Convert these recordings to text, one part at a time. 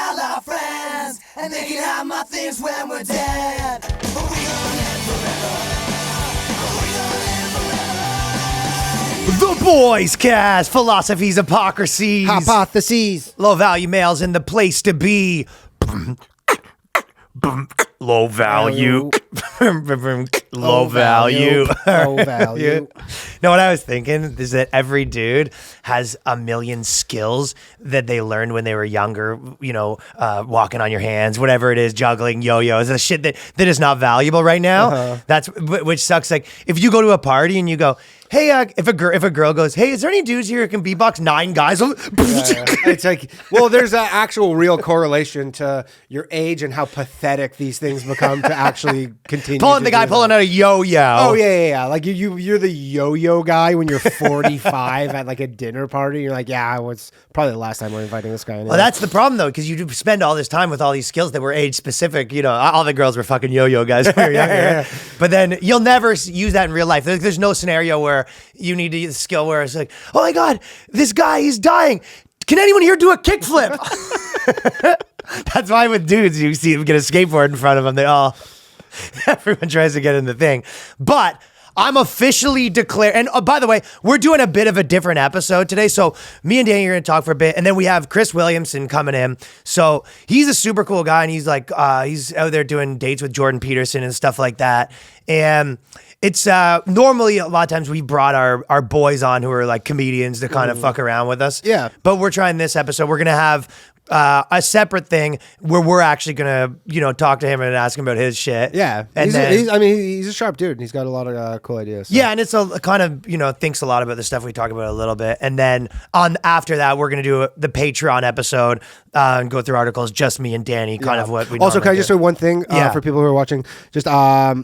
all our friends, and they can have my things when we're dead. But we gonna live forever. We gonna live forever. The BOYSCAST, philosophies, hypocrisies, hypotheses, low value males in the place to be. Low value. Low value. Low value. No, what I was thinking is that every dude has a million skills that they learned when they were younger, you know, walking on your hands, whatever it is, juggling, yo-yos, the shit that is not valuable right now. That's which sucks. Like if you go to a party and you go, hey, if a girl goes, hey, is there any dudes here who can beatbox? 9 guys. It's like, well, there's an actual real correlation to your age and how pathetic these things become to actually continue. Pulling the guy pulling out a yo-yo. Oh yeah. Like you're the yo-yo guy when you're 45 at like a dinner party. You're like, yeah, it's probably the last time we're inviting this guy. Anyway. Well, that's the problem though, because you do spend all this time with all these skills that were age specific. You know, all the girls were fucking yo-yo guys when we were younger. But then you'll never use that in real life. There's no scenario where you need to use a skill where it's like, oh my God, this guy, he's dying. Can anyone here do a kickflip? That's why with dudes, you see them get a skateboard in front of them. Everyone tries to get in the thing. But I'm officially declared, and by the way, we're doing a bit of a different episode today. So me and Danny are going to talk for a bit, and then we have Chris Williamson coming in. So he's a super cool guy, and he's like, he's out there doing dates with Jordan Peterson and stuff like that. And it's normally a lot of times we brought our boys on who are like comedians to kind of fuck around with us. Yeah. But we're trying this episode. We're going to have a separate thing where we're actually gonna, talk to him and ask him about his shit. Yeah, and he's a sharp dude, and he's got a lot of cool ideas. So. Yeah, and it's a kind of thinks a lot about the stuff we talk about a little bit, and then after that we're gonna do the Patreon episode and go through articles, just me and Danny, kind of what we. Also, can I just say one thing for people who are watching? Just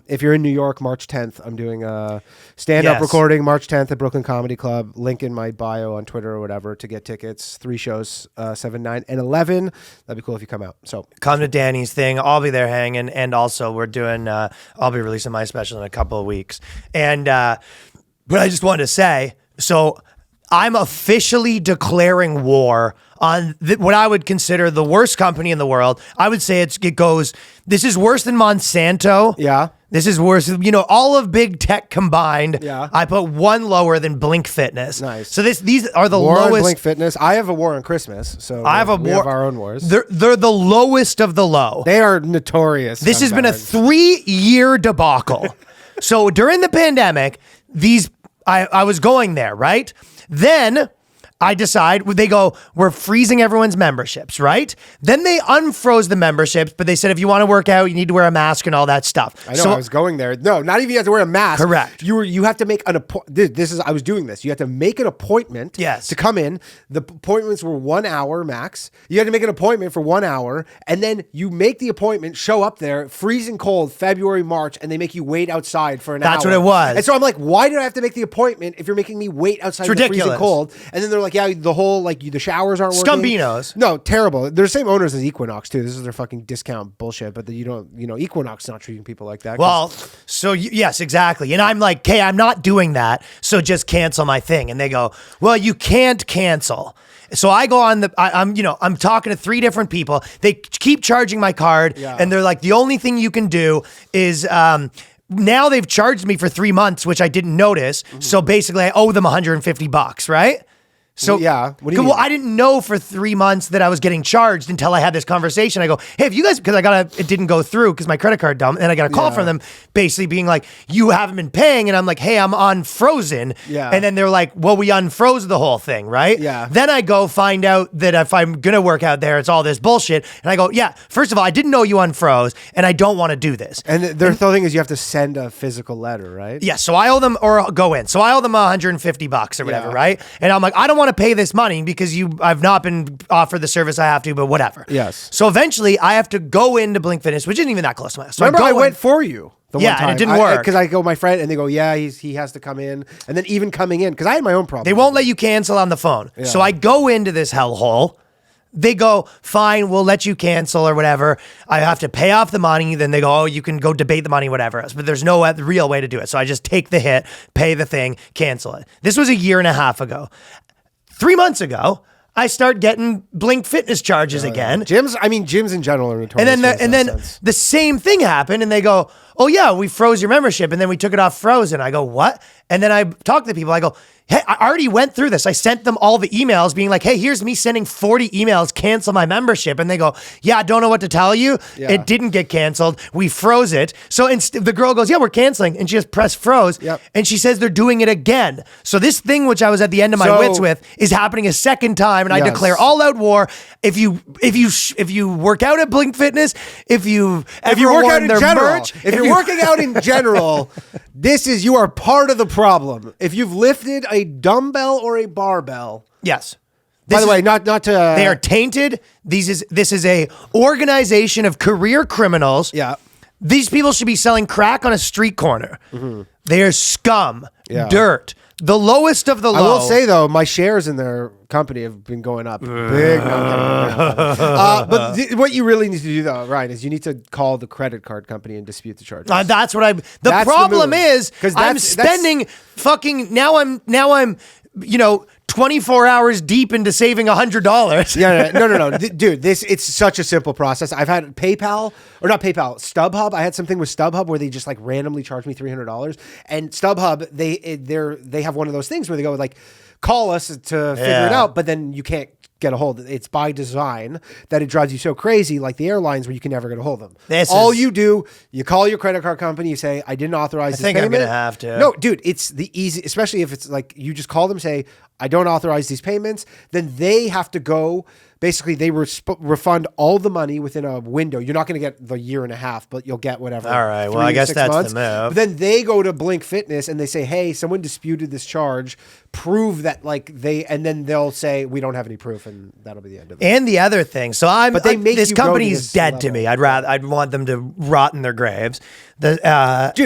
if you're in New York, March 10th, I'm doing a stand-up recording March 10th at Brooklyn Comedy Club. Link in my bio on Twitter or whatever to get tickets. 3 shows, 7, 9, and 11. That'd be cool if you come out. So come to Danny's thing. I'll be there hanging, and also we're doing. I'll be releasing my special in a couple of weeks. And but I just wanted to say, so I'm officially declaring war on what I would consider the worst company in the world. I would say it goes. This is worse than Monsanto. Yeah. This is worse. All of big tech combined. Yeah. I put one lower than Blink Fitness. Nice. So these are the war lowest. On Blink Fitness. I have a war on Christmas. So we have our own wars. They're the lowest of the low. They are notorious. This has been a 3-year debacle. So during the pandemic, I was going there, right? Then I decide, they go, we're freezing everyone's memberships, right? Then they unfroze the memberships, but they said if you want to work out, you need to wear a mask and all that stuff. I know, I was going there. No, not even you have to wear a mask. Correct. You have to make an appointment. I was doing this. You have to make an appointment to come in. The appointments were 1 hour max. You had to make an appointment for 1 hour, and then you make the appointment, show up there, freezing cold, February, March, and they make you wait outside for an hour. That's what it was. And so I'm like, why do I have to make the appointment if you're making me wait outside in the freezing cold? And then they're like, yeah, the whole, the showers aren't working. Scumbinos. No, terrible. They're the same owners as Equinox, too. This is their fucking discount bullshit, but Equinox is not treating people like that. Well, so yes, exactly. And I'm like, okay, I'm not doing that, so just cancel my thing. And they go, well, you can't cancel. So I go on I'm talking to 3 different people. They keep charging my card, and they're like, the only thing you can do is, now they've charged me for 3 months, which I didn't notice. Mm-hmm. So basically I owe them $150, right? So yeah, what do you mean? Well, I didn't know for 3 months that I was getting charged until I had this conversation. I go, hey, if you guys, because it didn't go through because my credit card dumped, and I got a call from them basically being like, you haven't been paying, and I'm like, hey, I'm on frozen. Yeah. And then they're like, well, we unfroze the whole thing, right? Yeah. Then I go find out that if I'm gonna work out there, it's all this bullshit, and I go, yeah, first of all, I didn't know you unfroze, and I don't want to do this. And their thing is you have to send a physical letter, right? Yeah, so I owe them, or go in. So I owe them $150 or whatever, right? And I'm like, I don't want to pay this money because I've not been offered the service I have to, but whatever. Yes. So eventually I have to go into Blink Fitness, which isn't even that close to my house. So Remember, I went for you. One time. And it didn't work. Because I go, my friend, and they go, yeah, he has to come in. And then even coming in, because I had my own problem. They won't let you cancel on the phone. Yeah. So I go into this hellhole. They go, fine, we'll let you cancel or whatever. I have to pay off the money. Then they go, oh, you can go debate the money, whatever else. But there's no real way to do it. So I just take the hit, pay the thing, cancel it. This was 1.5 years ago. 3 months ago, I start getting Blink Fitness charges again. Gyms in general are notorious. And then the same thing happened, and they go, "Oh yeah, we froze your membership, and then we took it off frozen." I go, "What?" And then I talk to the people. I go, "Hey, I already went through this. I sent them all the emails being like, hey, here's me sending 40 emails, cancel my membership." And they go, "Yeah, I don't know what to tell you. Yeah. It didn't get canceled. We froze it." So the girl goes, "Yeah, we're canceling." And she just pressed froze. Yep. And she says they're doing it again. So this thing, which I was at the end of my wits with, is happening a second time. And I declare all out war. If you work out at Blink Fitness, if you work out in general, merch, if you're working out in general, you are part of the problem. If you've lifted a dumbbell or a barbell. Yes. By the way, not to... They are tainted. This is a organization of career criminals. Yeah. These people should be selling crack on a street corner. Mm-hmm. They are scum, dirt, the lowest of the low. I will say, though, my shares in their company have been going up. Big. But what you really need to do, though, Ryan, is you need to call the credit card company and dispute the charges. That's what I... The problem is, I'm spending fucking... Now I'm 24 hours deep into saving $100. Yeah, no. Dude, it's such a simple process. I've had StubHub. I had something with StubHub where they just like randomly charged me $300. And StubHub, they have one of those things where they go like, call us to figure it out, but then you can't get a hold of it. It's by design that it drives you so crazy, like the airlines where you can never get a hold of them. You do, you call your credit card company, you say, I didn't authorize this payment. I think I'm going to have to. No, dude, it's the easy, especially if it's like, you just call them, say, I don't authorize these payments. Then they have to go, basically they refund all the money within a window. You're not going to get the year and a half, but you'll get whatever. All right, well, I guess that's months. The move. But then they go to Blink Fitness and they say, hey, someone disputed this charge, prove that and then they'll say, we don't have any proof, and that'll be the end of it. And the other thing, this company is dead level. to me. I'd want them to rot in their graves. Dude,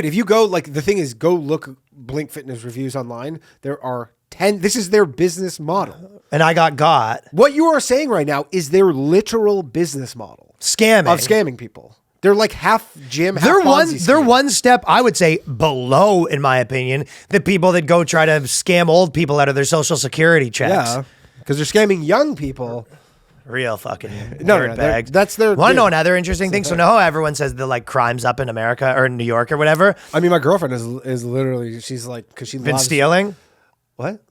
if you go, like, the thing is, go look Blink Fitness reviews online. There are 10. This is their business model. And I got. What you are saying right now is their literal business model. Of scamming people. They're like half gym, half Ponzi They're one step, I would say, below, in my opinion, the people that go try to scam old people out of their Social Security checks. Yeah, because they're scamming young people. Real fucking bags. That's their... Want to know another interesting thing? So now everyone says the like crime's up in America or in New York or whatever. I mean, my girlfriend is literally, she's like, because she been loves... stealing? What?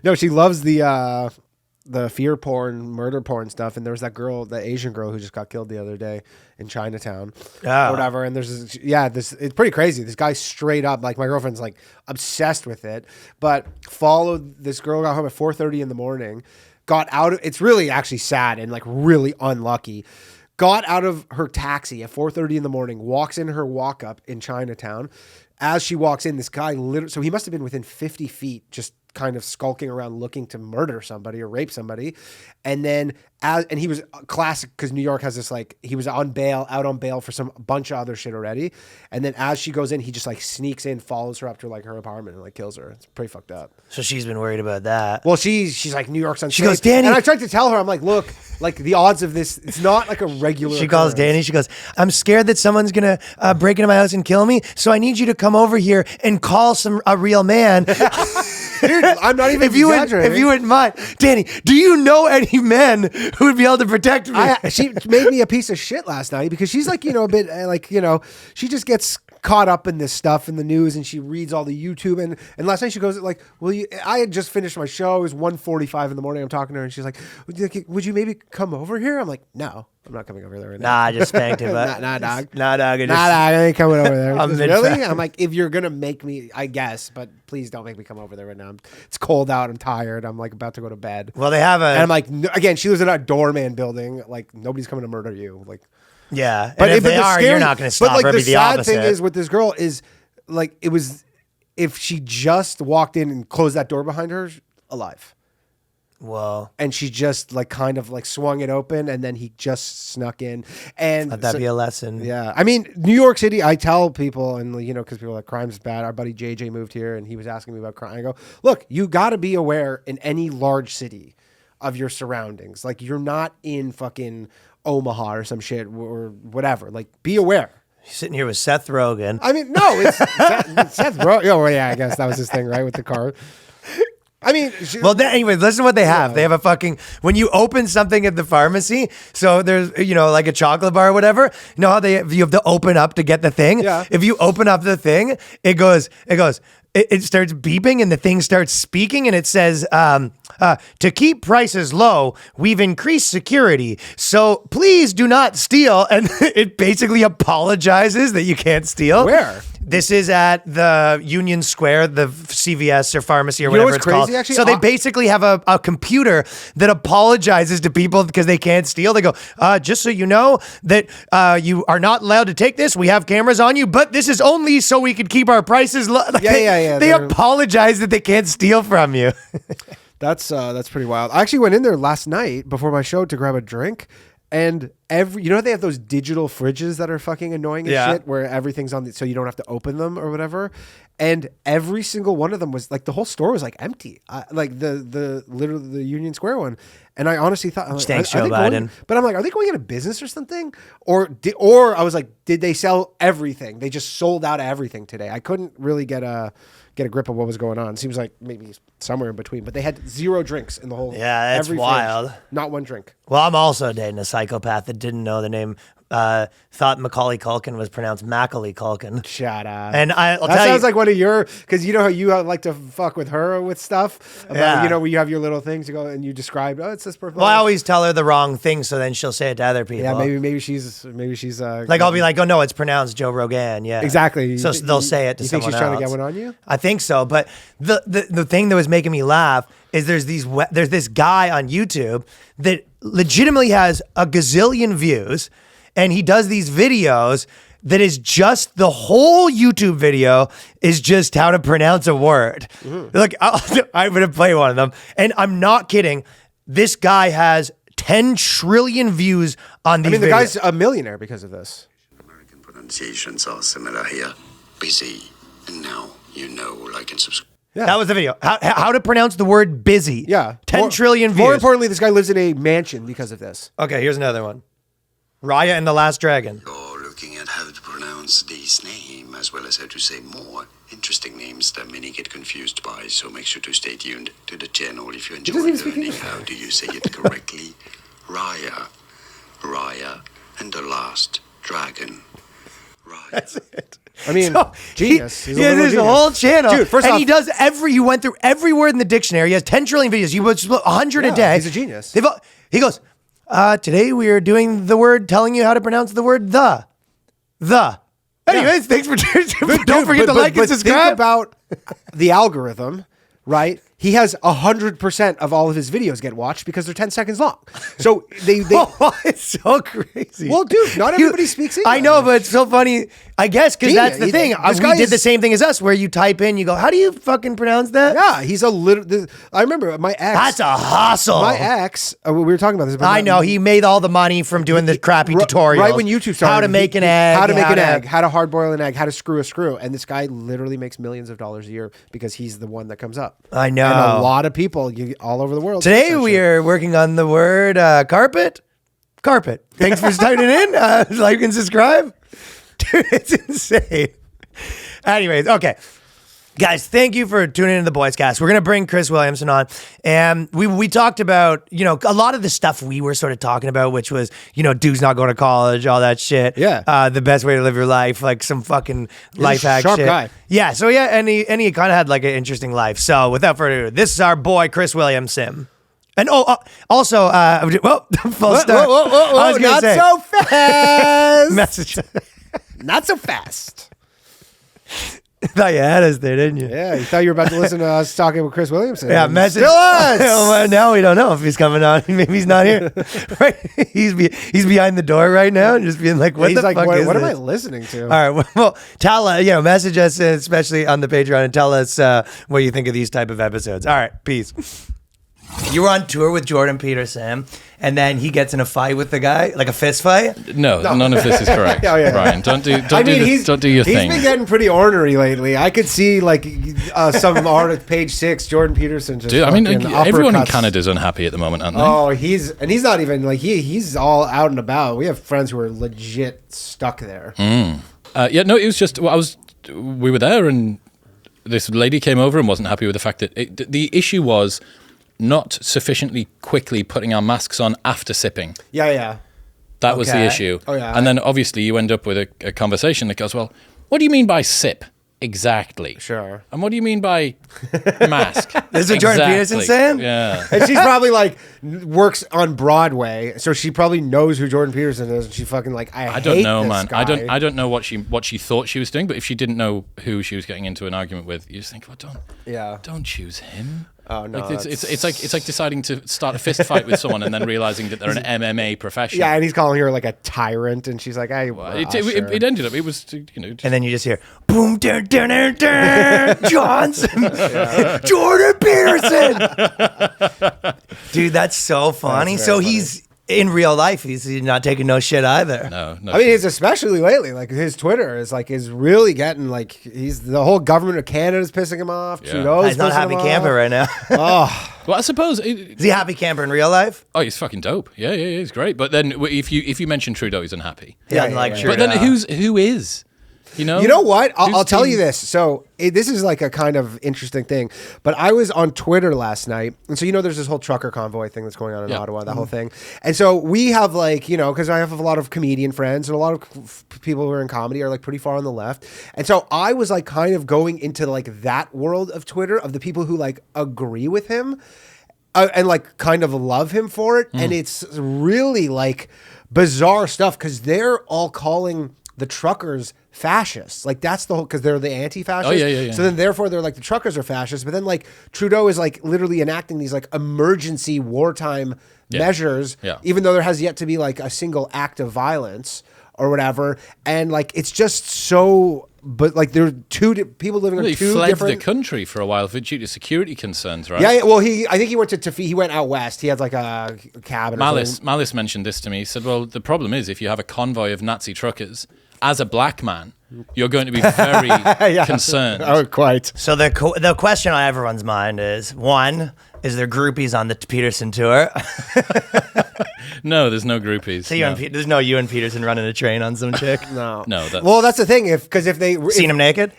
No, she loves the fear porn, murder porn stuff. And there was that girl, the Asian girl who just got killed the other day in Chinatown or whatever. And there's it's pretty crazy. This guy straight up, like my girlfriend's like obsessed with it, but followed this girl, got home at 4:30 in the morning, got out of, it's really actually sad and like really unlucky. Got out of her taxi at 4:30 in the morning, walks in her walk up in Chinatown. As she walks in, this guy literally, so he must have been within 50 feet, just kind of skulking around looking to murder somebody or rape somebody. And then, and he was classic because New York has this, like, he was out on bail for some bunch of other shit already. And then as she goes in, he just like sneaks in, follows her up to like her apartment and like kills her. It's pretty fucked up. So she's been worried about that. Well, she's like, New York's unsafe. She goes, Danny. And I tried to tell her, I'm like, look, like the odds of this, it's not like a regular She calls Danny. She goes, I'm scared that someone's going to break into my house and kill me. So I need you to come over here and call a real man. Dude, I'm not even exaggerating. If you wouldn't mind, Danny, do you know any men who would be able to protect me? She made me a piece of shit last night because she's like, a bit like, she just gets caught up in this stuff in the news and she reads all the YouTube. And last night she goes like, I had just finished my show. It was 1:45 in the morning. I'm talking to her and she's like, would you maybe come over here? I'm like, no. I'm not coming over there right now. Nah, I just spanked him. Nah, dog. Nah, dog. I ain't coming over there. Really? I'm like, if you're going to make me, I guess, but please don't make me come over there right now. It's cold out. I'm tired. I'm like about to go to bed. Well, they have And I'm like, again, she lives in a doorman building. Like, nobody's coming to murder you. Like, yeah. But if they are, you're not going to stop her. But like the opposite. The sad thing is with this girl is like, it was, if she just walked in and closed that door behind her, alive. Whoa. And she just like kind of like swung it open and then he just snuck in. And let that be a lesson. Yeah. I mean, New York City, I tell people and because people are like crime's bad. Our buddy JJ moved here and he was asking me about crime. I go, look, you got to be aware in any large city of your surroundings. Like you're not in fucking Omaha or some shit or whatever. Like be aware. He's sitting here with Seth Rogen. I mean, no, it's Seth Rogen. Oh, yeah, I guess that was his thing, right? With the car. I mean, well, anyway, listen to what they have. They have a fucking, when you open something at the pharmacy, so there's, like a chocolate bar or whatever, you know how you have to open up to get the thing? Yeah. If you open up the thing, it starts beeping and the thing starts speaking and it says, to keep prices low, we've increased security. So please do not steal. And it basically apologizes that you can't steal. Where? This is at the Union Square, the CVS or pharmacy or You know whatever what's it's crazy, called. actually? So they basically have a computer that apologizes to people because they can't steal. They go, just so you know that you are not allowed to take this. We have cameras on you, but this is only so we can keep our prices low. Yeah. They apologize that they can't steal from you. That's pretty wild. I actually went in there last night before my show to grab a drink. And they have those digital fridges that are fucking annoying as shit, where everything's on so you don't have to open them or whatever. And every single one of them was like, the whole store was like empty, like the literally the Union Square one. And I honestly thought, thanks, Joe Biden. But I'm like, are they going out of business or something? Or I was like, did they sell everything? They just sold out of everything today. I couldn't really get a grip of what was going on. It seems like maybe somewhere in between, but they had 0 drinks in the whole. Yeah, that's wild. Not one drink. Well, I'm also dating a psychopath that didn't know the name. Thought Macaulay Culkin was pronounced Macaulay Culkin. Shut up. And I'll that tell sounds you, like one of your, because you know how you like to fuck with her with stuff about, where you have your little things you go and you describe, it's this person. Well, I always tell her the wrong thing, so then she'll say it to other people. Yeah, maybe she's like, I'll be like, oh no, it's pronounced Joe Rogan. Yeah, exactly. So they'll say it to someone else. You think she's trying to get one on you? I think so, but the thing that was making me laugh is there's this guy on YouTube that legitimately has a gazillion views, and he does these videos that is just, the whole YouTube video is just how to pronounce a word. Mm-hmm. Look, I'm going to play one of them, and I'm not kidding. This guy has 10 trillion views on these videos. The guy's a millionaire because of this. American pronunciations are similar here. Busy, and now you know, like and subscribe. Yeah. That was the video. How to pronounce the word busy. Yeah. 10 trillion views. More importantly, this guy lives in a mansion because of this. Okay, here's another one. Raya and the Last Dragon. You're looking at how to pronounce this name, as well as how to say more interesting names that many get confused by, so make sure to stay tuned to the channel if you enjoy learning how do you say it correctly. Raya, and the Last Dragon. Raya. That's it. I mean, so genius. He has his whole channel. Dude, first off, he does he went through every word in the dictionary. He has 10 trillion videos. He was 100 a day. He's a genius. He goes, today we are doing the word, telling you how to pronounce the word the. Anyways, thanks for don't forget to like and subscribe. Think about the algorithm, right? He has 100% of all of his videos get watched because they're 10 seconds long. So they it's so crazy. Well, dude, not everybody speaks English. I know, but it's so funny. I guess because that's the thing. We did the same thing as us, where you type in, you go, "How do you fucking pronounce that?" Yeah, he's a little. I remember my ex. That's a hustle. My ex. We were talking about this. I know he made all the money from doing the crappy tutorials. Right when YouTube started, how to make an egg, how to hard boil an egg, how to screw a screw, and this guy literally makes millions of dollars a year because he's the one that comes up. I know. And a lot of people all over the world. Today we are working on the word carpet. Carpet. Thanks for tuning in. Like and subscribe. Dude, it's insane. Anyways, okay. Guys, thank you for tuning into the BOYSCAST. We're going to bring Chris Williamson on. And we talked about, a lot of the stuff we were sort of talking about, which was, dudes not going to college, all that shit. Yeah. The best way to live your life, like some fucking life hack sharp shit. Guy. Yeah. So, yeah, and he kind of had like an interesting life. So, without further ado, this is our boy, Chris Williamson. And also, full start. Whoa, not so fast. Message. Not so fast. I thought you had us there, didn't you? Yeah, you thought you were about to listen to us talking with Chris Williamson. Yeah, message us. Well, now we don't know if he's coming on. Maybe he's not here. Right? He's behind the door right now, and just being like, "What the fuck is what this? am I listening to?" All right, well, tell message us, especially on the Patreon, and tell us what you think of these type of episodes. All right, peace. You were on tour with Jordan Peterson, and then he gets in a fight with the guy, like a fist fight? No, none of this is correct. Yeah. Brian, don't do your thing. He's been getting pretty ornery lately. I could see some art Page 6, Jordan Peterson just everyone in uppercuts. Canada's unhappy at the moment, aren't they? Oh, he's not even he's all out and about. We have friends who are legit stuck there. It was just we were there, and this lady came over and wasn't happy with the fact that the issue was not sufficiently quickly putting our masks on after sipping. Yeah. That was the issue. Oh, yeah. And then obviously you end up with a conversation that goes, well, what do you mean by sip? Exactly. Sure. And what do you mean by mask? This is what Jordan Peterson saying? Yeah. And she's probably like works on Broadway, so she probably knows who Jordan Peterson is, and she fucking like I don't hate know, this man. guy. I don't know what she thought she was doing, but if she didn't know who she was getting into an argument with, you just think, well, don't choose him. Oh no, like it's like deciding to start a fist fight with someone and then realizing that they're an MMA professional. Yeah, and he's calling her like a tyrant, and she's like, it ended up. It was and then you just hear boom, dun, dun, dun, dun, Johnson, Jordan Peterson. Dude, that's so funny. So he's in real life, he's not taking no shit either. No. I mean, it's especially lately. Like his Twitter is really getting like the whole government of Canada is pissing him off. Yeah. Trudeau's He's not a happy camper right now. Well, I suppose is he a happy camper in real life? Oh, he's fucking dope. Yeah, he's great. But then if you mention Trudeau, he's unhappy. He doesn't like Trudeau. But then who is? You know what? I'll tell you this. So this is like a kind of interesting thing. But I was on Twitter last night, and so there's this whole trucker convoy thing that's going on in Ottawa, that whole thing. And so we have like because I have a lot of comedian friends, and a lot of people who are in comedy are like pretty far on the left. And so I was like kind of going into like that world of Twitter of the people who like agree with him and like kind of love him for it. And it's really like bizarre stuff because they're all calling the truckers fascists. Like that's the whole, because they're the anti-fascists. Oh, yeah. So then therefore they're like the truckers are fascists. But then like Trudeau is like literally enacting these like emergency wartime measures, even though there has yet to be like a single act of violence or whatever. And like it's just so. But like there are people living in two different. He fled the country for a while due to security concerns, right? Yeah. Well, I think he went to he went out west. He had like a cabin. Malice mentioned this to me. He said, "Well, the problem is if you have a convoy of Nazi truckers, as a black man, you're going to be very concerned." Oh, quite. So the question on everyone's mind is: one, is there groupies on the Peterson tour? No, there's no groupies. So there's no you and Peterson running a train on some chick? No. Well, that's the thing. If they seen him naked?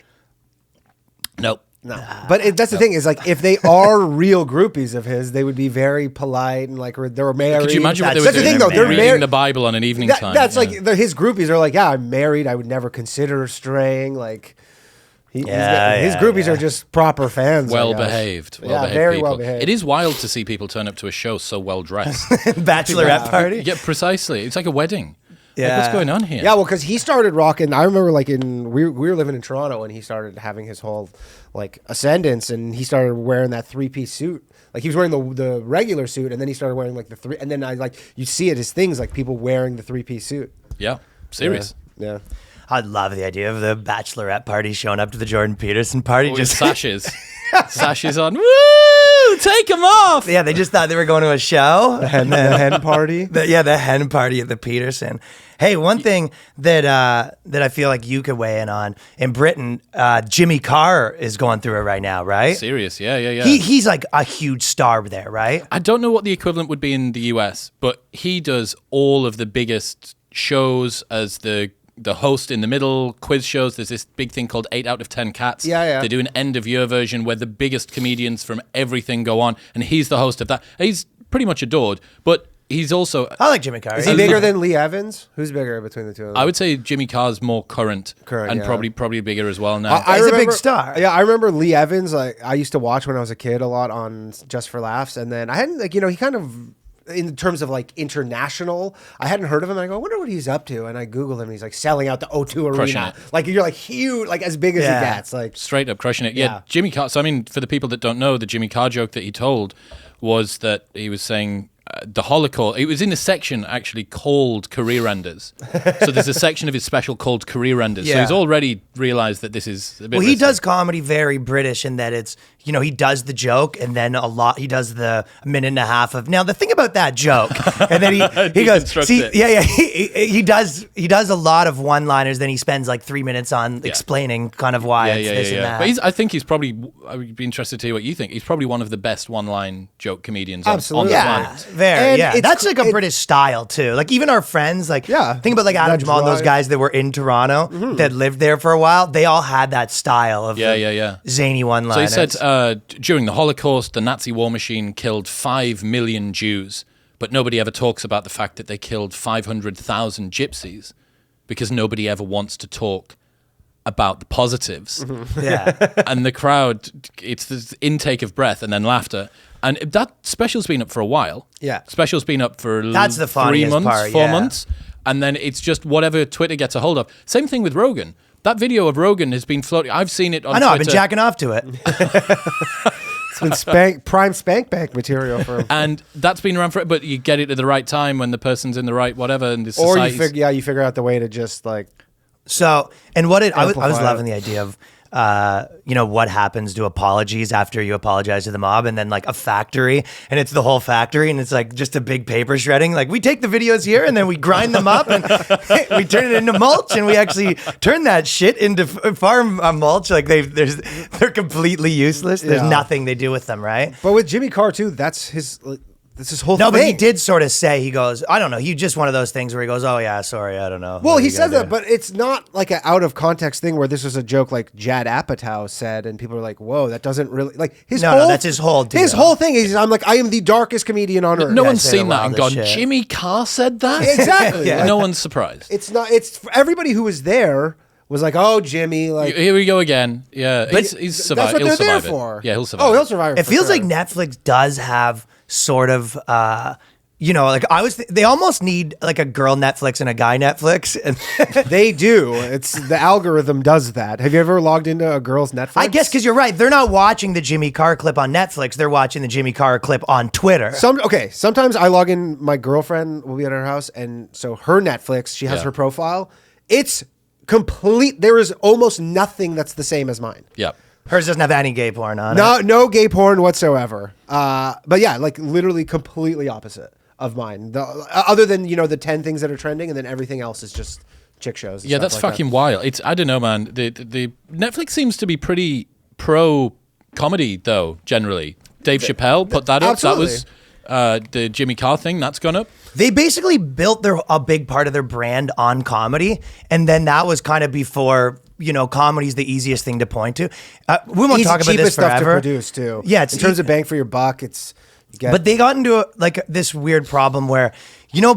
Nope. No. But that's the thing is like if they are real groupies of his, they would be very polite and like they were married. Could you imagine what they were doing? That's the thing, though. They're reading the Bible on an evening time. That's like his groupies are like, yeah, I'm married. I would never consider straying. Like. His groupies are just proper fans. Well behaved. Very well behaved. It is wild to see people turn up to a show so well dressed. Bachelorette party? Yeah, precisely. It's like a wedding. Yeah. Like, what's going on here? Yeah, well, because he started rocking. I remember like we were living in Toronto and he started having his whole like ascendance, and he started wearing that 3-piece suit. Like he was wearing the regular suit, and then he started wearing like the 3, and then you see it as things like people wearing the 3-piece suit. Yeah, serious. Yeah. I'd love the idea of the bachelorette party showing up to the Jordan Peterson party. Just sashes. Sashes on. Woo! Take them off! Yeah, they just thought they were going to a show. The hen party? The hen party at the Peterson. Hey, one thing that I feel like you could weigh in on, in Britain, Jimmy Carr is going through it right now, right? Serious, yeah. He's like a huge star there, right? I don't know what the equivalent would be in the US, but he does all of the biggest shows as the host in the middle, quiz shows. There's this big thing called 8 out of 10 Cats. Yeah. They do an end of year version where the biggest comedians from everything go on, and he's the host of that. He's pretty much adored, but he's also... I like Jimmy Carr. Is he bigger than Lee Evans? Who's bigger between the two of them? I would say Jimmy Carr's more current and probably bigger as well now. He's a big star. Yeah, I remember Lee Evans. Like I used to watch when I was a kid a lot on Just for Laughs, and then I hadn't he kind of... In terms of like international, I hadn't heard of him. And I go, I wonder what he's up to. And I Googled him, and he's like selling out the O2 Arena. Like you're like huge, like as big as he gets. Like straight up crushing it. Yeah, Jimmy Carr. So I mean, for the people that don't know, the Jimmy Carr joke that he told was that he was saying the Holocaust. It was in a section actually called Career Enders. So there's a section of his special called Career Enders. Yeah. So he's already realized that this is a bit he risky. does comedy very British in that it's, he does the joke and then he does the minute and a half of, now the thing about that joke, and then he goes, see, he does a lot of one-liners, then he spends like 3 minutes on explaining kind of why it's this and that. But I think he's probably, I would be interested to hear what you think, he's probably one of the best one-line joke comedians Absolutely. on the planet. Very, yeah. That's like a British style too. Like even our friends, like think about like Adam Jamal and those guys that were in Toronto that lived there for a while. They all had that style of zany one-liners. So he said during the Holocaust, the Nazi war machine killed 5 million Jews, but nobody ever talks about the fact that they killed 500,000 gypsies because nobody ever wants to talk about the positives. Yeah. And the crowd, it's this intake of breath and then laughter. And that special's been up for a while. Yeah. Special's been up for That's the 3 months, part, 4 months. And then it's just whatever Twitter gets a hold of. Same thing with Rogan. That video of Rogan has been floating. I've seen it on Twitter. I've been jacking off to it. It's been prime spank bank material for him. And that's been around for it, but you get it at the right time when the person's in the right whatever. And the or you figure out the way to just like... So, and I was loving the idea of, what happens to apologies after you apologize to the mob, and then like a factory, and it's the whole factory, and it's like just a big paper shredding. Like we take the videos here, and then we grind them up, and we turn it into mulch, and we actually turn that shit into farm mulch. Like they're completely useless. There's nothing they do with them, right? But with Jimmy Carr too, that's his whole thing. No, but he did sort of say, he goes, I don't know. He just one of those things where he goes, oh yeah, sorry, I don't know. Well, he said that, but it's not like an out of context thing where this was a joke like Jad Apatow said, and people are like, whoa, that doesn't really like his whole. No, that's his whole deal. His whole thing is, I'm like, I am the darkest comedian on earth. No one's seen that and gone, Jimmy Carr said that? Exactly. Yeah. No one's surprised. It's not. It's everybody who was there was like, oh, Jimmy, like here we go again. Yeah, he's survived. That's what they're there for. Yeah, he'll survive. Oh, he'll survive. It feels like Netflix does have sort of, like they almost need like a girl Netflix and a guy Netflix. And they do. It's the algorithm does that. Have you ever logged into a girl's Netflix? I guess because you're right. They're not watching the Jimmy Carr clip on Netflix. They're watching the Jimmy Carr clip on Twitter. Sometimes I log in. My girlfriend will be at her house, and so her Netflix, she has her profile. It's complete. There is almost nothing that's the same as mine. Yeah. Hers doesn't have any gay porn on it. No gay porn whatsoever. But yeah, like literally completely opposite of mine. Other than, the 10 things that are trending, and then everything else is just chick shows. Yeah, that's fucking wild. I don't know, man. The Netflix seems to be pretty pro comedy though, generally. Dave Chappelle put that up. Absolutely. That was the Jimmy Carr thing. That's gone up. They basically built a big part of their brand on comedy, and then that was kind of before comedy's the easiest thing to point to. We won't talk about this forever. Stuff to produce too. Yeah, in terms of bang for your buck, but they got into this weird problem where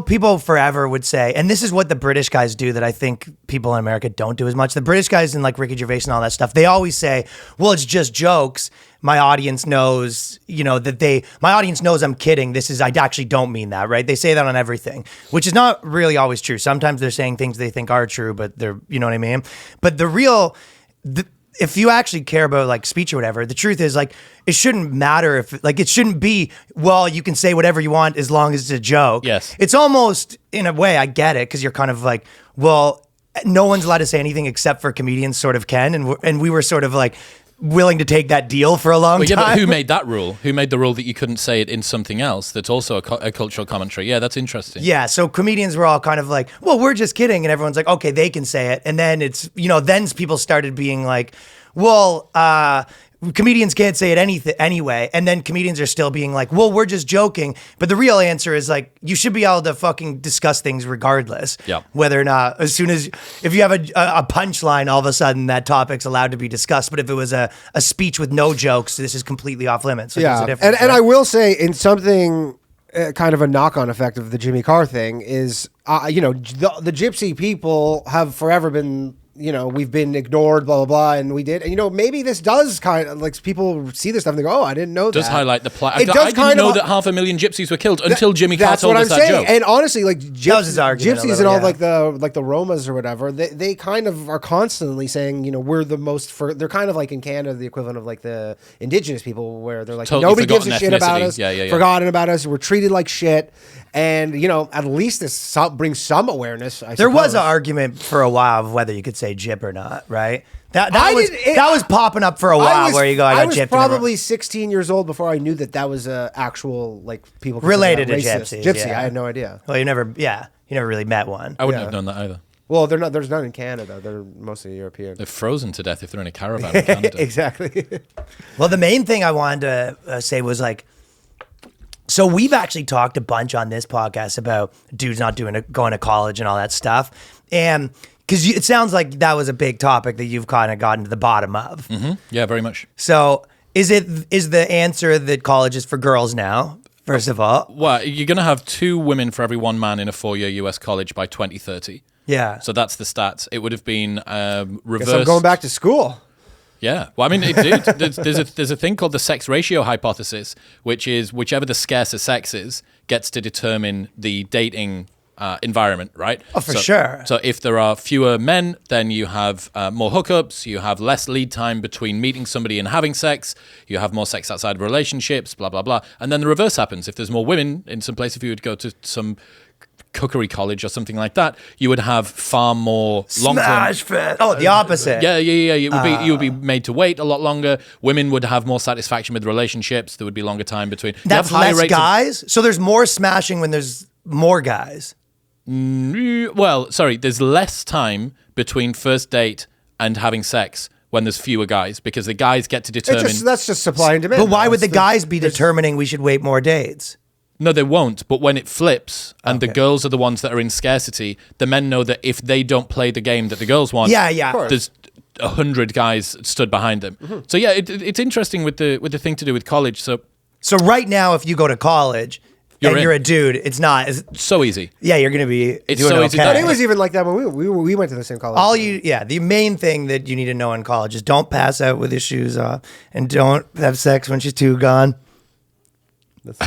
people forever would say, and this is what the British guys do that I think people in America don't do as much. The British guys and like Ricky Gervais and all that stuff, they always say, well, it's just jokes. My audience knows, my audience knows I'm kidding. I actually don't mean that, right? They say that on everything, which is not really always true. Sometimes they're saying things they think are true, but they're, you know what I mean? But if you actually care about like speech or whatever, the truth is like, it shouldn't matter it shouldn't be, well, you can say whatever you want as long as it's a joke. Yes. It's almost, in a way, I get it, because you're kind of like, well, no one's allowed to say anything except for comedians sort of can. And we were sort of like willing to take that deal for a long time. But who made that rule? Who made the rule that you couldn't say it in something else that's also a cultural commentary? Yeah, that's interesting. Yeah, so comedians were all kind of like, well, we're just kidding. And everyone's like, okay, they can say it. And then it's, then people started being like, well, comedians can't say it anyway. And then comedians are still being like, well, we're just joking. But the real answer is like, you should be able to fucking discuss things regardless. Yeah. Whether or not, if you have a punchline, all of a sudden that topic's allowed to be discussed. But if it was a speech with no jokes, this is completely off limits. So yeah. And I will say, in something kind of a knock-on effect of the Jimmy Carr thing is, the gypsy people have forever been, we've been ignored, blah, blah, blah, and we did. And, maybe this does kind of, like, people see this stuff and they go, oh, I didn't know that. Does highlight the plot. I didn't know that 500,000 gypsies were killed until Jimmy Carr told us that joke. And honestly, like, gypsies and all, yeah. like the Romas or whatever, they kind of are constantly saying, we're the most, they're kind of like in Canada, the equivalent of like the indigenous people, where they're like, totally nobody gives a shit about us, yeah. forgotten about us, we're treated like shit. And, at least this brings some awareness, I There suppose. was an argument for a while of whether you could say gyp or not, right? That was popping up for a while where you go, I got gypped. I was probably 16 years old before I knew that was a actual, like, people related to racist. gypsies. Gypsy, yeah. I had no idea. Well, you never really met one. I wouldn't have known that either. Well, there's none in Canada. They're mostly European. They're frozen to death if they're in a caravan in Canada. Exactly. Well, the main thing I wanted to say was like, So we've actually talked a bunch on this podcast about dudes not going to college and all that stuff. And because it sounds like that was a big topic that you've kind of gotten to the bottom of. Mm-hmm. Yeah, very much. So is the answer that college is for girls now, first of all? Well, you're going to have 2 women for every 1 man in a 4-year US college by 2030. Yeah. So that's the stats. It would have been reversed. Guess I'm going back to school. Yeah. Well, I mean, dude, there's a thing called the sex ratio hypothesis, which is whichever the scarcer sex is gets to determine the dating environment, right? Oh, for sure. So if there are fewer men, then you have more hookups, you have less lead time between meeting somebody and having sex, you have more sex outside of relationships, blah, blah, blah. And then the reverse happens. If there's more women in some place, if you would go to some cookery college or something like that, you would have far more long-term. Smash fit. Oh, the opposite. Yeah. You would be made to wait a lot longer. Women would have more satisfaction with relationships. There would be longer time between. That's less guys? So there's more smashing when there's more guys. Well, sorry, there's less time between first date and having sex when there's fewer guys, because the guys get to determine. That's just supply and demand. But why would the guys be determining we should wait more dates? No, they won't. But when it flips and the girls are the ones that are in scarcity, the men know that if they don't play the game that the girls want, there's 100 guys stood behind them. Mm-hmm. So yeah, it's interesting with the thing to do with college. So right now, if you go to college. You're a dude. It's not. It's so easy. Yeah, you're going to be it's doing so okay. easy. But it was even like that when we went to the same college. The main thing that you need to know in college is don't pass out with your shoes off and don't have sex when she's too gone. Those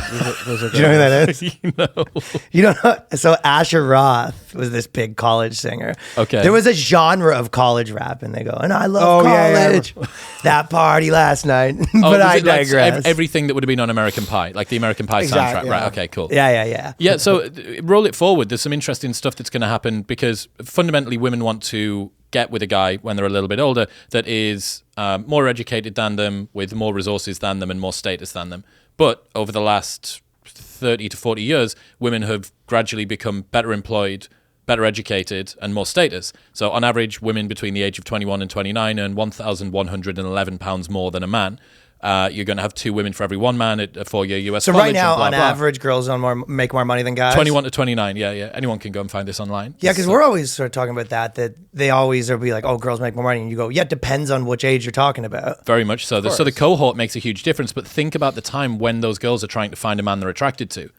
are Do you know who that is? No. You don't know? So Asher Roth was this big college singer. Okay. There was a genre of college rap, and they go, and I love college. Yeah. That party last night. But I digress. Like everything that would have been on American Pie, like the American Pie soundtrack, right? Okay, cool. Yeah. Yeah, so roll it forward. There's some interesting stuff that's going to happen because fundamentally women want to get with a guy when they're a little bit older that is more educated than them, with more resources than them and more status than them. But over the last 30 to 40 years, women have gradually become better employed, better educated, and more status. So on average, women between the age of 21 and 29 earn £1,111 more than a man. You're going to have 2 women for every 1 man at a 4-year US so college. So right now, blah, on blah. average, girls make more money than guys? 21 to 29, yeah. Anyone can go and find this online. Yeah, because we're always sort of talking about that they always are be like, oh, girls make more money. And you go, yeah, it depends on which age you're talking about. Very much so. So the cohort makes a huge difference, but think about the time when those girls are trying to find a man they're attracted to.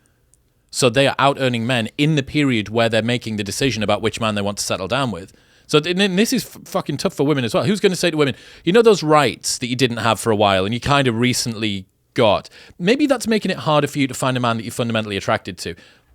So they are out-earning men in the period where they're making the decision about which man they want to settle down with. So this is fucking tough for women as well. Who's going to say to women, you know those rights that you didn't have for a while and you kind of recently got? Maybe that's making it harder for you to find a man that you're fundamentally attracted to.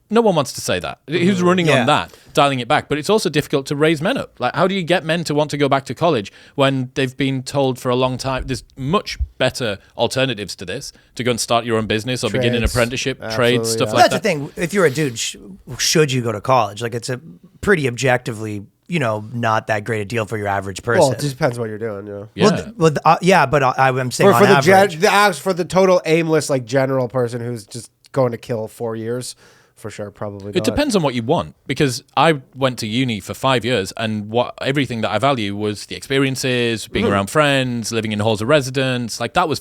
No one wants to say that. Who's running on that, dialing it back? But it's also difficult to raise men up. Like, how do you get men to want to go back to college when they've been told for a long time? There's much better alternatives to this, to go and start your own business or begin an apprenticeship, trades, stuff like that. That's the thing. If you're a dude, should you go to college? Like, it's a pretty objectively, not that great a deal for your average person. Well, it just depends what you're doing. Yeah. But I'm saying for on average. for the total aimless, like general person who's just going to kill 4 years. For sure, probably. It depends on what you want, because I went to uni for 5 years, and everything that I value was the experiences, being around friends, living in halls of residence. Like, that was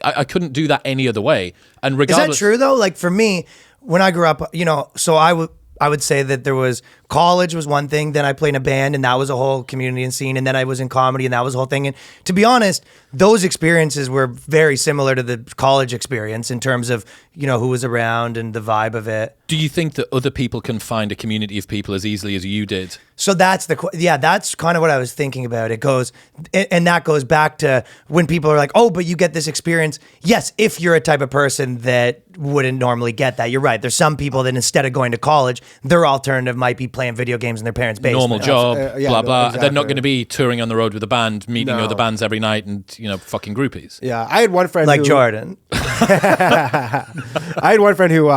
I couldn't do that any other way. And regardless, is that true though? Like, for me, when I grew up, so I would say that there was college was one thing. Then I played in a band, and that was a whole community and scene. And then I was in comedy, and that was a whole thing. And to be honest, those experiences were very similar to the college experience in terms of, who was around and the vibe of it. Do you think that other people can find a community of people as easily as you did? So that's that's kind of what I was thinking about. It goes, and that goes back to when people are like, oh, but you get this experience. Yes, if you're a type of person that wouldn't normally get that, you're right. There's some people that instead of going to college, their alternative might be playing video games in their parents' basement. Normal job, blah, blah. Exactly. They're not going to be touring on the road with a band, meeting other bands every night and, fucking groupies. Yeah, I had one friend like Jordan. I had one friend who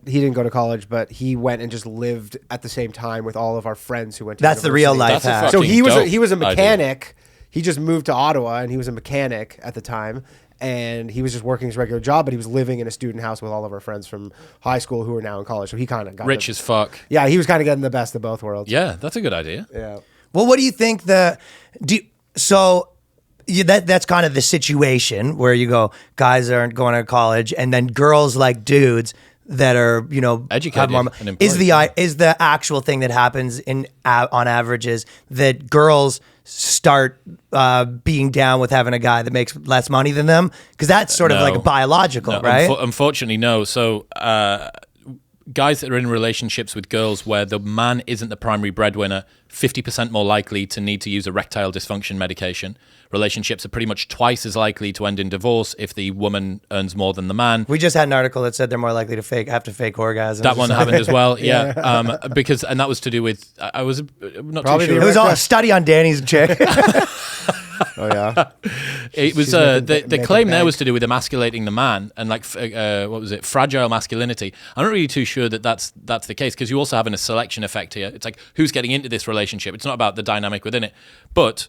he didn't go to college, but he went and just lived at the same time with all of our friends who went to That's the real life hack. So he was a mechanic. He just moved to Ottawa, and he was a mechanic at the time. And he was just working his regular job, but he was living in a student house with all of our friends from high school who are now in college. So he kind of got rich as fuck. Yeah, he was kind of getting the best of both worlds. Yeah, that's a good idea. Yeah. Well, what do you think that's kind of the situation where you go, guys aren't going to college, and then girls like dudes that are, you know, educated and employed. is the actual thing that happens on average is that girls start being down with having a guy that makes less money than them, because that's sort of like biological, right? Unfortunately, no. So guys that are in relationships with girls where the man isn't the primary breadwinner, 50% more likely to need to use erectile dysfunction medication. Relationships are pretty much twice as likely to end in divorce if the woman earns more than the man. We just had an article that said they're more likely to have to fake orgasms. That one happened as well, yeah. And that was to do with, I was not Probably too sure. It was all a study on Danny's chick. Oh yeah. It was the claim there was to do with emasculating the man and like what was it, fragile masculinity. I'm not really too sure that that's the case, because you also have a selection effect here. It's like who's getting into this relationship. It's not about the dynamic within it, but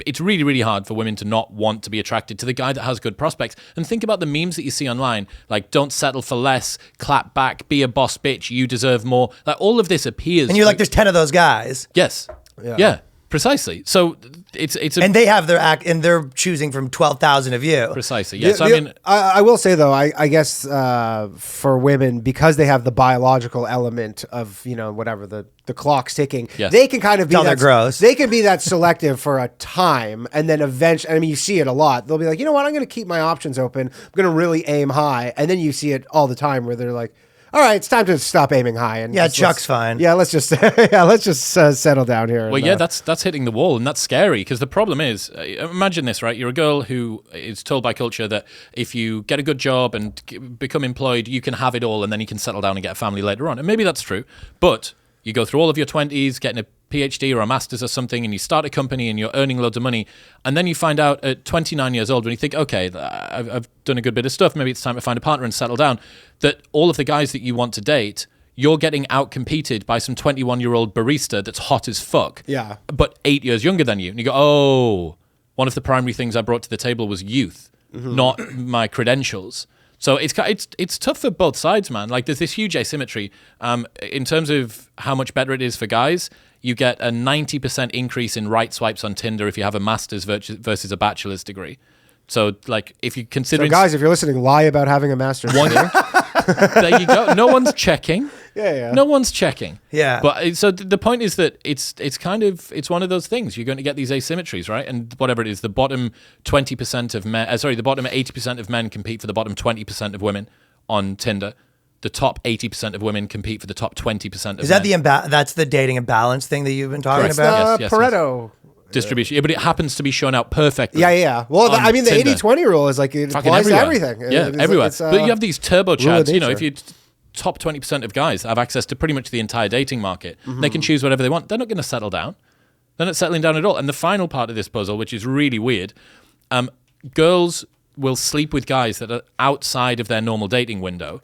it's really, really hard for women to not want to be attracted to the guy that has good prospects. And think about the memes that you see online, like don't settle for less, clap back, be a boss bitch, you deserve more. Like all of this appears. And you're like, there's 10 of those guys. Yes. Yeah. Precisely. So it's and they have their act, and they're choosing from 12,000 of you. Precisely. Yeah. So I mean, I will say though, I guess for women, because they have the biological element of, you know, whatever the clock's ticking, they can kind of be they're gross. They can be that selective for a time, and then eventually, I mean, you see it a lot. They'll be like, you know what, I'm going to keep my options open. I'm going to really aim high, and then you see it all the time where they're like, all right, it's time to stop aiming high. And Chuck's fine. Yeah, let's just settle down here. Well, that's hitting the wall, and that's scary, because the problem is, imagine this, right? You're a girl who is told by culture that if you get a good job and become employed, you can have it all, and then you can settle down and get a family later on. And maybe that's true, but you go through all of your 20s, getting a PhD or a master's or something, and you start a company and you're earning loads of money, and then you find out at 29 years old, when you think, okay, I've done a good bit of stuff, maybe it's time to find a partner and settle down, that all of the guys that you want to date, you're getting out-competed by some 21-year-old barista that's hot as fuck, but 8 years younger than you. And you go, oh, one of the primary things I brought to the table was youth, not my credentials. So it's tough for both sides, man. Like there's this huge asymmetry in terms of how much better it is for guys. You get a 90% increase in right swipes on Tinder if you have a master's versus a bachelor's degree. So, like, if you consider... So, guys, if you're listening, lie about having a master's degree. There you go. No one's checking. Yeah. No one's checking. Yeah. But so the point is that it's one of those things. You're going to get these asymmetries, right? And whatever it is, the bottom 20% of men... the bottom 80% of men compete for the bottom 20% of women on Tinder. The top 80% of women compete for the top 20% of men. Is that that's the dating imbalance thing that you've been talking about? Yes, Pareto distribution. Yeah, but it happens to be shown out perfectly. Yeah. Well, I mean, the 80-20 rule is like, it fucking applies everywhere. to everything. Yeah, everywhere. But you have these turbo chads, you know, if you top 20% of guys have access to pretty much the entire dating market, they can choose whatever they want. They're not going to settle down. They're not settling down at all. And the final part of this puzzle, which is really weird, girls will sleep with guys that are outside of their normal dating window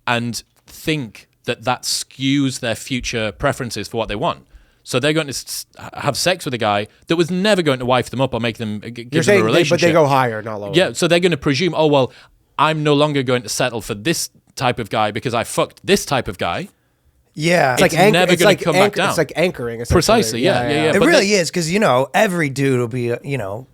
and think that skews their future preferences for what they want. So they're going to have sex with a guy that was never going to wife them up or make them give them a relationship. But they go higher, not lower. Yeah, so they're going to presume, oh, well, I'm no longer going to settle for this type of guy because I fucked this type of guy. Yeah. It's never going to come back down. It's like anchoring. Precisely, yeah. It really is, because, you know, every dude will be, you know...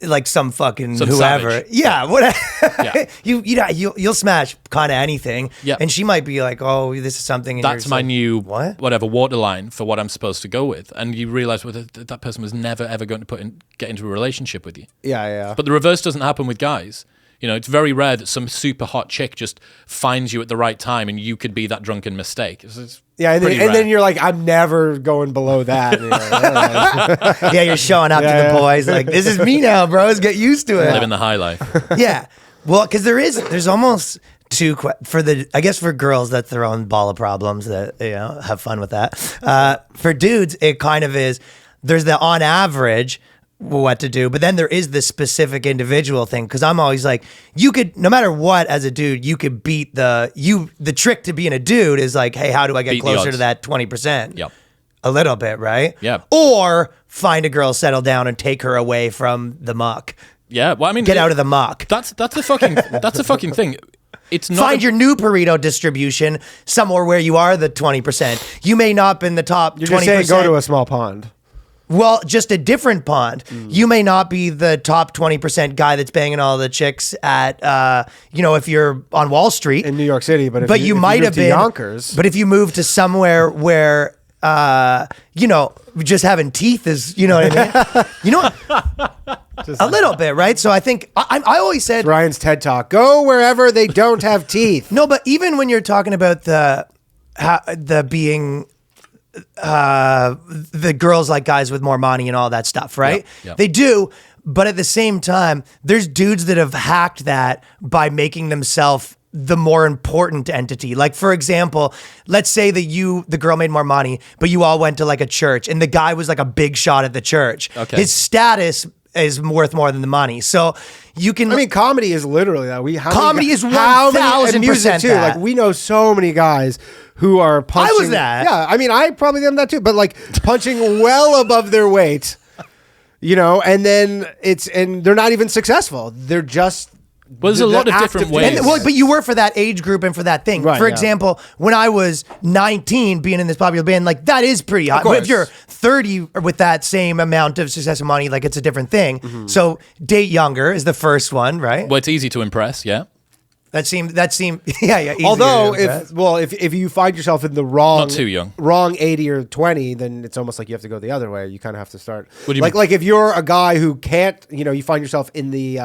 like some fucking whoever, savage. Yeah, whatever. Yeah. You'll smash kind of anything, and she might be like, "Oh, this is something." And that's my new whatever waterline for what I'm supposed to go with, and you realize that person was never ever going to get into a relationship with you. Yeah. But the reverse doesn't happen with guys. You know, it's very rare that some super hot chick just finds you at the right time and you could be that drunken mistake. It's and then you're like, I'm never going below that. Yeah, you're showing up to the boys like, this is me now, bros. Get used to it. Living the high life. Yeah. Well, because there's almost two, I guess for girls, that's their own ball of problems that, you know, have fun with that. For dudes, it kind of is, there's the on average what to do, but then there is the specific individual thing, because I'm always like, you could, no matter what, as a dude, you could beat the trick to being a dude is like, hey, how do I get closer to that 20%? Yep. A little bit, right? Yeah. Or find a girl, settle down, and take her away from the muck. Yeah, well, I mean, get out of the muck. That's a fucking thing. It's not find your new Pareto distribution somewhere where you are the 20%. You may not be in the top 20%. You're just saying go to a small pond. Well, just a different pond. You may not be the top 20% guy that's banging all the chicks at, if you're on Wall Street in New York City, but you might have been Yonkers. But if you move to somewhere where, just having teeth is, you know what I mean? A little bit, right? So I think I always said Ryan's TED Talk: go wherever they don't have teeth. No, but even when you're talking about the being. The girls like guys with more money and all that stuff, right? Yep. They do, but at the same time, there's dudes that have hacked that by making themselves the more important entity. Like, for example, let's say that the girl made more money, but you all went to like a church and the guy was like a big shot at the church. Okay. His status is worth more than the money. So you can... I mean, comedy is literally that. Comedy is 1,000% too. that. Like, we know so many guys who are punching... I was that. Yeah, I mean, I probably am that too, but like punching well above their weight, and then and they're not even successful. They're just... Well, there's a lot of different ways. But you were for that age group and for that thing. Right, for yeah. example, when I was 19, being in this popular band, like that is pretty high. But if you're 30 with that same amount of success and money, like it's a different thing. Mm-hmm. So date younger is the first one, right? Well, it's easy to impress, yeah. That seemed yeah. Although if you find yourself in the wrong, Not too young. wrong 80 or 20, then it's almost like you have to go the other way. You kind of have to start. What do you like mean? like if you're a guy who can't, you find yourself in the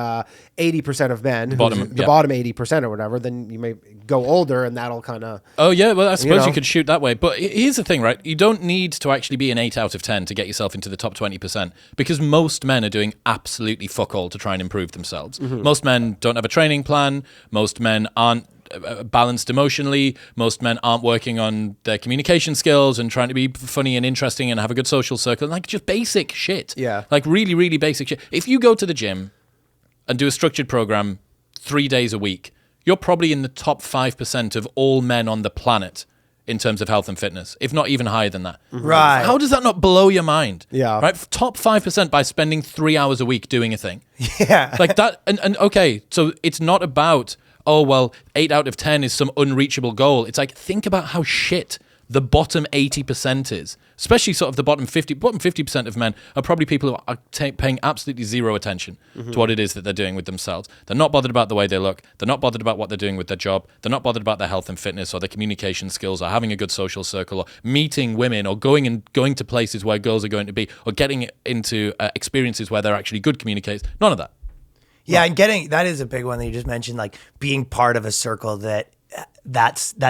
80% of men, the bottom 80% or whatever, then you may go older, and that'll kind of. Oh yeah, well I suppose know? you could shoot that way. But here's the thing, right? You don't need to actually be an 8 out of 10 to get yourself into the top 20%, because most men are doing absolutely fuck all to try and improve themselves. Mm-hmm. Most men don't have a training plan. Most men aren't balanced emotionally. Most men aren't working on their communication skills and trying to be funny and interesting and have a good social circle. Like just basic shit. Yeah. Like really, really basic shit. If you go to the gym and do a structured program 3 days a week, you're probably in the top 5% of all men on the planet in terms of health and fitness, if not even higher than that. Right. How does that not blow your mind? Yeah. Right? Top 5% by spending 3 hours a week doing a thing. Yeah. Like that. And okay, so it's not about, 8 out of 10 is some unreachable goal. It's like, think about how shit the bottom 80% is. Especially sort of the bottom 50% of men are probably people who are paying absolutely zero attention to what it is that they're doing with themselves. They're not bothered about the way they look. They're not bothered about what they're doing with their job. They're not bothered about their health and fitness or their communication skills or having a good social circle or meeting women or going to places where girls are going to be or getting into experiences where they're actually good communicators. None of that. Yeah, and that is a big one that you just mentioned, like being part of a circle that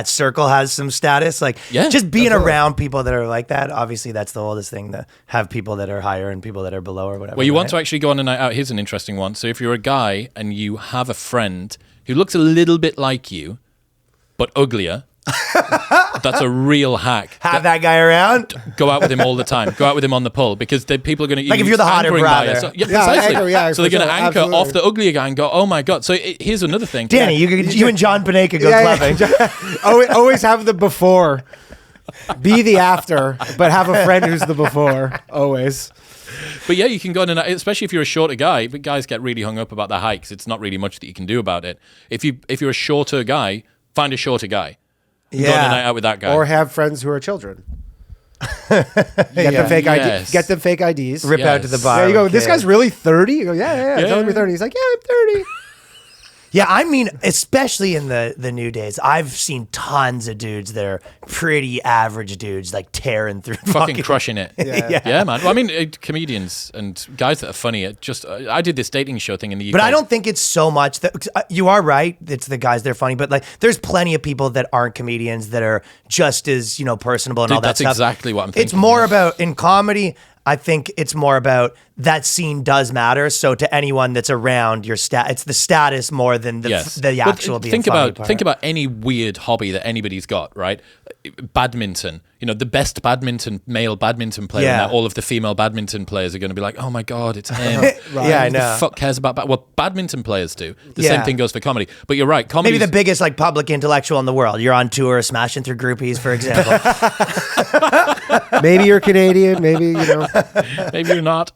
circle has some status. Like just being around people that are like that. Obviously, that's the oldest thing, to have people that are higher and people that are below or whatever. Well, you want to actually go on a night out. Here's an interesting one. So if you're a guy and you have a friend who looks a little bit like you, but uglier, that's a real hack. Have that guy around. Go out with him all the time. Go out with him on the pull, because people are going to like if you're the hotter brother. So, precisely. Anchor, so they're going to anchor absolutely. off the uglier guy and go, oh my god. So here's another thing, Danny. You and John Panay could go clubbing. Always have the before, be the after, but have a friend who's the before. Always. But yeah, you can go on, especially if you're a shorter guy. But guys get really hung up about the hikes. It's not really much that you can do about it. If you're a shorter guy, find a shorter guy. Go on a night out with that guy. Or have friends who are children. Get them fake IDs. Get them fake IDs. Rip out to the bar. There you go. Okay. This guy's really 30? You go, yeah. Tell him you're 30. He's like, yeah, I'm 30. Yeah, I mean, especially in the new days, I've seen tons of dudes that are pretty average dudes, like tearing through, fucking crushing it. Yeah, man. Well, I mean, comedians and guys that are funny. I did this dating show thing in the UK. But I don't think it's so much that you are right. It's the guys that are funny, but like, there's plenty of people that aren't comedians that are just as personable and all that that's stuff. Exactly what I'm thinking. It's more about in comedy. I think it's more about that scene does matter. So to anyone that's around your it's the status more than the actual being funny part. Think about any weird hobby that anybody's got, right? Badminton. The best male badminton player. Yeah. And all of the female badminton players are going to be like, oh my God, it's him. Right. Yeah, I know. Who the fuck cares about well, badminton players do. The same thing goes for comedy. But you're right. Maybe the biggest like public intellectual in the world. You're on tour smashing through groupies, for example. Maybe you're Canadian. Maybe, Maybe you're not.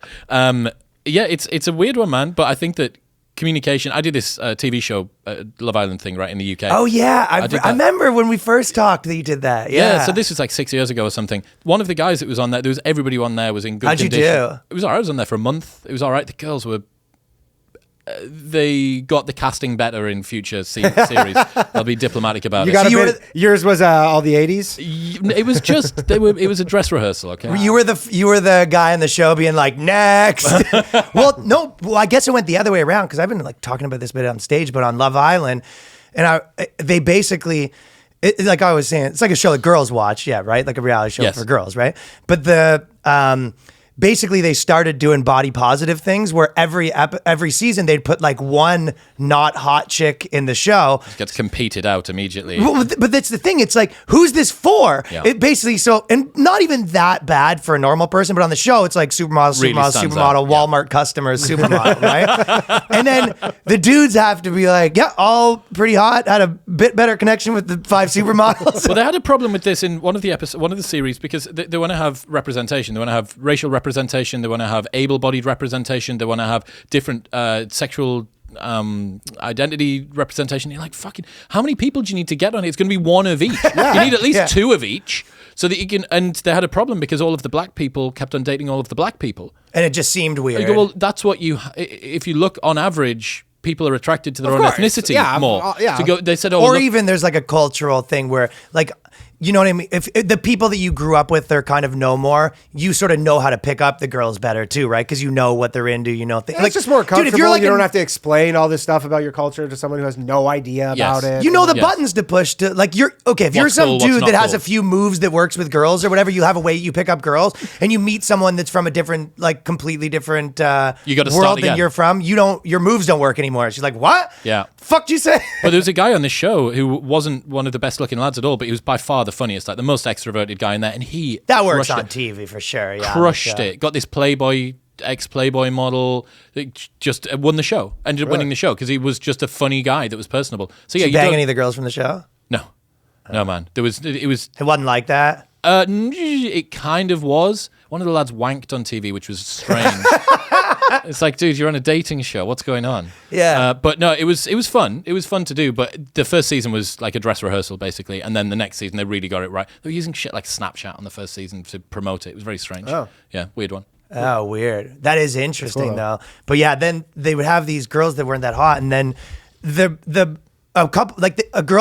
It's a weird one, man. But I think that communication. I did this TV show, Love Island thing, right, in the UK. Oh, yeah. I remember when we first talked that you did that. Yeah. So this was like 6 years ago or something. One of the guys that was on there, everybody on there was in good condition. How'd you do? It was all right. I was on there for a month. It was all right. The girls were... they got the casting better in future series. I'll be diplomatic about it. Yours was all the 80s? It was just... it was a dress rehearsal, okay? You were the guy on the show being like, next. Well, I guess it went the other way around because I've been like talking about this bit on stage, but on Love Island, and they basically... like I was saying, it's like a show that girls watch, yeah, right? Like a reality show for girls, right? But basically they started doing body positive things where every season they'd put like one not hot chick in the show. It gets competed out immediately. Well, but that's the thing. It's like, who's this for? Yeah. It basically, and not even that bad for a normal person, but on the show, it's like supermodel, Really supermodel, Walmart customers, supermodel, right? And then the dudes have to be like, yeah, all pretty hot, had a bit better connection with the 5 supermodels. Well, they had a problem with this in one of the series because they want to have representation. They want to have racial representation. They want to have able-bodied representation. They want to have different sexual identity representation. You're like, fucking, how many people do you need to get on it? It's going to be one of each. You need at least 2 of each so that you can. And they had a problem because all of the black people kept on dating all of the black people, and it just seemed weird. You go, well, that's what you. If you look on average, people are attracted to their own ethnicity more. They said, even there's like a cultural thing where like. You know what I mean? If the people that you grew up with, they're kind of know more, you sort of know how to pick up the girls better too, right? Because you know what they're into, you know. It's just more comfortable. Dude, if you're like you don't have to explain all this stuff about your culture to someone who has no idea about it. You know the buttons to push to, like, if you're some dude that has a few moves that works with girls or whatever, you have a way you pick up girls, and you meet someone that's from a different, like, completely different world than you're from, your moves don't work anymore. She's like, what? Yeah. Fuck did you say? But there was a guy on this show who wasn't one of the best looking lads at all, but he was by far the funniest, like the most extroverted guy in there, and that works on TV for sure. Yeah, crushed it. Got this ex-Playboy model that just won the show. Ended up winning the show because he was just a funny guy that was personable. So yeah, did you bang any of the girls from the show? No, man. It wasn't like that. It kind of was. One of the lads wanked on TV, which was strange. It's like, dude, you're on a dating show. What's going on? Yeah. But no, it was fun. It was fun to do. But the first season was like a dress rehearsal, basically. And then the next season, they really got it right. They were using shit like Snapchat on the first season to promote it. It was very strange. Oh. Yeah, weird one. Oh, weird. That is interesting, though. But yeah, then they would have these girls that weren't that hot. And then a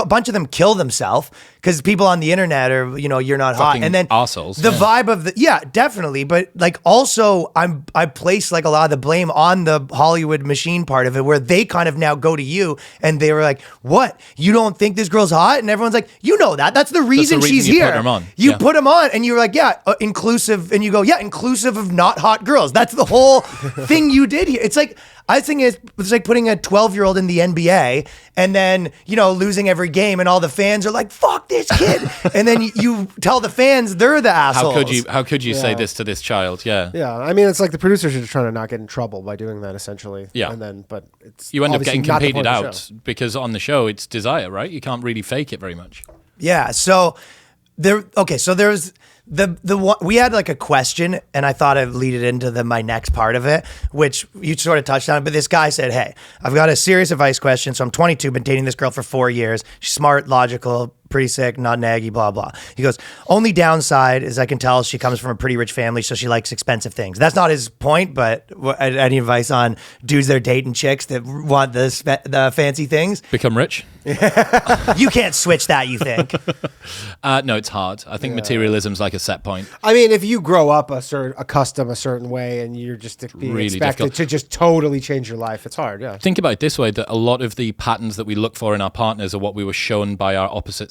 bunch of them kill themselves because people on the internet are, you're not fucking hot. And then assholes. The vibe of definitely. But like also I place like a lot of the blame on the Hollywood machine part of it where they kind of now go to you and they were like, what? You don't think this girl's hot? And everyone's like, you know that. That's the reason she's here. You put them on and you're like, inclusive. And you go, inclusive of not hot girls. That's the whole thing you did here. It's like, I think it's like putting a 12-year-old in the NBA and then, losing every game and all the fans are like, fuck this kid. And then you tell the fans they're the assholes. How could you say this to this child? Yeah. Yeah. I mean, it's like the producers are just trying to not get in trouble by doing that essentially. Yeah. And then, but it's you end up getting competed out because on the show it's desire, right? You can't really fake it very much. Yeah. So there's we had like a question and I thought I'd lead it into my next part of it, which you sort of touched on, but this guy said, hey, I've got a serious advice question. So I'm 22, been dating this girl for 4 years. She's smart, logical, pretty sick, not naggy, blah, blah. He goes, only downside is I can tell she comes from a pretty rich family, so she likes expensive things. That's not his point, but any advice on dudes that are dating chicks that want the fancy things? Become rich? You can't switch that, you think? No, it's hard. I think materialism's like a set point. I mean, if you grow up accustomed a certain way and you're just being really expected to just totally change your life, it's hard, yeah. Think about it this way, that a lot of the patterns that we look for in our partners are what we were shown by our opposite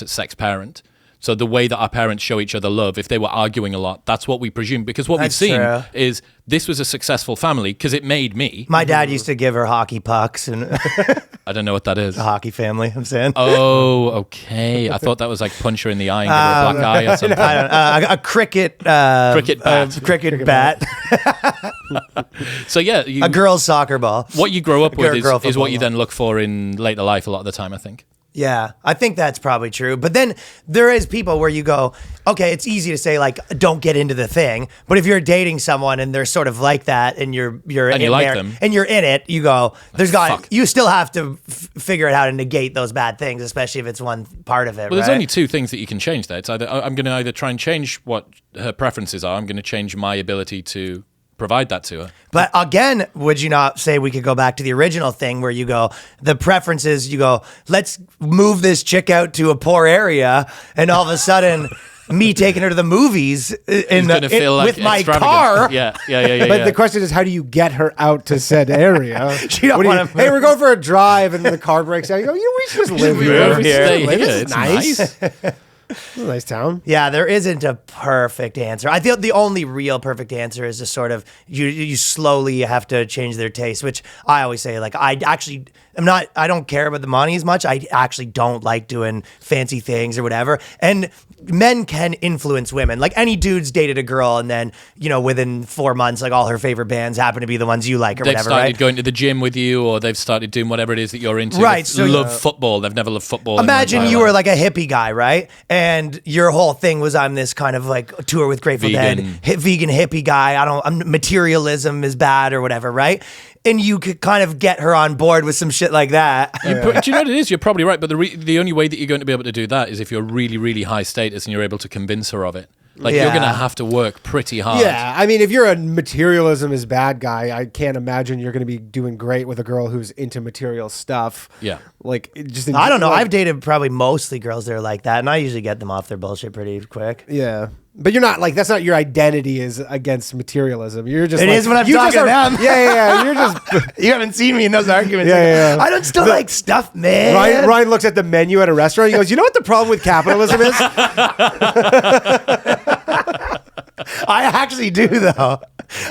sex parent. So the way that our parents show each other love, if they were arguing a lot, that's what we presume. Because what we've seen is this was a successful family because it made me. My dad used to give her hockey pucks. And I don't know what that is. A hockey family, I'm saying. Oh, okay. I thought that was like punch her in the eye and give her a black eye or something. A cricket bat. Cricket bat. So yeah. A girl's soccer ball. What you grow up with is what you then look for in later life a lot of the time, I think. Yeah, I think that's probably true. But then there is people where you go, okay, it's easy to say like, don't get into the thing. But if you're dating someone and they're sort of like that, and you're and in you like there, them, and you're in it, you go, you still have to figure out how to negate those bad things, especially if it's one part of it. Well, there's only two things that you can change there. It's either I'm going to either try and change what her preferences are. I'm going to change my ability to provide that to her. But again, would you not say we could go back to the original thing where you go, the preferences, you go, let's move this chick out to a poor area, and all of a sudden me taking her to the movies with my car. Yeah. But the question is, how do you get her out to said area? She don't want to. Hey, we're going for a drive, and the car breaks down. You go, we should just live here. It's nice. It's a nice town. Yeah, there isn't a perfect answer. I feel the only real perfect answer is just sort of you slowly have to change their taste, which I always say, like, I don't care about the money as much. I actually don't like doing fancy things or whatever. And men can influence women. Like, any dude's dated a girl, and then, within 4 months, like, all her favorite bands happen to be the ones you like or they've whatever, started right? going to the gym with you, or they've started doing whatever it is that you're into. Right. So love football. They've never loved football. Imagine you were like a hippie guy, right? And your whole thing was, I'm this kind of like tour with Grateful Dead, vegan hippie guy. Materialism is bad or whatever, right? And you could kind of get her on board with some shit like that. Do you know what it is? You're probably right, but the only way that you're going to be able to do that is if you're really, really high status and you're able to convince her of it. Like, you're going to have to work pretty hard. Yeah, I mean, if you're a materialism is bad guy, I can't imagine you're going to be doing great with a girl who's into material stuff. Yeah. Like, I don't know. I've dated probably mostly girls that are like that, and I usually get them off their bullshit pretty quick. Yeah. But you're not like, that's not your identity is against materialism. You're just It is when I'm talking to them. Yeah. You're just you haven't seen me in those arguments. Yeah. I don't still like stuff, man. Ryan looks at the menu at a restaurant. He goes, you know what the problem with capitalism is? I actually do, though.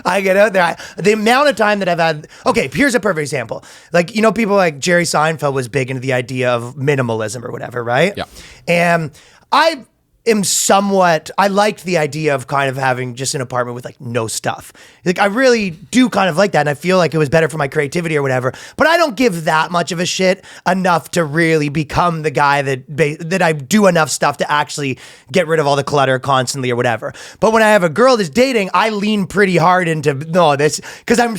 I get out there. The amount of time that I've had. Okay, here's a perfect example. Like, people like Jerry Seinfeld was big into the idea of minimalism or whatever, right? Yeah. And I liked the idea of kind of having just an apartment with like no stuff. Like, I really do kind of like that, and I feel like it was better for my creativity or whatever. But I don't give that much of a shit enough to really become the guy that I do enough stuff to actually get rid of all the clutter constantly or whatever. But when I have a girl that's dating, I lean pretty hard into this, because I'm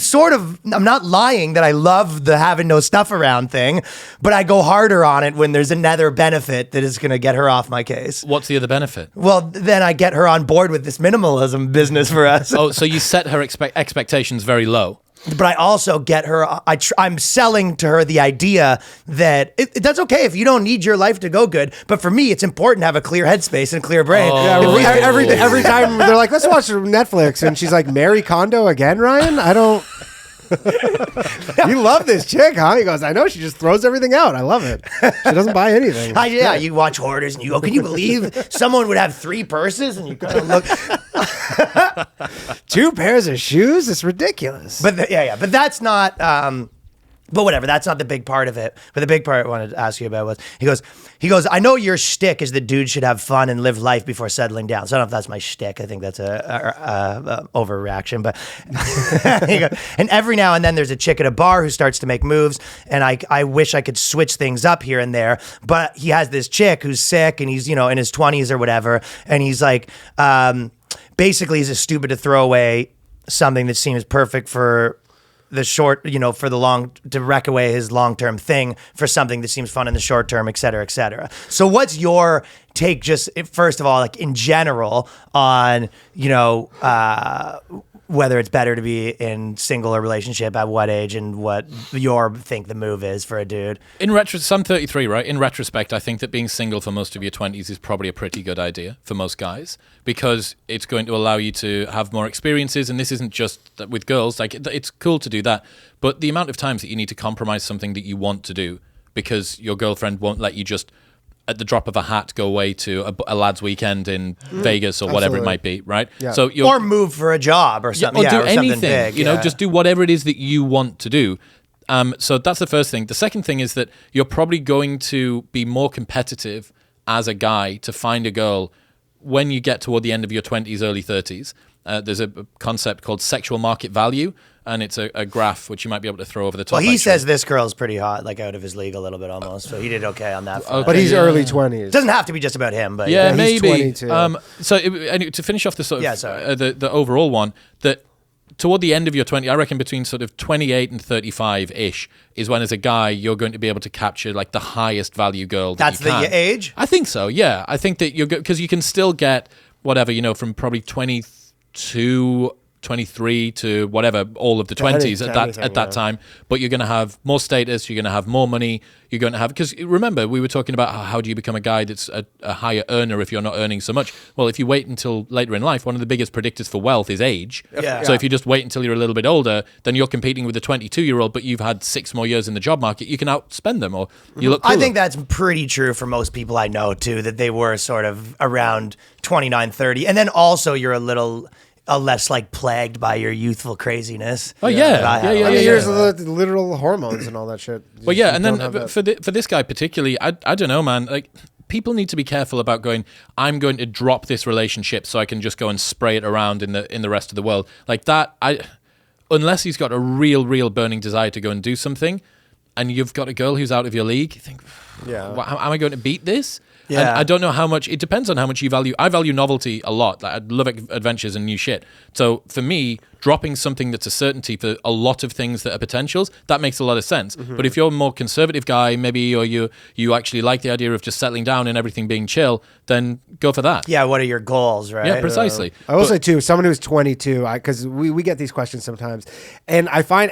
not lying that I love the having no stuff around thing, but I go harder on it when there's another benefit that is going to get her off my case. What's the other benefit? Well, then I get her on board with this minimalism business for us. Oh, so you set her expectations very low. But I also get her, I'm selling to her the idea that that's okay if you don't need your life to go good. But for me, it's important to have a clear headspace and a clear brain. Every time they're like, let's watch Netflix. And she's like, Mary Kondo again, Ryan? I don't... You love this chick, huh? He goes, I know, she just throws everything out. I love it. She doesn't buy anything. You watch Hoarders and you go, can you believe someone would have 3 purses? And you kind of look... 2 pairs of shoes? It's ridiculous. But but that's not... But whatever, that's not the big part of it. But the big part I wanted to ask you about was, he goes, I know your shtick is that dudes should have fun and live life before settling down. So I don't know if that's my shtick. I think that's a overreaction. But he goes, and every now and then there's a chick at a bar who starts to make moves, and I wish I could switch things up here and there. But he has this chick who's sick, and he's, in his 20s or whatever, and he's like, basically he's just stupid to throw away something that seems perfect for the short, for the long, to wreck away his long-term thing for something that seems fun in the short term, et cetera, et cetera. So what's your take, just first of all, like in general, on, whether it's better to be in single or relationship at what age, and what your think the move is for a dude? In retrospect, I'm 33, right? In retrospect, I think that being single for most of your 20s is probably a pretty good idea for most guys, because it's going to allow you to have more experiences. And this isn't just with girls. Like, it's cool to do that, but the amount of times that you need to compromise something that you want to do because your girlfriend won't let you just at the drop of a hat go away to a lad's weekend in Vegas or whatever it might be, right? Yeah. So or move for a job or something, or do or anything, something big. Just do whatever it is that you want to do. So that's the first thing. The second thing is that you're probably going to be more competitive as a guy to find a girl when you get toward the end of your 20s, early 30s. There's a concept called sexual market value, and it's a graph which you might be able to throw over the top. Well, he says this girl's pretty hot, like out of his league a little bit almost. So he did okay on that front. But he's early 20s. It doesn't have to be just about him, but yeah, he's maybe. 22. So anyway, to finish off the sort of the overall one, that toward the end of your 20, I reckon between sort of 28 and 35-ish is when, as a guy, you're going to be able to capture like the highest value girl that that's you can. the age? I think so, yeah. I think that you're good because you can still get whatever, from probably 22, 23 to whatever, all of the 20s at that time. But you're going to have more status, you're going to have more money, you're going to have, because remember, we were talking about how do you become a guy that's a higher earner if you're not earning so much. Well, if you wait until later in life, one of the biggest predictors for wealth is age. Yeah. So if you just wait until you're a little bit older, then you're competing with a 22-year-old, but you've had 6 more years in the job market, you can outspend them, or you look cooler. I think that's pretty true for most people I know, too, that they were sort of around 29, 30. And then also you're a little less like plagued by your youthful craziness. Oh yeah. Here's the literal hormones and all that shit. Well, yeah, and then for this guy particularly, I don't know, man. Like, people need to be careful about going, I'm going to drop this relationship so I can just go and spray it around in the rest of the world. Like that, unless he's got a real burning desire to go and do something, and you've got a girl who's out of your league, you think, am I going to beat this? Yeah. And I don't know how much, it depends on how much you value. I value novelty a lot. Like, I love adventures and new shit. So for me, dropping something that's a certainty for a lot of things that are potentials, that makes a lot of sense. Mm-hmm. But if you're a more conservative guy, maybe, or you actually like the idea of just settling down and everything being chill, then go for that. Yeah, what are your goals, right? Yeah, precisely. I will say too, someone who's 22, because we get these questions sometimes, and I find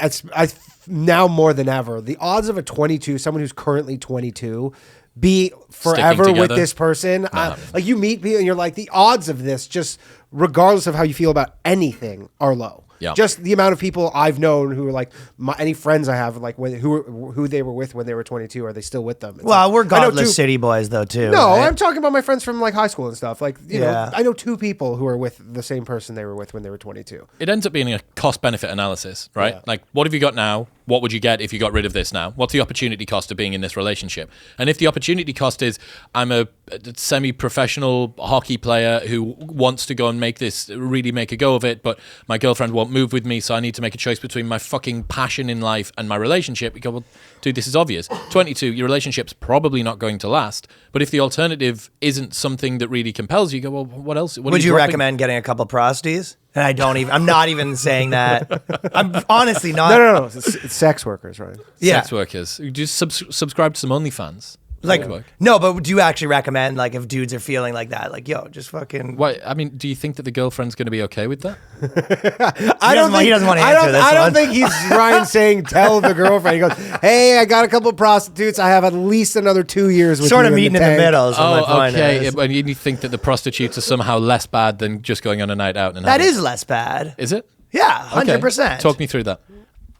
now more than ever, the odds of someone who's currently 22, be forever with this person. Like, you meet people and you're like, the odds of this, just regardless of how you feel about anything, are low. Yeah. Just the amount of people I've known who are like, any friends I have, like who they were with when they were 22, are they still with them? It's well, like, we're godless city boys though too. No, right? I'm talking about my friends from like high school and stuff. Like, you know, I know 2 people who are with the same person they were with when they were 22. It ends up being a cost-benefit analysis, right? Yeah. Like, what have you got now? What would you get if you got rid of this now? What's the opportunity cost of being in this relationship? And if the opportunity cost is, I'm a semi-professional hockey player who wants to go and really make a go of it, but my girlfriend won't move with me, so I need to make a choice between my fucking passion in life and my relationship. You go, well, dude, this is obvious. 22, your relationship's probably not going to last. But if the alternative isn't something that really compels you, go, well, what else? Would you recommend getting a couple prosties? And I'm not even saying that. I'm honestly not. No. It's sex workers, right? Yeah. Sex workers. You just subscribe to some OnlyFans. Like, no, but do you actually recommend, like, if dudes are feeling like that, like, yo, just fucking... Why? I mean, do you think that the girlfriend's going to be okay with that? He doesn't want to answer this I don't think he's Ryan saying, tell the girlfriend. He goes, hey, I got a couple of prostitutes. I have at least another 2 years with sort you of meeting in the middle is what my point is. And you think that the prostitutes are somehow less bad than just going on a night out? That is less bad. Is it? Yeah, 100%. Okay. Talk me through that.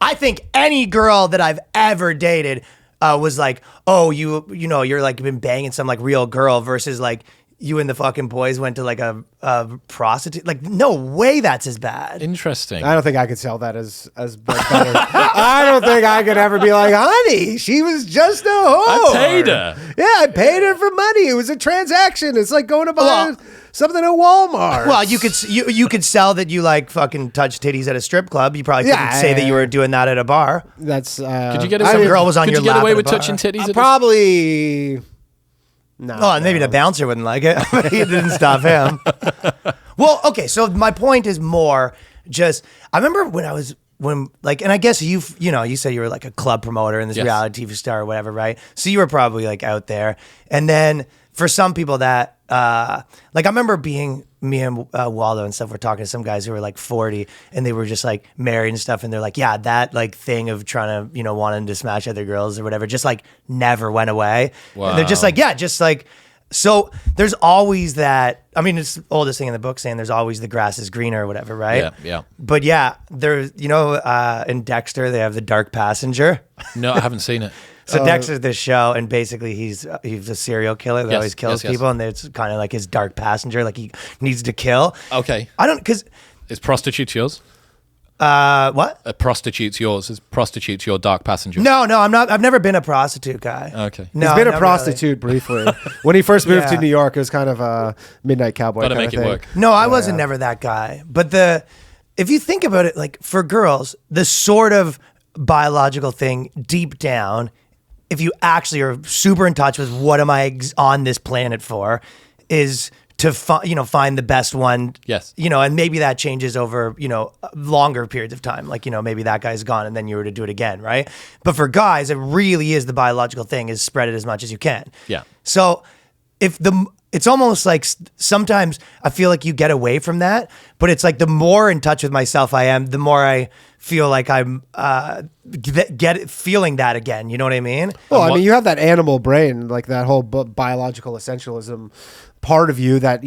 I think any girl that I've ever dated was like, oh, you're like been banging some like real girl versus like you and the fucking boys went to like a prostitute. Like, no way that's as bad. Interesting. I don't think I could sell that as better. I don't think I could ever be like, honey, she was just a whore. I paid her. Yeah, I paid her for money. It was a transaction. It's like going to buy something at Walmart. Well, you could sell that you like fucking touch titties at a strip club. You probably couldn't say that you were doing that at a bar. That's could you get some girl was on your lap? Could you get away at a with bar? touching titties? Probably. No. Oh, maybe the bouncer wouldn't like it. But it didn't stop him. Well, okay. So my point is more just. I remember when and I guess you said you were like a club promoter and this reality TV star or whatever, right? So you were probably like out there, and then for some people that like I remember me and Waldo and stuff were talking to some guys who were like 40 and they were just like married and stuff, and they're like, yeah, that like thing of trying to wanting to smash other girls or whatever just like never went away. Wow. And they're just like, yeah, just like. So there's always that. I mean, it's the oldest thing in the book saying there's always the grass is greener or whatever, right? Yeah. But yeah, there's in Dexter they have the dark passenger. No, I haven't seen it. So Dexter's this show, and basically he's a serial killer that always kills people, and it's kind of like his dark passenger, like he needs to kill. Okay. Is prostitutes yours? What? A prostitute's yours. Is prostitutes your dark passenger? No, I'm not. I've never been a prostitute guy. Okay. No, he's been a prostitute briefly. When he first moved to New York, it was kind of a midnight cowboy. Gotta kind make of it thing. work. No, I wasn't never that guy. But if you think about it, like for girls, the sort of biological thing deep down, if you actually are super in touch with what am I on this planet for, is to find the best one. Yes. And maybe that changes over, longer periods of time. Like, maybe that guy's gone and then you were to do it again, right? But for guys, it really is the biological thing is spread it as much as you can. Yeah. So it's almost like sometimes I feel like you get away from that, but it's like the more in touch with myself I am, the more I feel like I'm feeling that again. You know what I mean? Well, I mean, you have that animal brain, like that whole biological essentialism part of you that,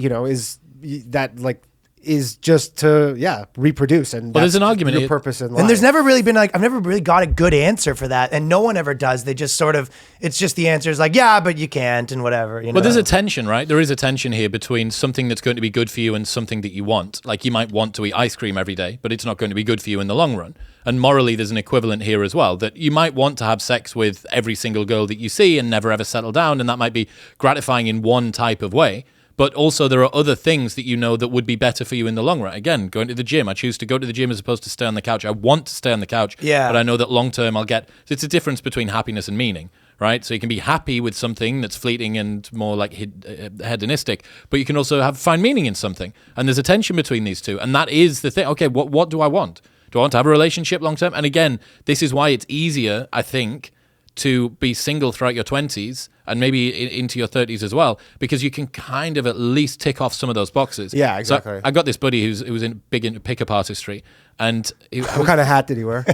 is just to reproduce, and there's an argument your purpose in life. And there's never really been I've never really got a good answer for that, and no one ever does. They just sort of, it's just the answer is like, yeah, but you can't, and whatever. Well, there's a tension, right? There is a tension here between something that's going to be good for you and something that you want. Like you might want to eat ice cream every day, but it's not going to be good for you in the long run. And morally, there's an equivalent here as well, that you might want to have sex with every single girl that you see and never ever settle down, and that might be gratifying in one type of way. But also there are other things that that would be better for you in the long run. Again, going to the gym. I choose to go to the gym as opposed to stay on the couch. I want to stay on the couch, but I know that long term I'll get... It's a difference between happiness and meaning, right? So you can be happy with something that's fleeting and more like hedonistic, but you can also find meaning in something. And there's a tension between these two. And that is the thing. Okay, what do I want? Do I want to have a relationship long term? And again, this is why it's easier, I think, to be single throughout your 20s and maybe into your 30s as well, because you can kind of at least tick off some of those boxes. Yeah, exactly. So I got this buddy who was big into pickup artistry, and what kind of hat did he wear?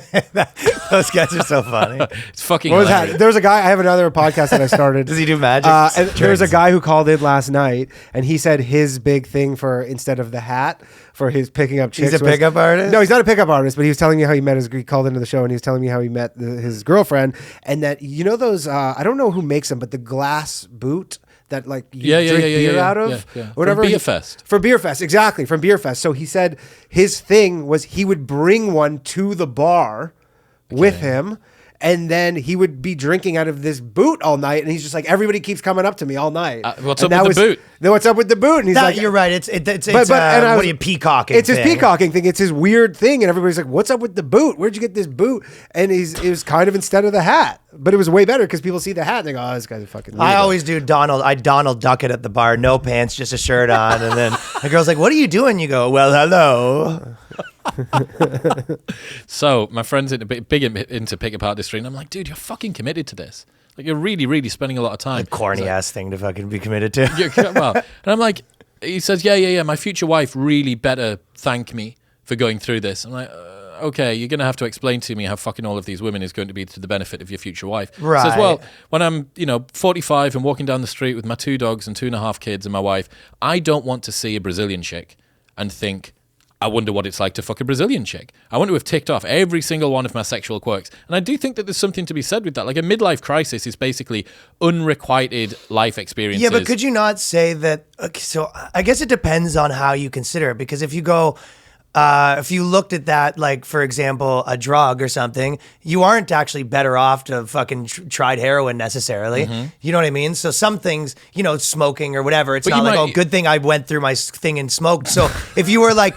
Those guys are so funny. It's fucking. What was that? There was a guy. I have another podcast that I started. Does he do magic? And there was a guy who called in last night, and he said his big thing for instead of the hat for his picking up chicks. He's a pickup artist? No, he's not a pickup artist, but he was telling me how he met he called into the show, and he was telling me how he met his girlfriend, and that those I don't know who makes them, but the glass boot that like you drink beer out of, whatever. From Beer Fest. For Beer Fest, exactly, from Beer Fest. So he said his thing was he would bring one to the bar with him, and then he would be drinking out of this boot all night, and he's just like, everybody keeps coming up to me all night. What's up with the boot? Then what's up with the boot? And he's like, you're right. It's what are you, peacocking? It's his peacocking thing. It's his weird thing, and everybody's like, what's up with the boot? Where'd you get this boot? And it was kind of instead of the hat, but it was way better because people see the hat and they go, oh, this guy's a fucking weirdo. I always do Donald Duck it at the bar, no pants, just a shirt on, and then the girl's like, what are you doing? You go, well, hello. So my friend's big into pickup artistry, and I'm like, dude, you're fucking committed to this. Like, you're really, really spending a lot of time. A corny ass thing to fucking be committed to. Well, and I'm like, he says, yeah. My future wife really better thank me for going through this. I'm like, okay, you're going to have to explain to me how fucking all of these women is going to be to the benefit of your future wife. Right. He says, well, when I'm 45 and walking down the street with my 2 dogs and 2.5 kids and my wife, I don't want to see a Brazilian chick and think, I wonder what it's like to fuck a Brazilian chick. I want to have ticked off every single one of my sexual quirks. And I do think that there's something to be said with that. Like, a midlife crisis is basically unrequited life experiences. Yeah, but could you not say that? Okay, so I guess it depends on how you consider it. Because if you go, if you looked at that, like, for example, a drug or something, you aren't actually better off to fucking tried heroin necessarily. Mm-hmm. You know what I mean? So some things, smoking or whatever, it's not like, good thing I went through my thing and smoked. So if you were like,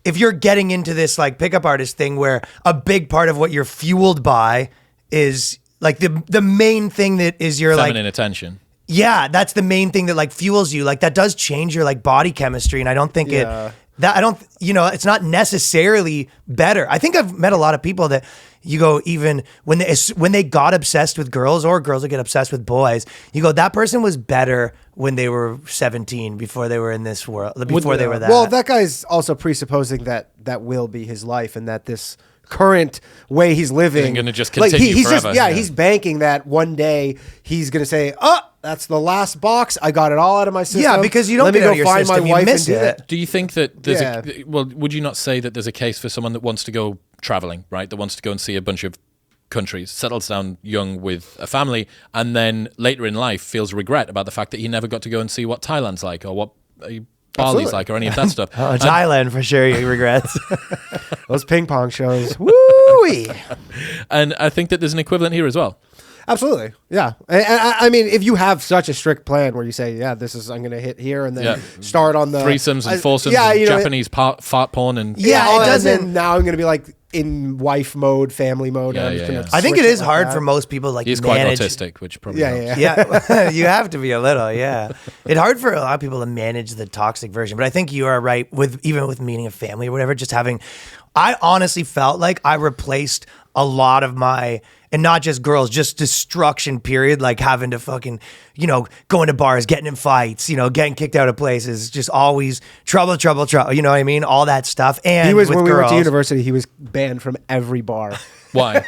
if you're getting into this like pickup artist thing where a big part of what you're fueled by is like the main thing that is your feminine attention. Yeah, that's the main thing that like fuels you. Like that does change your like body chemistry, and I don't think it's not necessarily better. I think I've met a lot of people that you go, even when they got obsessed with girls or girls that get obsessed with boys, you go, that person was better when they were 17 before they were in this world, before they were that. Well, that guy's also presupposing that will be his life and that this current way he's living isn't going to just continue forever. He's banking that one day he's going to say, that's the last box. I got it all out of my system. Yeah, because you don't get out of your system. You miss it. Do you think that there's would you not say that there's a case for someone that wants to go traveling, right? That wants to go and see a bunch of countries, settles down young with a family, and then later in life feels regret about the fact that he never got to go and see what Thailand's like or what Bali's like or any of that stuff. Thailand for sure he regrets. Those ping pong shows. Woo-wee. And I think that there's an equivalent here as well. Absolutely. Yeah. I mean, if you have such a strict plan where you say, yeah, I'm going to hit here and then start on the threesomes and foursomes, and Japanese fart porn and it doesn't. And now I'm going to be like in wife mode, family mode. I think it is hard for most people. Like he's quite autistic, which probably helps. Yeah. You have to be a little. Yeah, it's hard for a lot of people to manage the toxic version. But I think you are right even with meeting a family or whatever. Just having, I honestly felt like I replaced a lot of my. And not just girls, just destruction, period. Like having to fucking, going to bars, getting in fights, getting kicked out of places, just always trouble. You know what I mean? All that stuff. And when we went to university, he was banned from every bar. Why?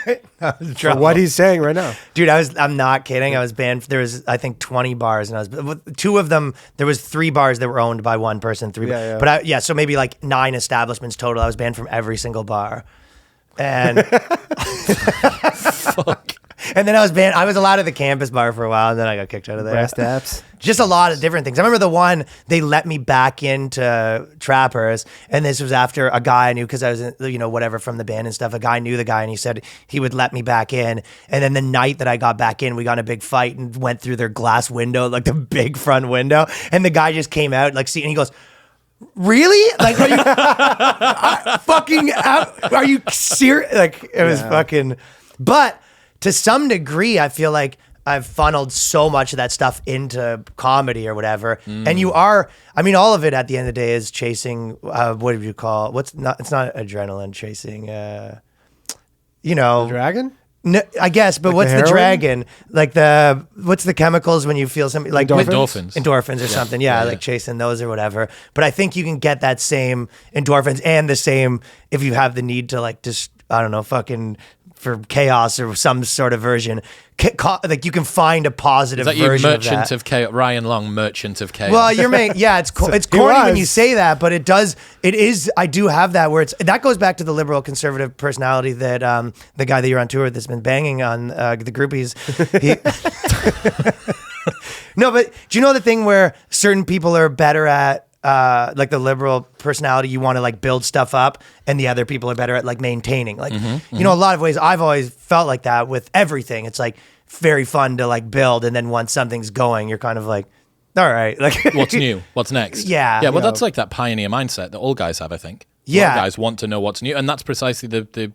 For what he's saying right now. Dude, I'm not kidding. I was banned. There was, I think, 20 bars, and two of them, there was 3 bars that were owned by one person, 3 bars. But so maybe like 9 establishments total. I was banned from every single bar. And fuck. And then I was banned. I was allowed at the campus bar for a while, and then I got kicked out of there. Brass taps. Just a lot of different things. I remember the one, they let me back into Trappers, and this was after a guy I knew because I was, whatever from the band and stuff. A guy knew the guy, and he said he would let me back in. And then the night that I got back in, we got in a big fight and went through their glass window, like the big front window. And the guy just came out, and he goes, "Really? Like, are you are you serious?" Like, it was fucking, but to some degree, I feel like I've funneled so much of that stuff into comedy or whatever. And all of it at the end of the day is chasing, what do you call, it's not adrenaline, chasing, the dragon? No, I guess, but what's the dragon? Like what's the chemicals when you feel something like endorphins or something? Yeah, like chasing those or whatever. But I think you can get that same endorphins and the same if you have the need to like just, I don't know, fucking for chaos or some sort of version. Like you can find a positive version of that. Merchant of Chaos, Ryan Long, Merchant of Chaos. Well, it's corny when you say that, but it is. I do have that where that goes back to the liberal conservative personality that the guy that you're on tour with that's been banging on the groupies. No, but do you know the thing where certain people are better at like the liberal personality, you want to like build stuff up, and the other people are better at like maintaining. Like, a lot of ways I've always felt like that with everything. It's like very fun to like build, and then once something's going, you're kind of like, all right, like what's new? What's next? Yeah. Well, that's like that pioneer mindset that all guys have, I think. Yeah. All guys want to know what's new, and that's precisely the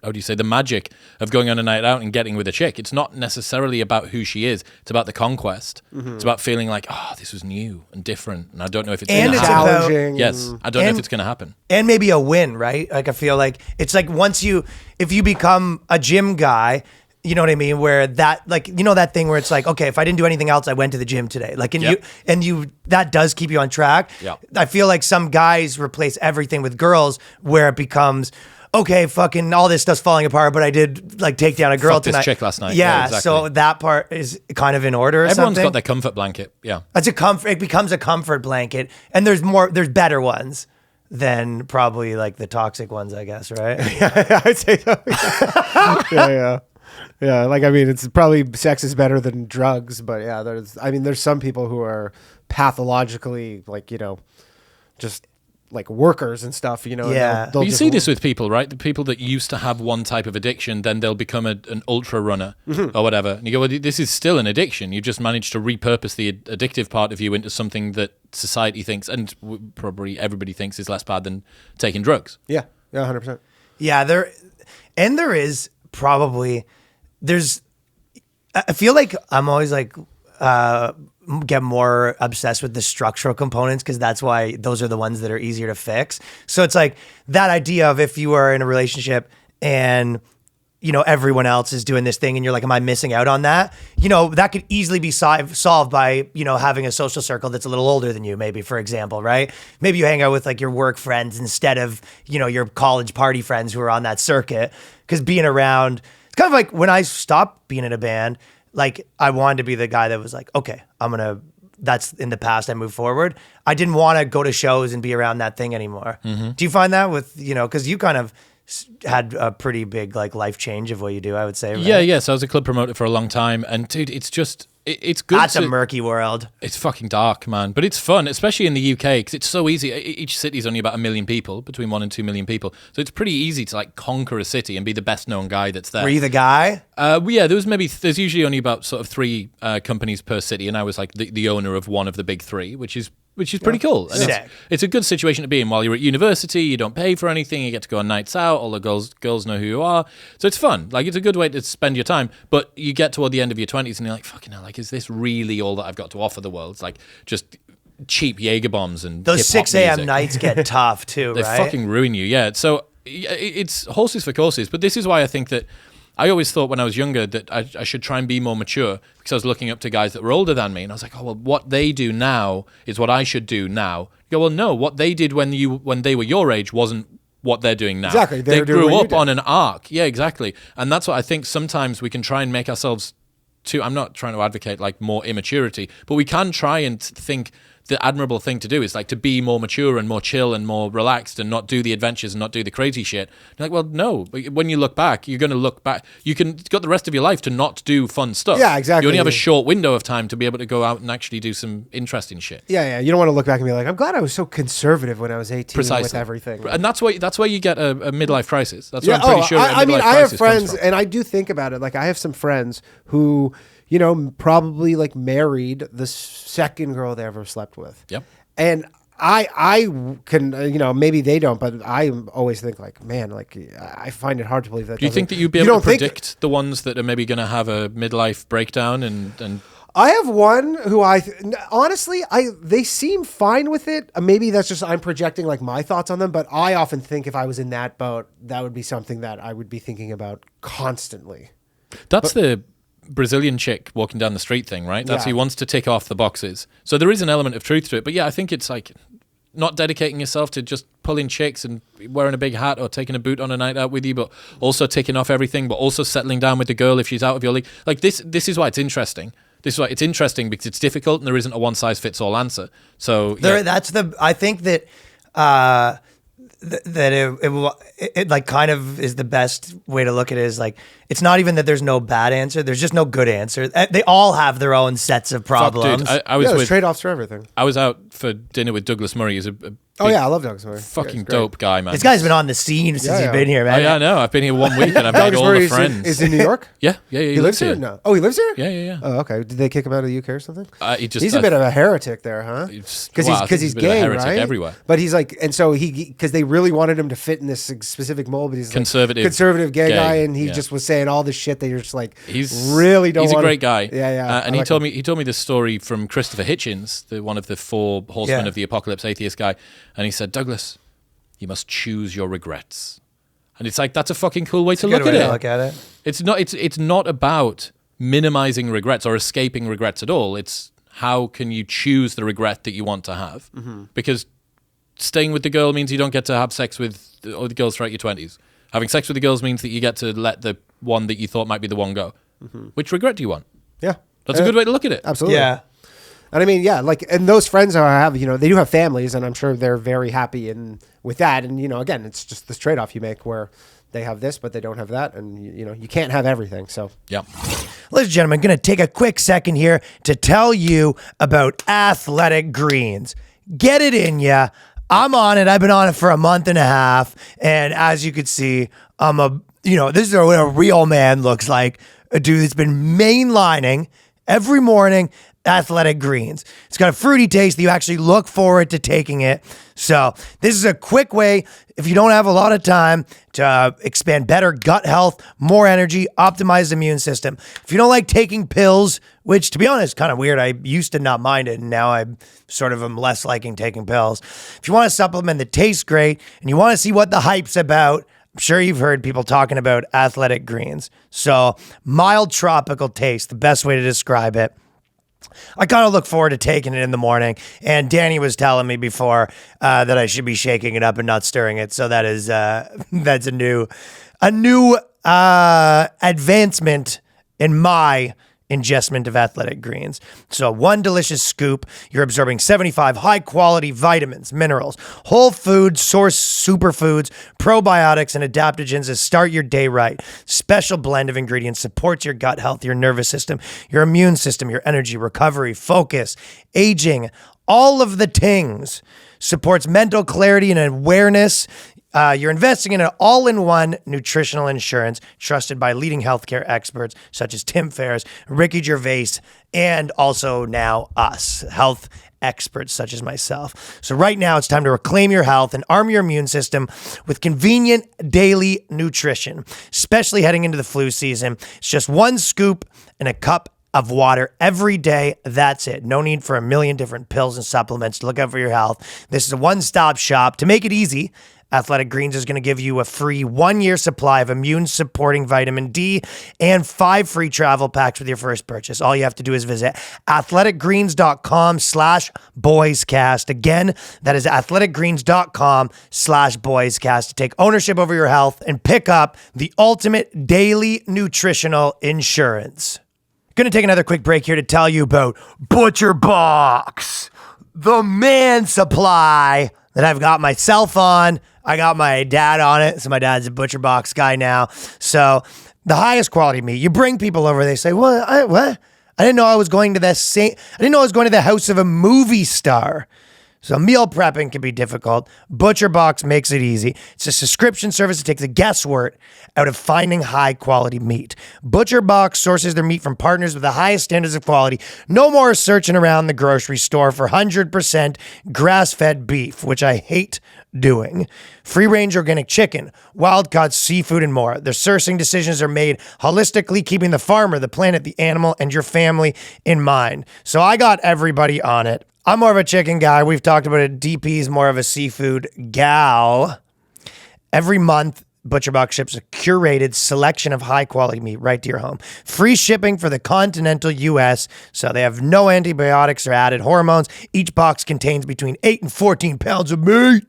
how do you say, the magic of going on a night out and getting with a chick. It's not necessarily about who she is. It's about the conquest. It's about feeling like, this was new and different, and I don't know if it's going to happen. Yes, I don't know if it's going to happen. And maybe a win, right? Like I feel like it's like if you become a gym guy, you know what I mean? Where that, like, that thing where it's like, okay, if I didn't do anything else, I went to the gym today. Like, that does keep you on track. Yeah. I feel like some guys replace everything with girls where it becomes, okay, fucking all this stuff's falling apart, but I did like take down a girl tonight. This chick last night. Yeah, exactly. So that part is kind of in order. Everyone's got their comfort blanket. Yeah, it's it becomes a comfort blanket, and there's better ones than probably like the toxic ones, I guess, right? Yeah, I'd say so. Yeah. Like, I mean, it's probably sex is better than drugs, but yeah, there's some people who are pathologically like, just like workers and stuff, Yeah. But you see this with people, right? The people that used to have one type of addiction, then they'll become an ultra runner or whatever. And you go, well, this is still an addiction. You just managed to repurpose the addictive part of you into something that society thinks, and probably everybody thinks, is less bad than taking drugs. Yeah, 100%. Yeah, there is probably, I feel like I'm always like, get more obsessed with the structural components because that's why those are the ones that are easier to fix. So it's like that idea of if you are in a relationship and everyone else is doing this thing and you're like, am I missing out on that? That could easily be solved by, having a social circle that's a little older than you, maybe, for example, right? Maybe you hang out with like your work friends instead of, your college party friends who are on that circuit, because being around, it's kind of like when I stopped being in a band, like I wanted to be the guy that was like, okay, that's in the past, I move forward. I didn't want to go to shows and be around that thing anymore. Do you find that with, because you kind of had a pretty big like life change of what you do, I would say. Right? Yeah. So I was a club promoter for a long time, and dude, it's just it's good. That's a murky world. It's fucking dark, man, but it's fun, especially in the UK because it's so easy. Each city's only about 1 million people, between 1 and 2 million people, so it's pretty easy to like conquer a city and be the best known guy that's there. Were you the guy? Yeah, there's usually only about sort of 3 companies per city, and I was like the owner of one of the big 3, which is pretty cool. And it's a good situation to be in while you're at university. You don't pay for anything. You get to go on nights out. All the girls know who you are. So it's fun. Like, it's a good way to spend your time. But you get toward the end of your 20s and you're like, fucking hell, like, is this really all that I've got to offer the world? It's like just cheap Jaeger bombs and those 6 a.m. nights get tough too, they right? fucking ruin you. Yeah. So it's horses for courses. But this is why I think that I always thought when I was younger that I should try and be more mature because I was looking up to guys that were older than me. And I was like, oh, well, what they do now is what I should do now. You go, well, no, what they did when they were your age wasn't what they're doing now. Exactly. They grew up on an arc. Yeah, exactly. And that's what I think sometimes we can try and make ourselves I'm not trying to advocate like more immaturity, but we can try and think the admirable thing to do is like to be more mature and more chill and more relaxed and not do the adventures and not do the crazy shit. You're like, well, no. When you look back, you're going to look back. You've got the rest of your life to not do fun stuff. Yeah, exactly. You only have a short window of time to be able to go out and actually do some interesting shit. Yeah. You don't want to look back and be like, I'm glad I was so conservative when I was 18 Precisely. with everything. And that's where you get a midlife crisis. That's what I'm pretty sure. I mean, I have friends, and I do think about it. Like, I have some friends who, probably like married the second girl they ever slept with. Yep. And I can, maybe they don't, but I always think like, man, like I find it hard to believe that. Do you think that you'd be able to predict the ones that are maybe going to have a midlife breakdown and I have one who honestly, they seem fine with it. Maybe that's just I'm projecting like my thoughts on them, but I often think if I was in that boat, that would be something that I would be thinking about constantly. That's the Brazilian chick walking down the street thing, right? That's he wants to tick off the boxes. So there is an element of truth to it. But yeah, I think it's like not dedicating yourself to just pulling chicks and wearing a big hat or taking a boot on a night out with you, but also ticking off everything, but also settling down with the girl if she's out of your league. Like this is why it's interesting. This is why it's interesting because it's difficult and there isn't a one size fits all answer. So I think that that it like kind of is the best way to look at it is like it's not even that there's no bad answer, there's just no good answer. They all have their own sets of problems. Dude, I was with trade-offs for everything. I was out for dinner with Douglas Murray. He's I love Douglas Murray. Fucking dope guy, man. This guy's been on the scene since he's been here, man. Oh, yeah, I know. I've been here 1 week and I've made all the friends. Is in New York? Yeah. He lives here? No. Oh, he lives here? Yeah. Oh, okay. Did they kick him out of the UK or something? He's a bit of a heretic there, huh? Because he's gay, right? Everywhere. But he's like, and so because they really wanted him to fit in this specific mold, but he's conservative gay guy, and he just was saying all this shit that you're just like, he's a great guy. Yeah. And he told me this story from Christopher Hitchens, one of the 4 horsemen of the apocalypse atheist guy, and he said, Douglas, you must choose your regrets. And it's like, that's a fucking cool way to look at it. It's not about minimizing regrets or escaping regrets at all. It's how can you choose the regret that you want to have? Mm-hmm. Because staying with the girl means you don't get to have sex with all the girls throughout your 20s. Having sex with the girls means that you get to let the one that you thought might be the one go. Mm-hmm. Which regret do you want? Yeah. That's a good way to look at it. Absolutely. Yeah. And I mean, and those friends I have, they do have families, and I'm sure they're very happy with that. And, again, it's just this trade-off you make where they have this, but they don't have that. And, you can't have everything. So, yeah. Ladies and gentlemen, I'm going to take a quick second here to tell you about Athletic Greens. Get it in ya. I'm on it. I've been on it for a month and a half. And as you can see, this is what a real man looks like. A dude that's been mainlining every morning Athletic Greens. It's got a fruity taste that you actually look forward to taking it. So this is a quick way, if you don't have a lot of time, to expand better gut health, more energy, optimized immune system. If you don't like taking pills, which to be honest, kind of weird. I used to not mind it, and now I sort of am less liking taking pills. If you want a supplement that tastes great and you want to see what the hype's about, I'm sure you've heard people talking about Athletic Greens. So mild tropical taste, the best way to describe it. I kind of look forward to taking it in the morning, and Danny was telling me before that I should be shaking it up and not stirring it. So that is that's a new advancement in my ingestment of Athletic Greens. So one delicious scoop, you're absorbing 75 high-quality vitamins, minerals, whole food source superfoods, probiotics, and adaptogens to start your day right. Special blend of ingredients supports your gut health, your nervous system, your immune system, your energy, recovery, focus, aging, all of the things. Supports mental clarity and awareness. You're investing in an all-in-one nutritional insurance trusted by leading healthcare experts such as Tim Ferriss, Ricky Gervais, and also now us, health experts such as myself. So right now it's time to reclaim your health and arm your immune system with convenient daily nutrition, especially heading into the flu season. It's just one scoop and a cup of water every day. That's it. No need for a million different pills and supplements to look out for your health. This is a one-stop shop. To make it easy, Athletic Greens is going to give you a free 1-year supply of immune-supporting vitamin D and 5 free travel packs with your first purchase. All you have to do is visit athleticgreens.com/boyscast. Again, that is athleticgreens.com/boyscast to take ownership over your health and pick up the ultimate daily nutritional insurance. Going to take another quick break here to tell you about Butcher Box, the man supply that I've got myself on. I got my dad on it, so my dad's a Butcher Box guy now. So the highest quality meat. You bring people over, they say, what? I didn't know I was going to I didn't know I was going to the house of a movie star. So meal prepping can be difficult. Butcher Box makes it easy. It's a subscription service that takes the guesswork out of finding high quality meat. Butcher Box sources their meat from partners with the highest standards of quality. No more searching around the grocery store for 100% grass-fed beef, which I hate doing. Free-range organic chicken, wild-caught seafood, and more. Their sourcing decisions are made holistically, keeping the farmer, the planet, the animal, and your family in mind. So I got everybody on it. I'm more of a chicken guy. We've talked about it. DP's more of a seafood gal. Every month, ButcherBox ships a curated selection of high-quality meat right to your home. Free shipping for the continental U.S., so they have no antibiotics or added hormones. Each box contains between 8 and 14 pounds of meat.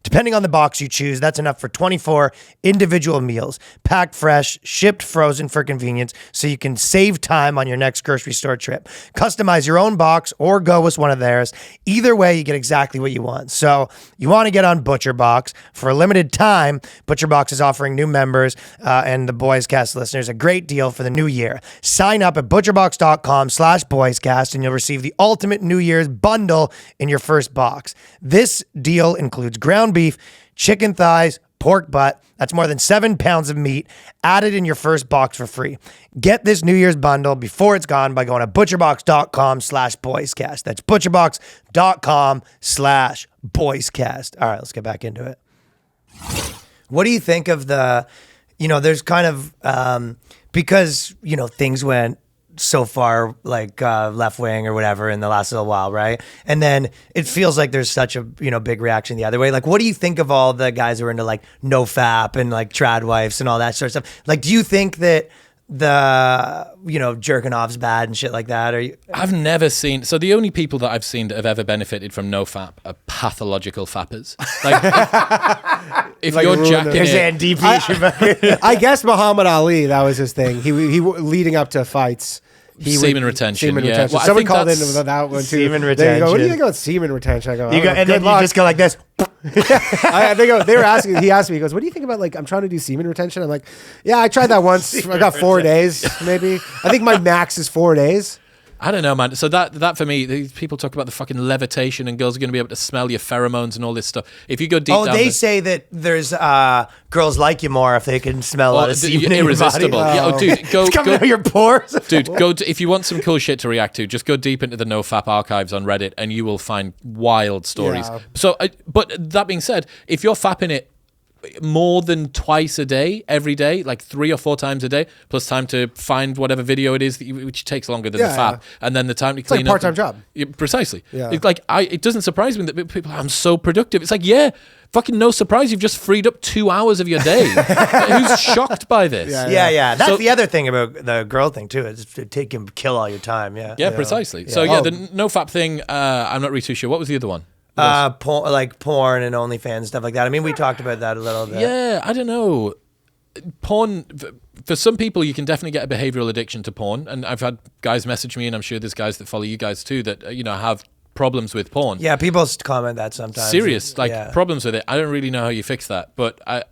Depending on the box you choose, that's enough for 24 individual meals, packed fresh, shipped frozen for convenience, so you can save time on your next grocery store trip. Customize your own box or go with one of theirs. Either way, you get exactly what you want. So you want to get on ButcherBox. For a limited time, ButcherBox is offering new members and the BoysCast listeners a great deal for the new year. Sign up at butcherbox.com/BoysCast and you'll receive the ultimate New Year's bundle in your first box. This deal includes ground beef, chicken thighs, pork butt. That's more than 7 pounds of meat added in your first box for free. Get this New Year's bundle before it's gone by going to butcherbox.com/boyscast. That's butcherbox.com/boyscast. All right, let's get back into it. What do you think of there's kind of, because, things went so far like left wing or whatever in the last little while, right? And then it feels like there's such a big reaction the other way. Like, what do you think of all the guys who are into like NoFap and like trad wives and all that sort of stuff? Like, do you think that the jerking off's bad and shit like that? I've never seen. So the only people that I've seen that have ever benefited from NoFap are pathological fappers. Like, if like you're jacking it, I guess Muhammad Ali, that was his thing. He leading up to fights. Semen retention. Well, someone called in with that one too. Semen retention. What do you think about semen retention? I go, and then you just go like this. They were asking. He asked me. He goes, "What do you think about like I'm trying to do semen retention?" I'm like, "Yeah, I tried that once. I got 4 days, maybe. I think my max is 4 days." I don't know, man. So that for me, these people talk about the fucking levitation and girls are going to be able to smell your pheromones and all this stuff. If you go deep down... they say that there's girls like you more if they can smell all the semen in irresistible. your body. Yeah, dude, it's coming out of your pores. Dude, if you want some cool shit to react to, just go deep into the NoFap archives on Reddit and you will find wild stories. Yeah. So, but that being said, if you're fapping it more than twice a day, every day, like 3 or 4 times a day, plus time to find whatever video it is, which takes longer than the fap, and then the time to clean up. It's like a part-time job. Precisely. Yeah. It's like, it doesn't surprise me that people, I'm so productive. It's like, yeah, fucking no surprise, you've just freed up 2 hours of your day. Who's shocked by this? Yeah. That's the other thing about the girl thing too, is to take and kill all your time. Yeah, precisely. So the NoFap thing, I'm not really too sure. What was the other one? Porn and OnlyFans, stuff like that. I mean, we talked about that a little bit. Yeah, I don't know. porn, for some people, you can definitely get a behavioral addiction to porn. And I've had guys message me, and I'm sure there's guys that follow you guys too that, have problems with porn. Yeah, people comment that sometimes. Serious, problems with it. I don't really know how you fix that, but I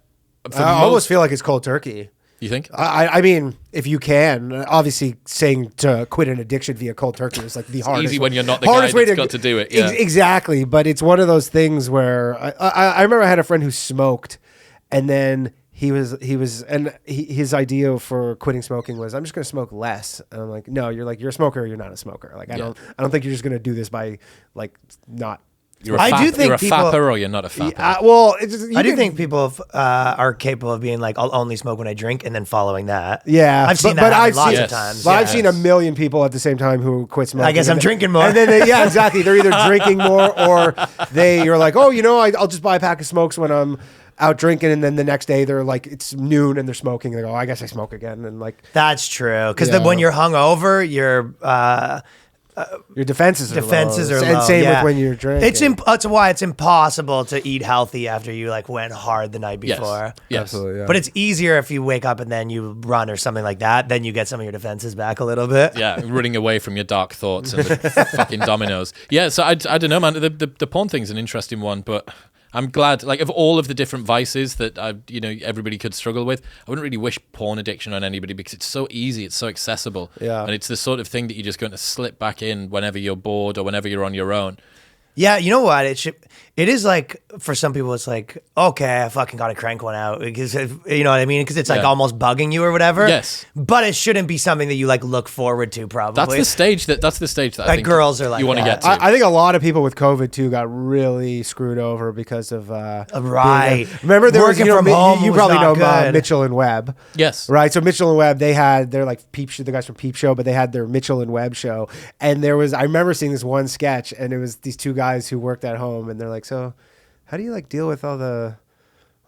almost feel like it's cold turkey. You think? I mean, if you can, obviously saying to quit an addiction via cold turkey is like the hardest. Easy when you're not the guy that's got to do it. Yeah. Exactly, but it's one of those things where I remember I had a friend who smoked, and then his idea for quitting smoking was, I'm just going to smoke less. And I'm like, no, you're a smoker, or you're not a smoker. Like I don't think you're just going to do this by like not. You're a fapper, or you're not a fapper. I do think people are capable of being like, I'll only smoke when I drink, and then following that. Yeah, I've seen that happen lots of times. But I've seen a million people at the same time who quit smoking. I guess I'm drinking more. And then exactly. They're either drinking more, or you're like, oh, I'll just buy a pack of smokes when I'm out drinking, and then the next day they're like, it's noon and they're smoking. They go, I guess I smoke again, and like that's true, because when you're hungover, your defenses are low. And same with when you're drinking. That's why it's impossible to eat healthy after you like went hard the night before. Yes. Absolutely. Yeah. But it's easier if you wake up and then you run or something like that. Then you get some of your defenses back a little bit. Yeah, running away from your dark thoughts and the fucking dominoes. Yeah, so I don't know, man. The porn thing's an interesting one, but I'm glad, like, of all of the different vices that everybody could struggle with, I wouldn't really wish porn addiction on anybody because it's so easy, it's so accessible, and it's the sort of thing that you're just going to slip back in whenever you're bored or whenever you're on your own. Yeah, you know what? It is like, for some people, it's like, okay, I fucking gotta crank one out because you know what I mean? Because it's like almost bugging you or whatever. Yes. But it shouldn't be something that you like look forward to. Probably that's the stage that I think girls are like you want to get to. I think a lot of people with COVID too got really screwed over because of right. Remember there working from home. You probably know Mitchell and Webb. Yes. Right. So Mitchell and Webb, they're like the guys from Peep Show, but they had their Mitchell and Webb show, and I remember seeing this one sketch, and it was these two guys who worked at home, and they're like, so how do you like deal with all the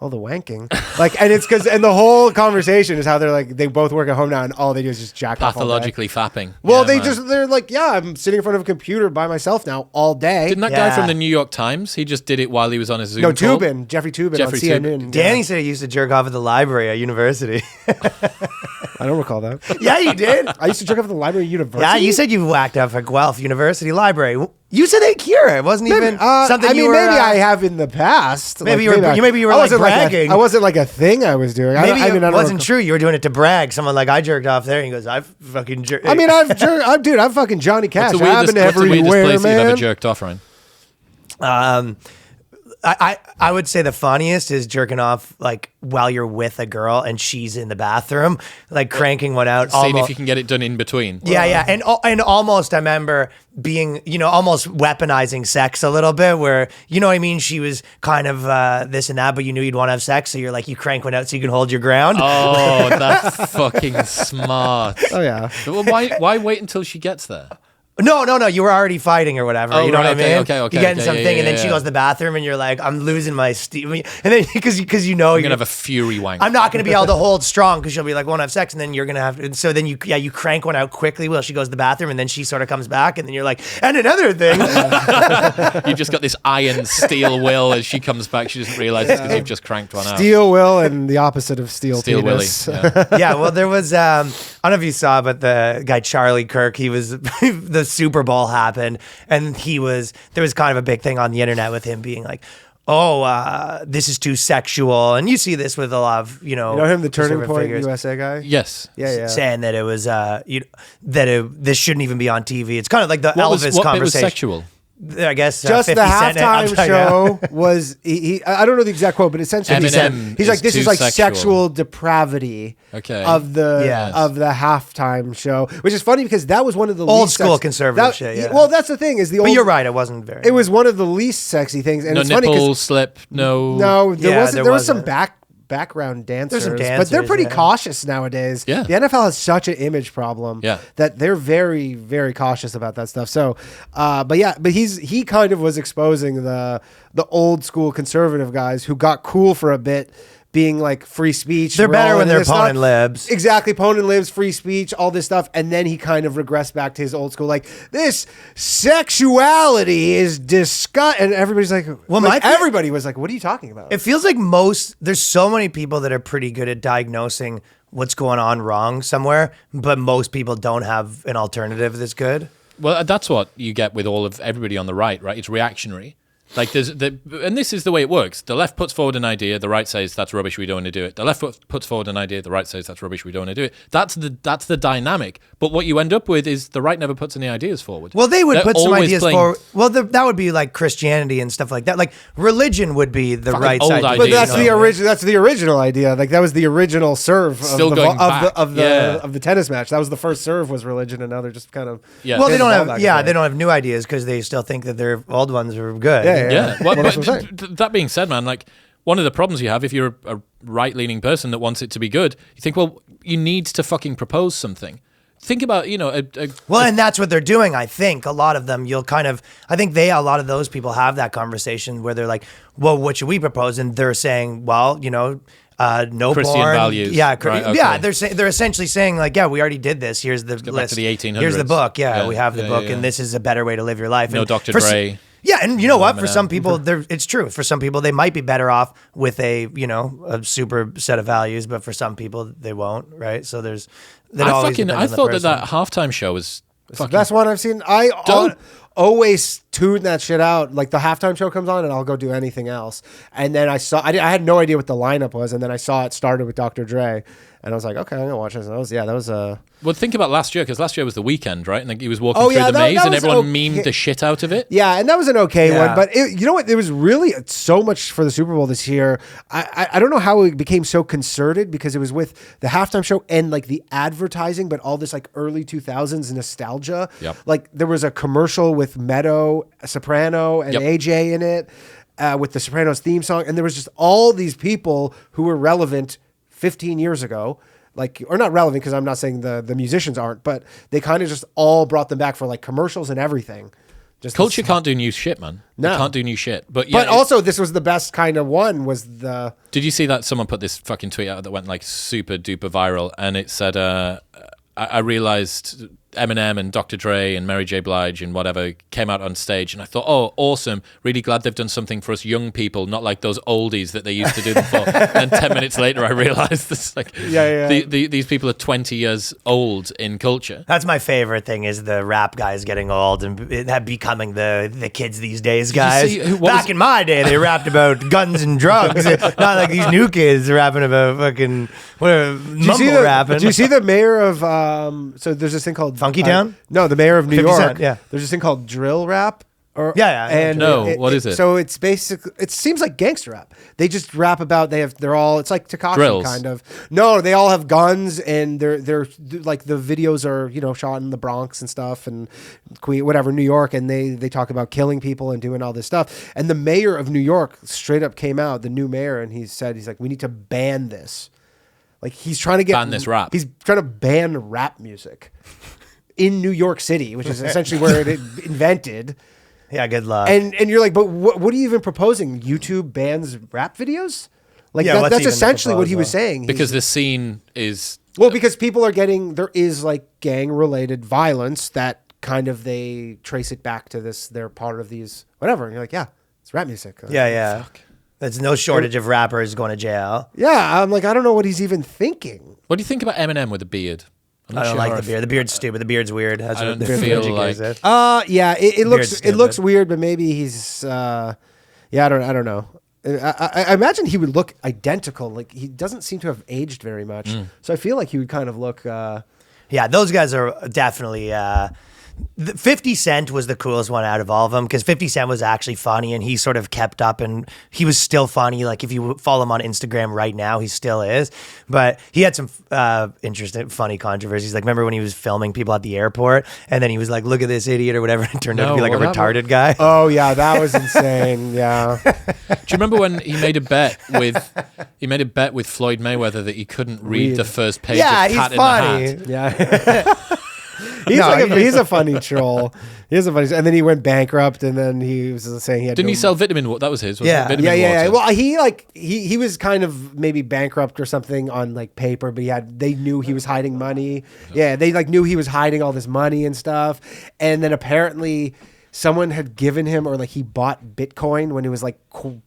wanking? Like, and it's and the whole conversation is how they're like, they both work at home now and all they do is just jack off all day. Pathologically fapping. Well, they're like, yeah, I'm sitting in front of a computer by myself now all day. Didn't that guy from the New York Times, he just did it while he was on his Zoom call? Tubin, Jeffrey Tubin on CNN. Danny said he used to jerk off at the library at university. I don't recall that. Yeah, you did. I used to jerk off at the library at university. Yeah, you said you whacked up at Guelph University Library. You said they cure it. It wasn't even something maybe I have in the past. Maybe you were like bragging. I wasn't like a thing I was doing. Maybe it wasn't true. You were doing it to brag. Someone like, I jerked off there. And he goes, I've fucking jerked. I mean, I'm fucking Johnny Cash. What's the weirdest place you've ever jerked off, Ryan? I would say the funniest is jerking off like while you're with a girl and she's in the bathroom, like cranking one out. Seeing if you can get it done in between. Yeah. And almost I remember being, almost weaponizing sex a little bit where, you know what I mean? She was kind of this and that, but you knew you'd want to have sex. So you're like, you crank one out so you can hold your ground. Oh, that's fucking smart. Oh, yeah. Well, why wait until she gets there? No. You were already fighting or whatever. Oh, you know what I mean? Okay. You're getting something, and then she goes to the bathroom, and you're like, I'm losing my steam. And then because you know you're gonna have a fury wank. I'm not gonna be able to hold strong because she'll be like, won't have sex, and then you're gonna have to. And so then you crank one out quickly while she goes to the bathroom, and then she sort of comes back, and then you're like, and another thing. You've just got this iron steel will as she comes back. She doesn't realize it's because you've just cranked one out. Steel will and the opposite of steel penis. Willy. Yeah. Well, there was I don't know if you saw, but the guy Charlie Kirk, he was the Super Bowl happened, and there was kind of a big thing on the internet with him being like, this is too sexual, and you see this with a lot of you know him, the Turning Point USA guy. Yes, yeah, saying that it was this shouldn't even be on TV. It's kind of like the Elvis conversation. What bit was sexual? I guess just the halftime show was he I don't know the exact quote, but essentially he's like, this is like sexual depravity of the halftime show, which is funny because that was one of the old school conservative shit. Yeah. Well, that's the thing is but you're right, it wasn't very. It was one of the least sexy things, and no it's funny nipple slip, no, there was some background dancers, but they're pretty cautious nowadays. Yeah. The NFL has such an image problem that they're very, very cautious about that stuff. So, but he kind of was exposing the old school conservative guys who got cool for a bit being like free speech. They're better when they're pwn and libs. Exactly, pwn and libs, free speech, all this stuff, and then he kind of regressed back to his old school, like this sexuality is disgusting, and everybody's like, everybody was like, what are you talking about? It feels like there's so many people that are pretty good at diagnosing what's going on wrong somewhere, but most people don't have an alternative that's good. Well, that's what you get with everybody on the right? It's reactionary. Like and this is the way it works. The left puts forward an idea, the right says that's rubbish, we don't want to do it. The left puts forward an idea, the right says that's rubbish, we don't want to do it. That's the dynamic. But what you end up with is the right never puts any ideas forward. Well, they would put some ideas forward. Well, that would be like Christianity and stuff like that. Like religion would be the right side. Ideas, but that's the original. That's the original idea. Like that was the original serve of the tennis match. That was the first serve was religion, and now they're just kind of Well, they don't have new ideas because they still think that their old ones are good. Yeah. Well, but that being said, man, like one of the problems you have if you're a right-leaning person that wants it to be good, you think, well, you need to fucking propose something. Think about, and that's what they're doing. I think a lot of them, a lot of those people have that conversation where they're like, well, what should we propose? And they're saying, well, no Christian porn. values. Yeah, right, okay. Yeah. They're essentially saying like, yeah, we already did this. Here's the list. Back to the 1800s. Here's the book. Yeah, we have the book, and this is a better way to live your life. No and Dr. Dre. Yeah, and you know what? For some people, it's true. For some people, they might be better off with a super set of values, but for some people, they won't. Right? So there's. I thought that halftime show was the best one I've seen. I always tune that shit out. Like the halftime show comes on, and I'll go do anything else. And then I had no idea what the lineup was, and then I saw it started with Dr. Dre, and I was like, okay, I'm gonna watch this. And that was Well, think about last year, because last year was the weekend, right? And he was walking through the maze, and everyone memed the shit out of it. Yeah, and that was an okay one. But you know what? It was really so much for the Super Bowl this year. I don't know how it became so concerted, because it was with the halftime show and like the advertising, but all this like early 2000s nostalgia. Yep. Like there was a commercial with Meadow, Soprano, and AJ in it with the Sopranos theme song. And there was just all these people who were relevant 15 years ago, or not relevant because I'm not saying the musicians aren't, but they kind of just all brought them back for like commercials and everything. Just Culture can't do new shit, man. No. They can't do new shit. But also this was the best kind of one Did you see that someone put this fucking tweet out that went like super duper viral, and it said, I realized Eminem and Dr. Dre and Mary J. Blige and whatever came out on stage, and I thought, oh, awesome, really glad they've done something for us young people, not like those oldies that they used to do them for. And 10 minutes later I realized this, like, these people are 20 years old in culture. That's my favorite thing, is the rap guys getting old and becoming the kids these days, guys. Back in my day, they rapped about guns and drugs. Not like these new kids rapping about fucking mumble rapping. Do you see the mayor of so there's this thing called Funky Town? No, the mayor of New 50 York. Cent, yeah. There's this thing called drill rap. What is it? So it's basically, it seems like gangster rap. They just rap about, it's like Tekashi kind of. No, they all have guns, and they're like, the videos are, shot in the Bronx and stuff, and New York, and they talk about killing people and doing all this stuff. And the mayor of New York straight up came out, the new mayor, and he's like, we need to ban this. Like he's trying to ban this rap. He's trying to ban rap music in New York City, which is essentially where it invented. Yeah, good luck. And you're like, but what are you even proposing? YouTube bans rap videos? Like that's essentially what he was saying. Because the scene is because people are there is like gang related violence that kind of they trace it back to this. They're part of these whatever. And you're like, yeah, it's rap music. Yeah. Fuck. There's no shortage of rappers going to jail. Yeah, I'm like, I don't know what he's even thinking. What do you think about Eminem with a beard? I don't like the beard. The beard's stupid. The beard's weird. I don't feel like it looks weird, but maybe he's I don't know. I imagine he would look identical. Like he doesn't seem to have aged very much. So I feel like he would kind of look. Yeah, those guys are definitely. 50 Cent was the coolest one out of all of them, because 50 Cent was actually funny, and he sort of kept up, and he was still funny. Like if you follow him on Instagram right now, he still is. But he had some interesting, funny controversies. Like remember when he was filming people at the airport, and then he was like, "Look at this idiot" or whatever, and it turned out to be like a retarded guy. Oh yeah, that was insane. Yeah. Do you remember when he made a bet with Floyd Mayweather that he couldn't read the first page of Cat in the Hat? Yeah. He's a funny troll. He's a funny, and then he went bankrupt, and then he was saying he had. Didn't he sell vitamin water? That was his. Yeah. Vitamin water. Well, he was kind of maybe bankrupt or something on like paper, but they knew he was hiding money. Yeah, they like knew he was hiding all this money and stuff, and then apparently someone had given him, or like he bought Bitcoin when it was like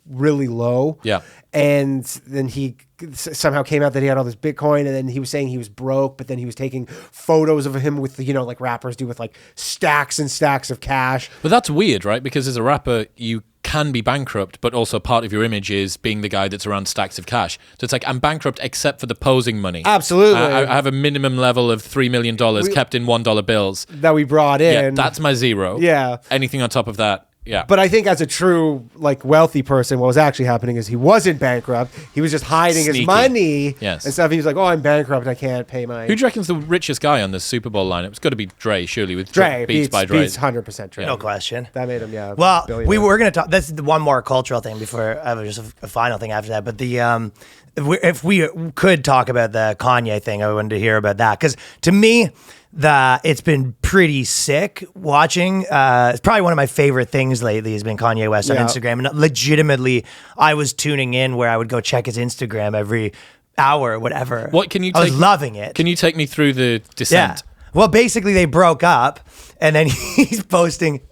really low. Yeah. And then he somehow came out that he had all this Bitcoin, and then he was saying he was broke, but then he was taking photos of him with, like rappers do, with like stacks and stacks of cash. But that's weird, right? Because as a rapper, you can be bankrupt, but also part of your image is being the guy that's around stacks of cash. So it's like, I'm bankrupt except for the posing money. Absolutely. I have a minimum level of $3 million kept in $1 bills. That we brought in. Yeah, that's my zero. Yeah. Anything on top of that, yeah. But I think as a true like wealthy person, what was actually happening is he wasn't bankrupt. He was just hiding his money and stuff. He was like, "Oh, I'm bankrupt. I can't pay my." Who do you reckon's the richest guy on this Super Bowl lineup? It's got to be Dre, surely, with Dre. Beats by Dre. Beats 100% Dre. No question. That made him, yeah. Well, billionaire. we were going to talk. That's the one more cultural thing before I have just a final thing after that. But if we could talk about the Kanye thing, I wanted to hear about that, because to me, it's been pretty sick watching. It's probably one of my favorite things lately has been Kanye West on Instagram. And legitimately, I was tuning in where I would go check his Instagram every hour or whatever. I was loving it. Can you take me through the descent? Yeah. Well, basically, they broke up, and then he's posting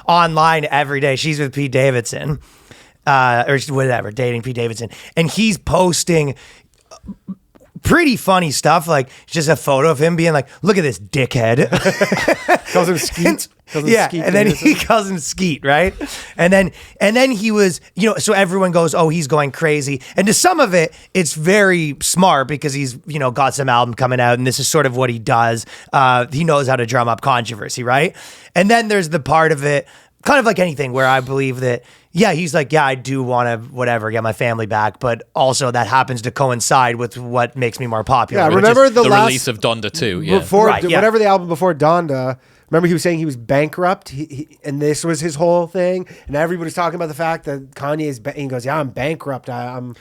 online every day. She's with Pete Davidson, or whatever, dating Pete Davidson. And he's posting pretty funny stuff, like just a photo of him being like, "Look at this dickhead." Calls him Skeet. And then he calls him Skeet, right? And then he was, so everyone goes, "Oh, he's going crazy." And to some of it, it's very smart because he's, got some album coming out, and this is sort of what he does. He knows how to drum up controversy, right? And then there's the part of it, kind of like anything, where I believe that, he's like, I do want to, get my family back, but also that happens to coincide with what makes me more popular. Yeah, remember the release of Donda 2. Yeah. Before, whatever the album before Donda, remember he was saying he was bankrupt, and this was his whole thing, and everybody's talking about the fact that Kanye's, he goes, I'm bankrupt,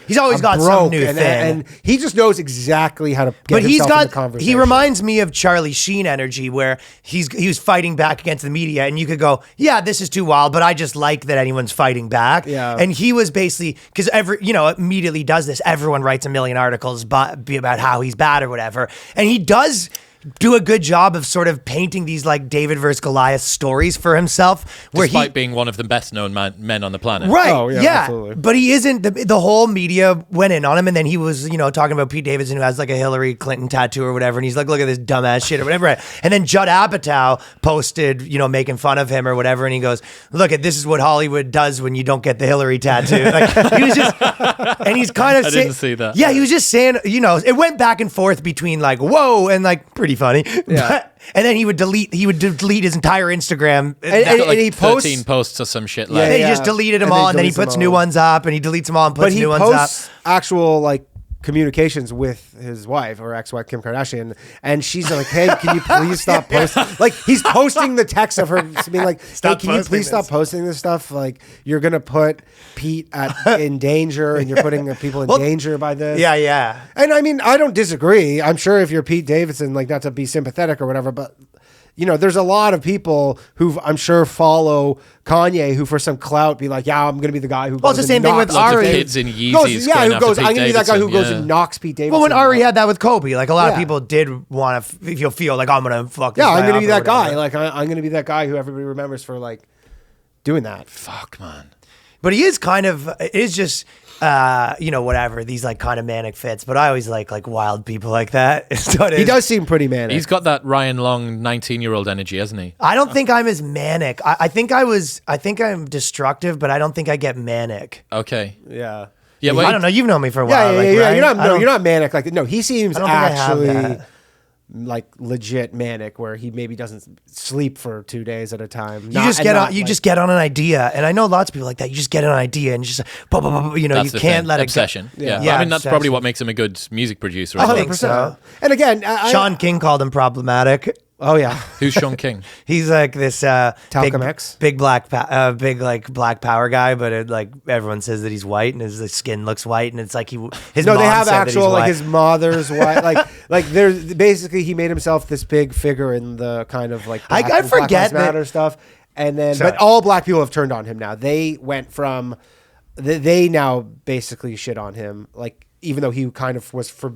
he's always got broke, some new thing. And he just knows exactly how to get himself in the conversation. He reminds me of Charlie Sheen energy, where he was fighting back against the media, and you could go, this is too wild, but I just like that anyone's fighting back. Yeah. And he was basically, because immediately does this, everyone writes a million articles about how he's bad or whatever, and he does do a good job of sort of painting these like David versus Goliath stories for himself, where despite being one of the best known men on the planet. Right. Oh, yeah, absolutely. But he isn't. The whole media went in on him, and then he was, talking about Pete Davidson, who has like a Hillary Clinton tattoo or whatever, and he's like, "Look at this dumbass shit," or whatever. And then Judd Apatow posted, making fun of him or whatever, and he goes, "Look at this is what Hollywood does when you don't get the Hillary tattoo." Like, he was just, and he's kind of I didn't see that. Yeah, he was just saying, it went back and forth between like, whoa, and like pretty funny. Yeah. And then he would delete his entire Instagram. And like he posts 13 posts or some shit. And then he just deleted them all, and then he puts new ones up, and he deletes them all and puts new ones up. But he posts actual like communications with his wife or ex-wife Kim Kardashian, and she's like, "Hey, can you please stop posting?" Like, he's posting the text of her being like, "Hey, can you please stop posting this stuff? Like, you're gonna put Pete in danger, and you're putting people in danger by this." Yeah. And I mean, I don't disagree. I'm sure if you're Pete Davidson, like, not to be sympathetic or whatever, but there's a lot of people who I'm sure follow Kanye who for some clout be like, I'm going to be the guy who goes it's the same thing with lots Ari. of kids in Yeezys going who goes, after Pete I'm going to be that guy who goes Davidson, and knocks Pete Davidson. Well, when Ari had that with Kobe, like a lot of Yeah. people did want to feel like, I'm going to fuck this guy I'm going to up be or that guy. whatever. Like, I'm going to be that guy who everybody remembers for like doing that. Fuck, man. But he is kind of, it is just, whatever, these like kind of manic fits. But I always like wild people like that. He does seem pretty manic. He's got that Ryan Long 19-year-old energy, hasn't he? I don't think I'm as manic. I think I'm destructive, but I don't think I get manic. Okay. Yeah. Yeah, I don't know. You've known me for a while. Yeah. Right? You're not manic like that. No, he seems I don't think I have actually that. like legit manic, where he maybe doesn't sleep for 2 days at a time. You just get on an idea, and I know lots of people like that. You just get an idea and just blah, blah, blah, you That's you the can't thing. let obsession. it go. Yeah. Yeah, I mean, that's probably obsession. what makes him a good music producer. I as well. think so. And again, Sean King called him problematic. Oh yeah. Who's Sean King? He's like this Talcum X? big black power guy, but like everyone says that he's white and his skin looks white, and it's like his No, mom they have said that actual he's like white. his mother's white. Like there's basically he made himself this big figure in the kind of like I Black forget Lives that- Matter stuff, and then Sorry. but all black people have turned on him now. They went from they now basically shit on him, like even though he kind of was for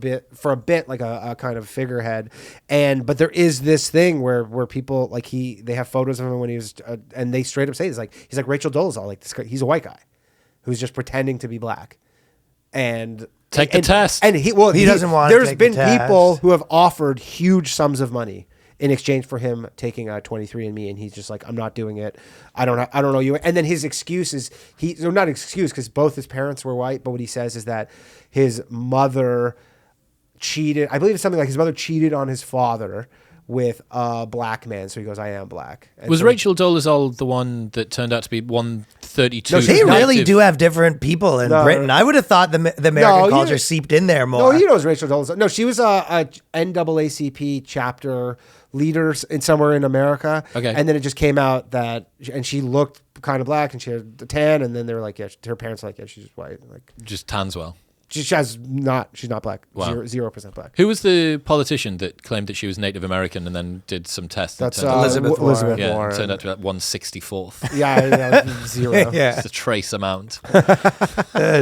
a bit like a kind of figurehead, but there is this thing where people like they have photos of him when he was and they straight up say he's like Rachel Dolezal, like this guy, he's a white guy who's just pretending to be black, and Take the test. and he doesn't want to there's take been the test. people who have offered huge sums of money in exchange for him taking a 23andMe, and he's just like, I'm not doing it. I don't know you. And then his excuse is not excuse because both his parents were white, but what he says is that his mother cheated. I believe it's something like his mother cheated on his father with a black man. So he goes, I am black. And Was so Rachel Dolezal the one that turned out to be 132? No, They she's really active? do have different people in No. Britain. I would have thought the American No, culture you- seeped in there more. No, you know it's Rachel Dolezal. No, she was a NAACP chapter leader somewhere in America. Okay. And then it just came out that, and she looked kind of black, and she had a tan, and then they were like, yeah, her parents were like, yeah, she's white. Like Just Tanswell. she's not black. Wow. 0% black. Who was the politician that claimed that she was Native American and then did some tests? that That's turned out- Elizabeth Elizabeth yeah, Warren. turned out to be like 1/64th. Yeah, zero. Yeah. It's a trace amount.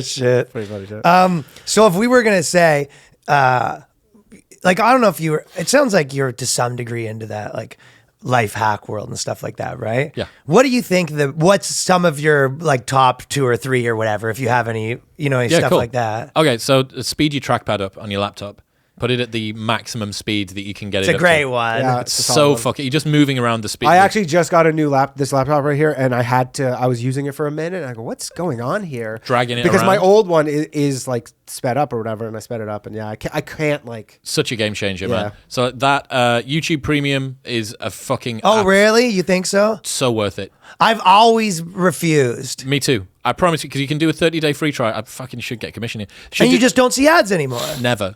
Shit. Pretty funny shit. So if we were gonna say, like, I don't know if you were. It sounds like you're to some degree into that, like, life hack world and stuff like that, right? Yeah. What do you think what's some of your like top 2 or 3 or whatever, if you have any, any stuff cool. like that? Okay, so speed your trackpad up on your laptop. Put it at the maximum speed that you can get It's it a up great to. one. Yeah. It's It's a so solid one. fucking. You're just moving around the speed. I actually just got a new this laptop right here, and I was using it for a minute, and I go, what's going on here? Dragging it because my around? old one is like sped up or whatever, and I sped it up, and yeah, I can't like. Such a game changer, Yeah. man. So that YouTube Premium is a fucking. Oh, app. really? You think so? So worth it. I've always refused. Me too. I promise you, because you can do a 30-day free trial. I fucking should get commission here. Should And you do- just don't see ads anymore. never.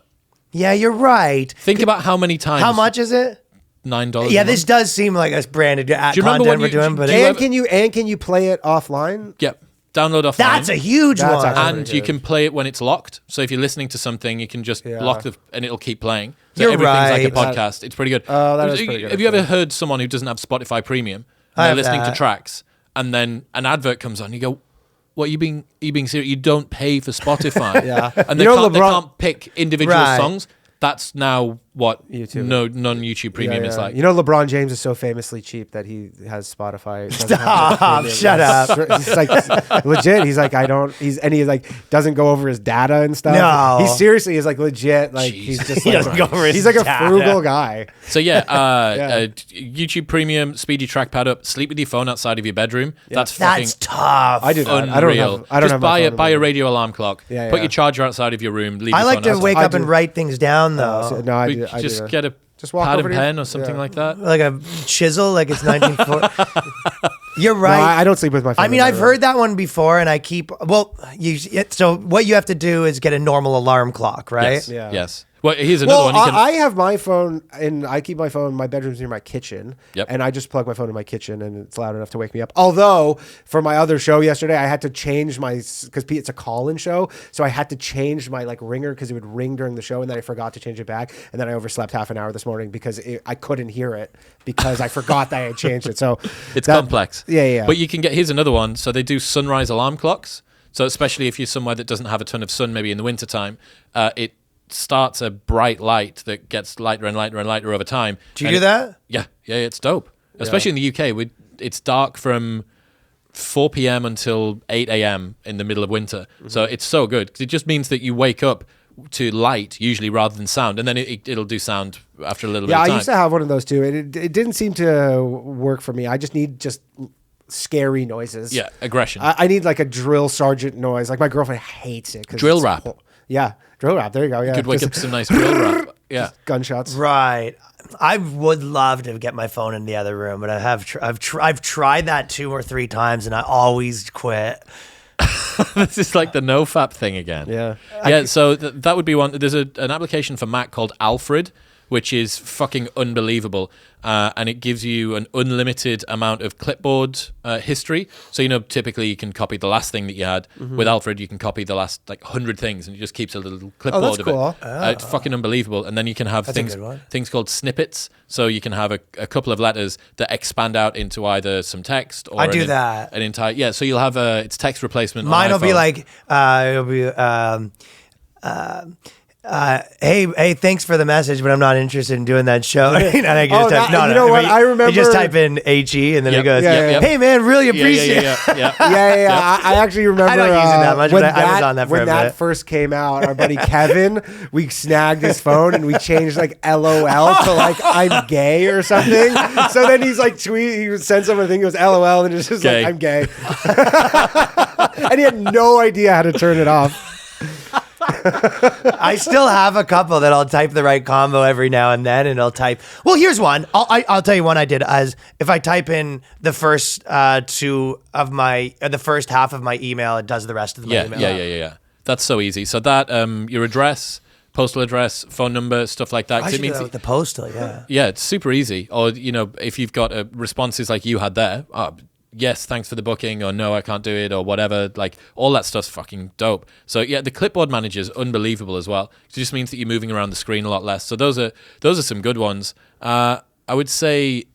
Yeah, you're right. Think about how many times. How much is it? $9. Yeah, a this month? does seem like a branded ad Do you remember content when we're doing, but do you And ever- can you play it offline? Yep. Download offline. that's a huge That's one. actually- and pretty you good. can play it when it's locked. So if you're listening to something, you can just Yeah. lock and it'll keep playing. So You're everything's like a right. podcast. It's pretty good. Oh, that is pretty good, Have you ever actually. heard someone who doesn't have Spotify Premium? I And they're have listening to that. tracks, and then an advert comes on. You go, "What are you being serious? You don't pay for Spotify." Yeah. And they You know, can't, they LeBron- can't pick individual Right. songs. That's now what YouTube. non-YouTube Premium is like. You know, LeBron James is so famously cheap that he has Spotify. doesn't have Stop, the premium. shut up. He's like legit. He's like, he like doesn't go over his data and stuff. No. He seriously is like legit. Like Jeez. he's just He like, doesn't go over his he's like a data. frugal guy. So yeah, Yeah. YouTube Premium, speed your trackpad up, sleep with your phone outside of your bedroom. That's fucking That's tough. I do that. unreal. I don't have. I don't Just have my phone buy in a my- radio alarm clock. Yeah, Put yeah. your charger outside of your room. Leave I your like phone to outside. wake I up and do. write things down though. No, I We do. I just do that. get a Just walk pad over and to your- pen or something yeah. like that. Like a chisel, like it's 1940. You're No, right. I don't sleep with my phone. I mean, in my I've room. heard that one before, and I keep. So what you have to do is get a normal alarm clock, right? Yes. Yeah. Yes. Well, here's another Well, one. You can, I have my phone, and I keep my phone. My bedroom's near my kitchen, Yep. and I just plug my phone in my kitchen, and it's loud enough to wake me up. Although for my other show yesterday, I had to change my because it's a call-in show, so I had to change my like ringer because it would ring during the show, and then I forgot to change it back, and then I overslept half an hour this morning because I couldn't hear it because I forgot that I had changed it. So it's complex. Yeah. But you can get, here's another one. So they do sunrise alarm clocks. So especially if you're somewhere that doesn't have a ton of sun, maybe in the wintertime, it starts a bright light that gets lighter and lighter and lighter over time. Do you And do that? Yeah, it's dope. Especially in the UK, it's dark from 4 p.m. until 8 a.m. in the middle of winter. So it's so good. 'Cause it just means that you wake up to light usually rather than sound, and then it'll do sound after a little bit Yeah, of I time. used to have one of those too. It didn't seem to work for me. I just need scary noises. Yeah, aggression. I need like a drill sergeant noise. Like my girlfriend hates it. 'cause Drill it's rap. Yeah, drill rap. There you go. Yeah, Could wake Just up to some nice drill rap. Yeah. gunshots. Right. I would love to get my phone in the other room, but I've tried that 2 or 3 times, and I always quit. This is like the NoFap thing again. Yeah. Yeah, so that would be one. There's an application for Mac called Alfred, which is fucking unbelievable. And it gives you an unlimited amount of clipboard history. So, typically you can copy the last thing that you had. With Alfred, you can copy the last 100 things, and it just keeps a little clipboard of cool. it. It's fucking unbelievable. And then you can have things called snippets. So you can have a couple of letters that expand out into either some text or an entire. Yeah, so you'll have it's text replacement. Mine will be like, it'll be. Hey, thanks for the message, but I'm not interested in doing that show. And I can just type, I remember. You just type in HE, and then it goes, hey, man, really appreciate it. Yeah. I actually remember. I don't use it that much, but I was on that for a bit. When that first came out, our buddy Kevin, we snagged his phone and we changed LOL to I'm gay or something. So then he's he sends someone a thing, he goes LOL, and it's just gay. I'm gay. And he had no idea how to turn it off. I still have a couple that I'll type the right combo every now and then, and I'll type. Well, here's one. I'll tell you one I did. As if I type in the first the first half of my email, it does the rest of my email. Yeah. That's so easy. So that your address, postal address, phone number, stuff like that. I should do that with the postal. Yeah, it's super easy. Or if you've got responses like you had there. Yes, thanks for the booking, or no, I can't do it, or whatever. All that stuff's fucking dope. So yeah, the clipboard manager is unbelievable as well. It just means that you're moving around the screen a lot less. So those are some good ones. I would say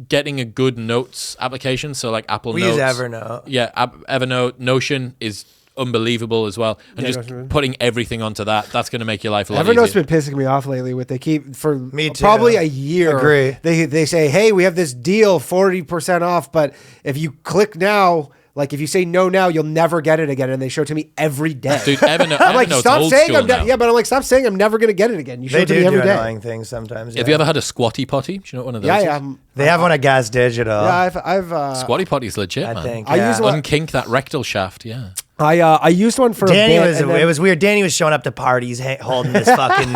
getting a good notes application. So Apple Notes. We use Evernote. Yeah, Evernote, Notion is unbelievable as well, and just putting everything onto that's going to make your life a lot easier. Evernote's been pissing me off lately. They keep for me too. Probably a year. Agree. They say, hey, we have this deal 40% off, but if you click now, if you say no now, you'll never get it again, and they show it to me every day. Dude, Evernote, I'm Evernote's stop old saying school now. yeah, but I'm stop saying I'm never gonna get it again. You show it to me every day. Annoying things sometimes. Have you ever had a Squatty Potty? Do you know what one of those is? Yeah. They have one at Gas Digital. Yeah, I've Squatty Potty's legit, man. I think. I use one. Unkink that rectal shaft. Yeah. I used one for Danny a bit. It was weird. Danny was showing up to parties holding this fucking.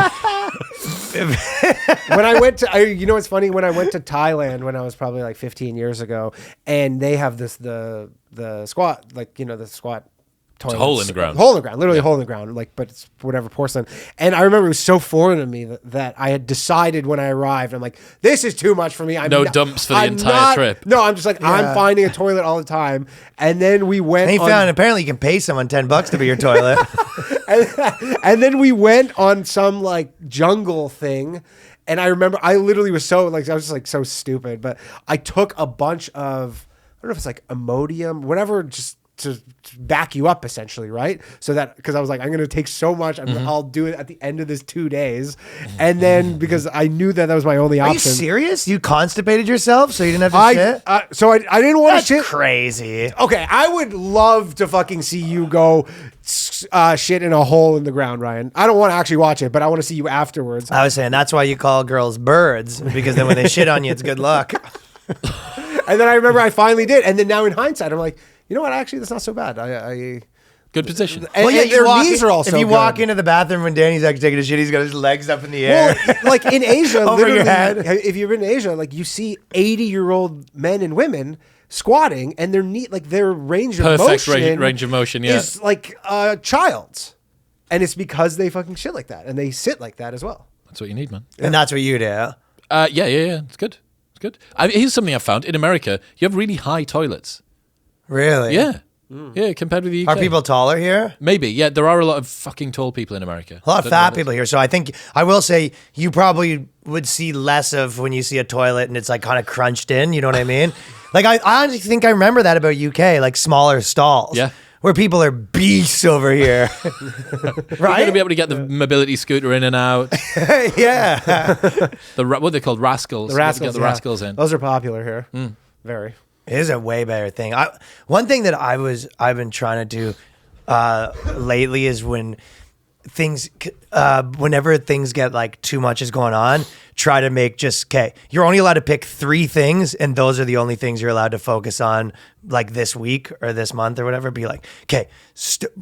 When I went to, it's funny, when I went to Thailand when I was probably 15 years ago, and they have the squat, the squat toilets. It's a hole in the ground. Hole in the ground, literally a hole in the ground, but it's whatever, porcelain. And I remember it was so foreign to me that I had decided when I arrived, I'm like, this is too much for me. Dumps for the entire trip. No, I'm just I'm finding a toilet all the time. And then we went. And he found apparently you can pay someone $10 to be your toilet. and then we went on some jungle thing. And I remember I literally was so I was just so stupid, but I took a bunch of, I don't know if it's Imodium, whatever, just to back you up essentially, right? So that, because I was I'm going to take so much, I'll do it at the end of this 2 days. And then because I knew that was my only option. Are you serious? You constipated yourself so you didn't have to shit? So I didn't want to shit. That's crazy. Okay, I would love to fucking see you go shit in a hole in the ground, Ryan. I don't want to actually watch it, but I want to see you afterwards. I was saying that's why you call girls birds, because then when they shit on you, it's good luck. And then I remember I finally did. And then now in hindsight, I'm like, you know what? Actually, that's not so bad. Good position. And their knees are also If you good. walk into the bathroom when Danny's actually taking a shit, he's got his legs up in the air. Well, in Asia, Over your head. if you've been in Asia, you see 80-year-old men and women squatting, and their their range of motion, range of motion, yeah, is like a child's, and it's because they fucking shit like that, and they sit like that as well. That's what you need, man. And that's what you do. Yeah. It's good. It's good. Here's something I found in America: you have really high toilets. Really? Yeah. Yeah, compared with the UK. Are people taller here? Maybe. Yeah, there are a lot of fucking tall people in America. A lot of fat people here. So I think, I will say, you probably would see less of when you see a toilet and it's kind of crunched in. You know what I mean? I honestly think I remember that about UK, smaller stalls. Yeah. Where people are beasts over here. Right? You're going to be able to get the mobility scooter in and out. Yeah. What are they called? Rascals. The rascals. Get the rascals in. Those are popular here. Very. It is a way better thing. One thing that I've been trying to do lately is when whenever things get too much is going on, try to make you're only allowed to pick 3 things, and those are the only things you're allowed to focus on this week or this month or whatever. Be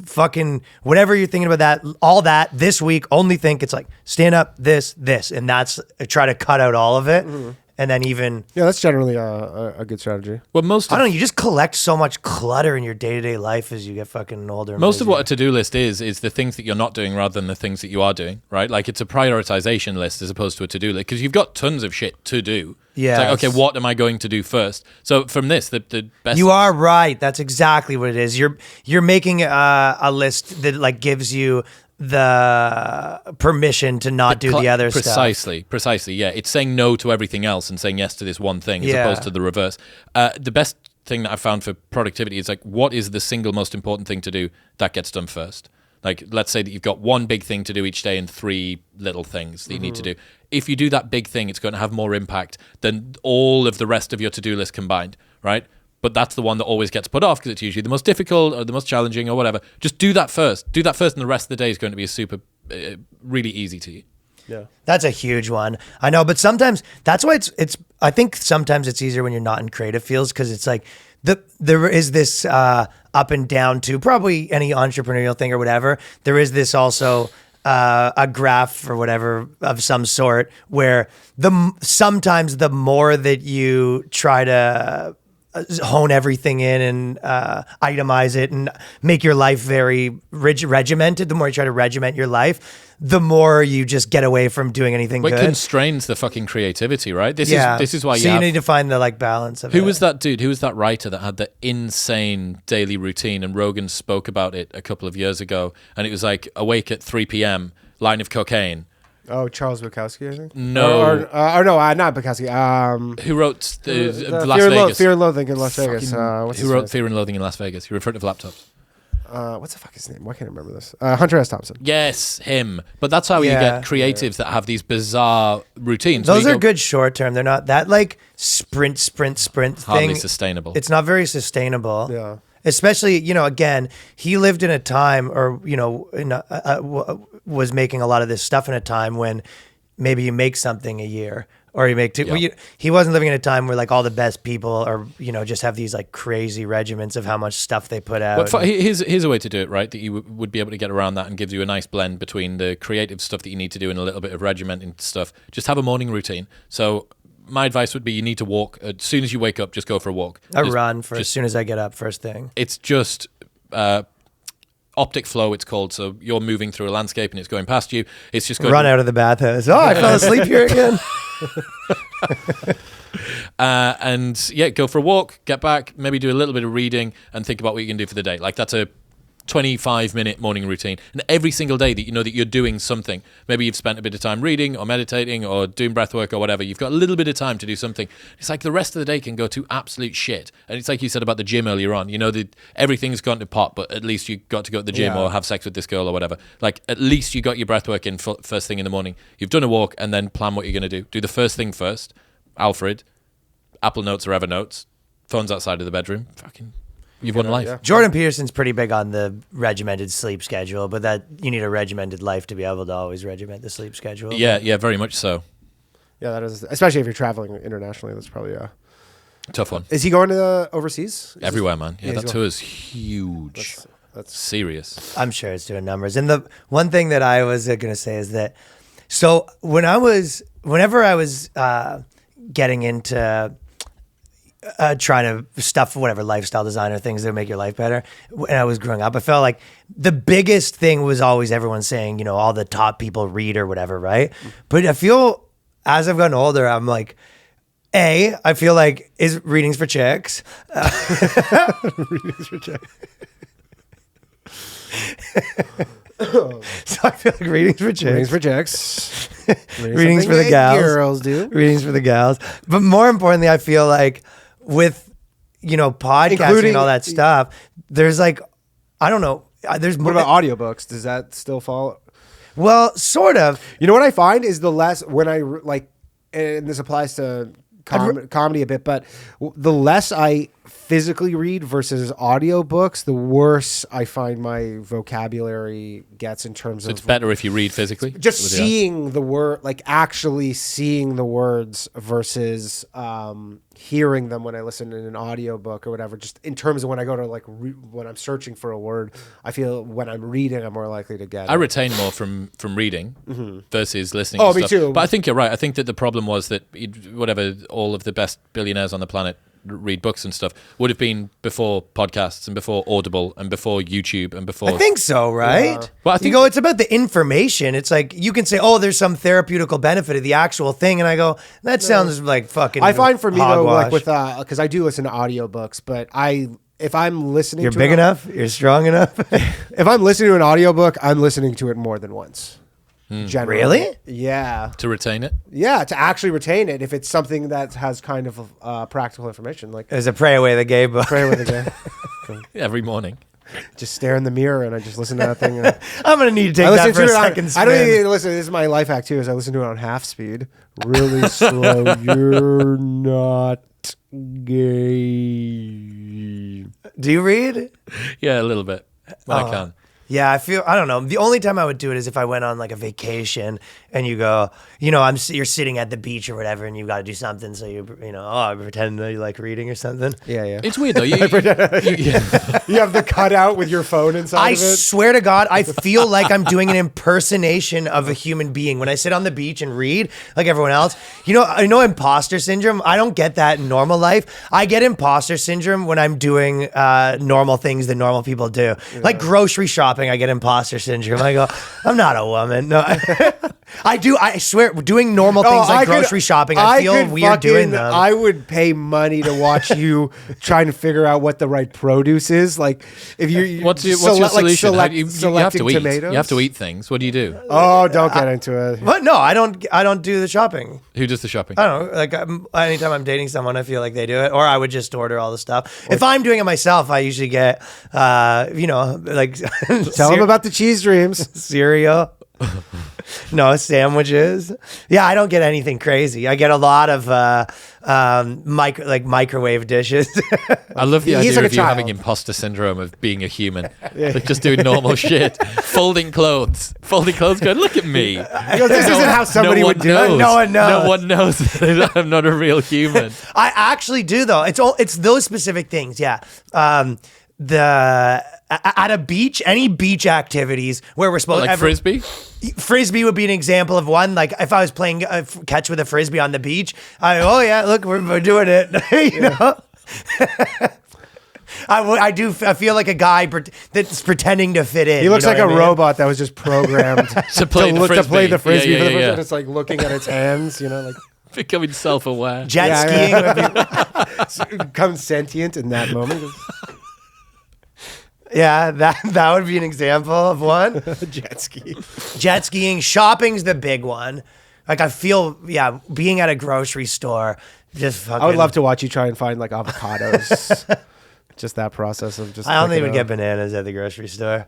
fucking whatever you're thinking about all that this week, only think it's stand up, this, and that's, try to cut out all of it. And then even that's generally a good strategy. Well, I don't know. You just collect so much clutter in your day-to-day life as you get fucking older. Most of what a to-do list is the things that you're not doing rather than the things that you are doing, right? Like it's a prioritization list as opposed to a to-do list because you've got tons of shit to do. Yeah. It's like, okay, what am I going to do first? So from this, the best. You are right. That's exactly what it is. You're making a list that like gives you the permission to not do the other stuff. Precisely. Yeah, it's saying no to everything else and saying yes to this one thing as opposed to the reverse. The best thing that I found for productivity is like, what is the single most important thing to do that gets done first? Like, let's say that you've got one big thing to do each day and 3 little things that you need to do. If you do that big thing, it's going to have more impact than all of the rest of your to-do list combined, right? But that's the one that always gets put off because it's usually the most difficult or the most challenging or whatever. Just do that first. Do that first, and the rest of the day is going to be really easy to you. Yeah, that's a huge one. I know, but sometimes that's why it's. I think sometimes it's easier when you're not in creative fields because it's like there is this up and down to probably any entrepreneurial thing or whatever. There is this also a graph or whatever of some sort where sometimes the more that you try to hone everything in and itemize it and make your life very regimented, the more you try to regiment your life, the more you just get away from doing anything good. It constrains the fucking creativity, right? This is why you need to find the like balance of it. Who was that dude? Who was that writer that had the insane daily routine? And Rogan spoke about it a couple of years ago. And it was like awake at 3 p.m., line of cocaine. Oh, Charles Bukowski, I think? No. Not Bukowski. Who wrote the Las Vegas? Fear and Loathing in Las Vegas. Who wrote Fear and Loathing in Las Vegas? You're in front of laptops. What's the fuck his name? Why can't I remember this? Hunter S. Thompson. Yes, him. But that's how you get creatives that have these bizarre routines. Those are good short term. They're not that like sprint thing. Hardly sustainable. It's not very sustainable. Yeah. Especially, again, he lived in a time or, was making a lot of this stuff in a time when maybe you make something a year or you make two. Yeah. He wasn't living in a time where like all the best people are, just have these like crazy regiments of how much stuff they put out. But here's a way to do it, right? That you would be able to get around that and gives you a nice blend between the creative stuff that you need to do and a little bit of regimenting stuff. Just have a morning routine. So my advice would be you need to walk. As soon as you wake up, just go for a walk. Run as soon as I get up, first thing. It's just optic flow, it's called. So you're moving through a landscape and it's going past you. It's just going run out of the bathhouse. Oh, I fell asleep here again. Go for a walk, get back, maybe do a little bit of reading and think about what you can do for the day. Like that's a 25-minute morning routine. And every single day that you know that you're doing something, maybe you've spent a bit of time reading or meditating or doing breath work or whatever, you've got a little bit of time to do something. It's like the rest of the day can go to absolute shit. And it's like you said about the gym earlier on, that everything's gone to pot, but at least you got to go to the gym or have sex with this girl or whatever. Like at least you got your breath work in first thing in the morning. You've done a walk and then plan what you're going to do. Do the first thing first. Alfred, Apple Notes or Evernote, phone's outside of the bedroom. Fucking... You've won life. Yeah. Jordan Peterson's pretty big on the regimented sleep schedule, but that you need a regimented life to be able to always regiment the sleep schedule. Yeah, very much so. Yeah, that is, especially if you're traveling internationally. That's probably a tough one. Is he going to overseas? Everywhere, man. Yeah, that tour is huge. That's serious. I'm sure it's doing numbers. And the one thing that I was going to say is that, so whenever I was getting into trying to stuff whatever lifestyle designer things that make your life better. When I was growing up, I felt like the biggest thing was always everyone saying, all the top people read or whatever, right? But I feel as I've gotten older, I'm like, I feel like is readings for chicks. Readings for chicks. So I feel like readings for chicks. Readings for chicks. Readings for the gals. Girls do. Readings for the gals. But more importantly, I feel like with, podcasting and all that stuff, there's like, I don't know. There's what about audiobooks? Does that still fall? Well, sort of. You know what I find is the less, when I like, and this applies to comedy a bit, but the less I physically read versus audiobooks, the worse I find my vocabulary gets in terms of... It's better if you read physically? Just seeing the word, like actually seeing the words versus hearing them when I listen in an audiobook or whatever. Just in terms of when I go to like when I'm searching for a word, I feel when I'm reading, I'm more likely to get. I retain more from reading versus listening. Oh, to me stuff. too. But I think you're right. I think that the problem was that all of the best billionaires on the planet read books and stuff would have been before podcasts and before Audible and before YouTube and before. I think so, right? Yeah. Well, I think you go, it's about the information. It's like you can say, oh, there's some therapeutical benefit of the actual thing, and I go, that sounds like fucking. I find for me though, like hogwash. with because I do listen to audiobooks, but if I'm listening, You're to big enough. You're strong enough. If I'm listening to an audiobook, I'm listening to it more than once. Generally. Really? Yeah. to retain it. Yeah, to actually retain it if it's something that has kind of practical information. Like There's a Pray Away the Gay book. pray with a guy. Every morning. Just stare in the mirror and I just listen to that thing. And I'm gonna need to take I that listen for a to it second on, spin. I don't even listen. This is my life hack too. Is I listen to it on half speed, really slow. You're not gay. Do you read? Yeah, a little bit when I can. Yeah, I don't know. The only time I would do it is if I went on like a vacation and you go, you're sitting at the beach or whatever and you got to do something. So I pretend that you like reading or something. Yeah. It's weird though. You You have the cutout with your phone inside I of it. swear to God, I feel like I'm doing an impersonation of a human being when I sit on the beach and read like everyone else. I know imposter syndrome. I don't get that in normal life. I get imposter syndrome when I'm doing normal things that normal people do. Like grocery shopping, I get imposter syndrome. I go, I'm not a woman. No, I do. I swear, doing normal things like grocery shopping, I feel weird doing them. I would pay money to watch you trying to figure out what the right produce is. Like if you what's your solution? You have selecting to eat. tomatoes. You have to eat things. What do you do? Oh, don't get into it. But no, I don't do the shopping. Who does the shopping? I don't know. Like anytime I'm dating someone, I feel like they do it, or I would just order all the stuff. If I'm doing it myself, I usually get, like Tell them about the cheese dreams. cereal. No, sandwiches. Yeah, I don't get anything crazy. I get a lot of microwave dishes. I love the He's idea like of a you having child. imposter syndrome of being a human, like just doing normal shit, folding clothes, going, look at me. This isn't how somebody would do it. No one knows. No one knows that I'm not a real human. I actually do though. It's those specific things. Yeah. At a beach, any beach activities where we're supposed Like frisbee. Frisbee would be an example of one. Like if I was playing catch with a frisbee on the beach, look, we're doing it. Know. I feel like a guy that's pretending to fit in. He looks like a what I mean? robot that was just programmed To play the to play the frisbee Yeah, for the first yeah. time. It's like looking at its hands, like Becoming self-aware. Jet skiing would be become sentient in that moment. Yeah, that would be an example of one. Jet ski. Jet skiing, shopping's the big one. Like I feel, being at a grocery store, just fucking. I would love to watch you try and find like avocados. Just that process of just. I don't picking even up. get bananas at the grocery store.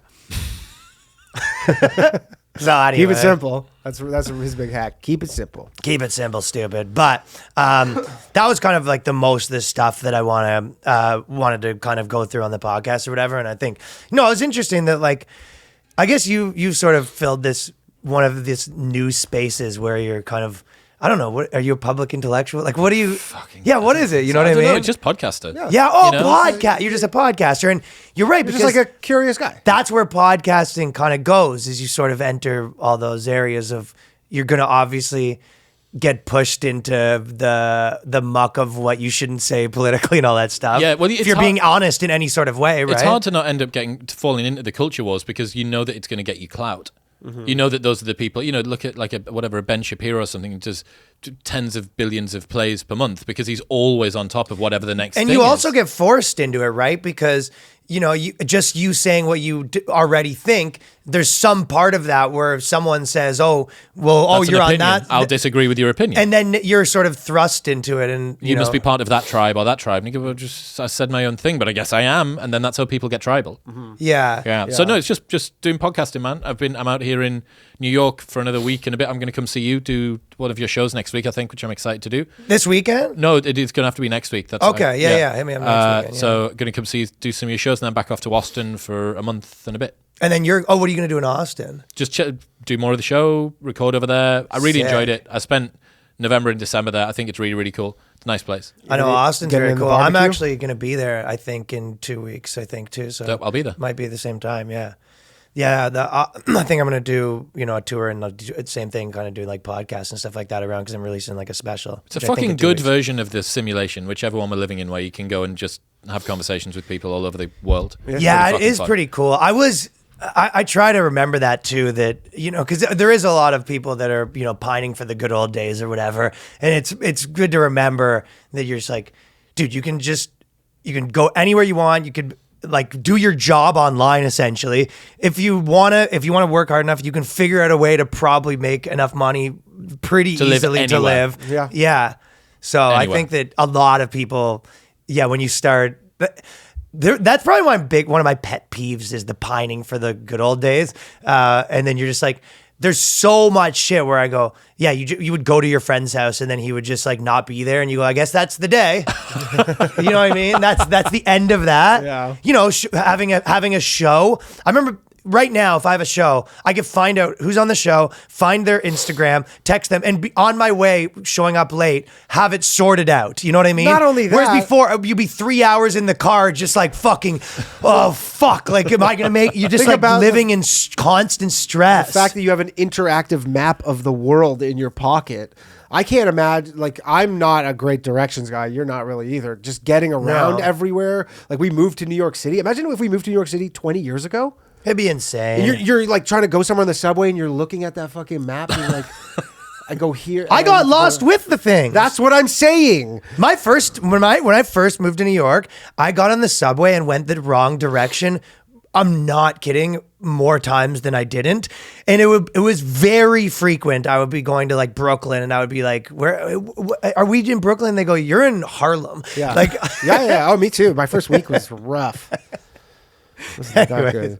So anyway, Keep it simple. That's his big hack. Keep it simple. Keep it simple, stupid. But that was kind of like the most of the stuff that I wanted to kind of go through on the podcast or whatever. And I think, it was interesting that like, I guess you sort of filled one of this new spaces where you're kind of, I don't know, what are you a public intellectual? Like, what do you? What is it? You know what I mean? Know, just podcaster. Yeah. Podcast. You're just a podcaster, and you're right You're because just like a curious guy. that's where podcasting kind of goes. Is you sort of enter all those areas of you're going to obviously get pushed into the muck of what you shouldn't say politically and all that stuff. Yeah, well, if it's you're hard- being honest in any sort of way, right? It's hard to not end up falling into the culture wars because you know that it's going to get you clout. You know that those are the people. Look at like a Ben Shapiro or something who does tens of billions of plays per month because he's always on top of whatever the next. And thing you also is. get forced into it, right? Because you saying what you already think. There's some part of that where if someone says, That's you're an on opinion. that. I'll disagree with your opinion. And then you're sort of thrust into it, and you must be part of that tribe or that tribe. And you go, I said my own thing, but I guess I am. And then that's how people get tribal. Yeah. So no, it's just doing podcasting, man. I'm out here in New York for another week and a bit. I'm going to come see you do one of your shows next week, I think, which I'm excited to do. This weekend? No, it's going to have to be next week. That's Okay. Yeah. Hit me up next weekend. Yeah. So going to come do some of your shows and then back off to Austin for a month and a bit. And then what are you going to do in Austin? Just do more of the show, record over there. I really Sick. enjoyed it. I spent November and December there. I think it's really, really cool. It's a nice place. I know Austin's very cool. I'm barbecue? actually going to be there, I think, in 2 weeks, I think, too. So I'll be there. Might be at the same time, yeah. Yeah, I think I'm going to do, a tour and I'll do the same thing, kind of do like podcasts and stuff like that around because I'm releasing like a special. It's a fucking good version of the simulation, whichever one we're living in, where you can go and just have conversations with people all over the world. Yeah, it is pretty cool. I try to remember that too, that, because there is a lot of people that are, pining for the good old days or whatever. And it's good to remember that you're just like, dude, you can go anywhere you want. You could like do your job online essentially. If you want to work hard enough, you can figure out a way to probably make enough money pretty easily to live. Yeah. Yeah. So I think that a lot of people, when you start, that's probably one of my pet peeves is the pining for the good old days. And then you're just like, there's so much shit where I go, you would go to your friend's house and then he would just like not be there. And you go, I guess that's the day. You know what I mean? That's the end of that. Yeah. Having a show. I remember right now, if I have a show, I could find out who's on the show, find their Instagram, text them, and be on my way, showing up late, have it sorted out. You know what I mean? Not only that. Whereas before, you'd be 3 hours in the car just like fucking, oh, fuck. Like, am I going to make, you're just like living in constant stress. The fact that you have an interactive map of the world in your pocket. I can't imagine, like, I'm not a great directions guy. You're not really either. Just getting around everywhere. Like, we moved to New York City. Imagine if we moved to New York City 20 years ago. It'd be insane. You're like trying to go somewhere on the subway and you're looking at that fucking map and you're like, I go here. I got lost with the thing. That's what I'm saying. When I first moved to New York, I got on the subway and went the wrong direction. I'm not kidding, more times than I didn't. And it was very frequent. I would be going to like Brooklyn and I would be like, where are we in Brooklyn? They go, you're in Harlem. Yeah. Like, yeah. Oh, me too. My first week was rough. Anyways.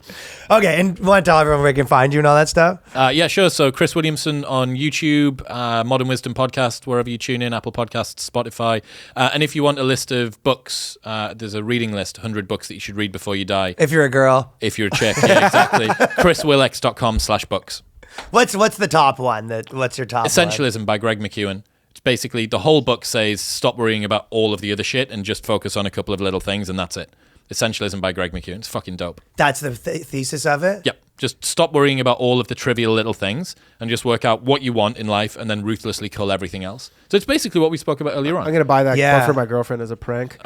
Okay, and want to tell everyone where they can find you and all that stuff? Yeah, sure. So Chris Williamson on YouTube, Modern Wisdom Podcast, wherever you tune in, Apple Podcasts, Spotify. And if you want a list of books, there's a reading list, 100 books that you should read before you die. If you're a girl. If you're a chick, yeah, exactly. chriswillex.com/books. What's the top one? What's your top Essentialism one? by Greg McEwen. It's basically, the whole book says, stop worrying about all of the other shit and just focus on a couple of little things, and that's it. Essentialism by Greg McEwen. It's fucking dope. That's the thesis of it? Yep. Just stop worrying about all of the trivial little things and just work out what you want in life and then ruthlessly cull everything else. So it's basically what we spoke about earlier on. I'm going to buy that book for my girlfriend as a prank.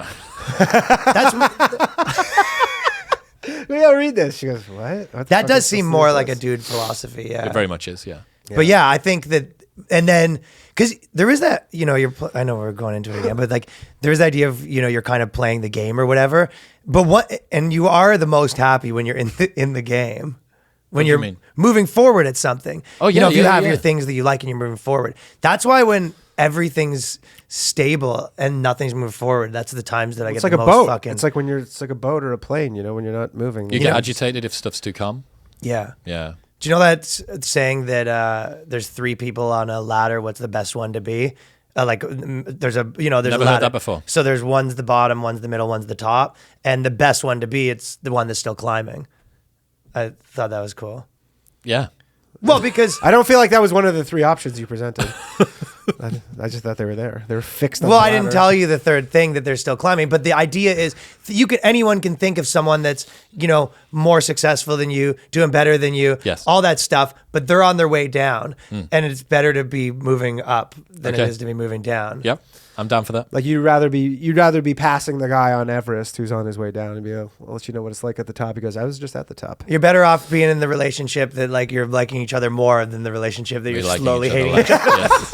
Read this. She goes, what? That does seem more like a dude philosophy, yeah. It very much is, yeah. But yeah, I think that, and then, because there is that, I know we're going into it again, but like, there's the idea of, you're kind of playing the game or whatever, and you are the most happy when you're in the game. When you're moving forward at something. Oh, yeah. If you have your things that you like and you're moving forward. That's why when everything's stable and nothing's moving forward, that's the times that I get the most boat. fucking... It's like it's like a boat or a plane, when you're not moving. You get agitated if stuff's too calm? Yeah. Yeah. Do you know that saying that there's 3 people on a ladder, what's the best one to be? There's a, there's Never a ladder. heard that before. So there's one's the bottom, one's the middle, one's the top. And the best one to be, it's the one that's still climbing. I thought that was cool. Yeah. Well, because... I don't feel like that was one of the 3 options you presented. I just thought they were there. They were fixed on the Well, ladder. I didn't tell you the third thing that they're still climbing, but the idea is anyone can think of someone that's, more successful than you, doing better than you, yes, all that stuff, but they're on their way down. And it's better to be moving up than it is to be moving down. Yep. I'm down for that. Like you'd rather be passing the guy on Everest who's on his way down and be, I'll let you know what it's like at the top. He goes, I was just at the top. You're better off being in the relationship that like you're liking each other more than the relationship that you're slowly hating each other. Yes.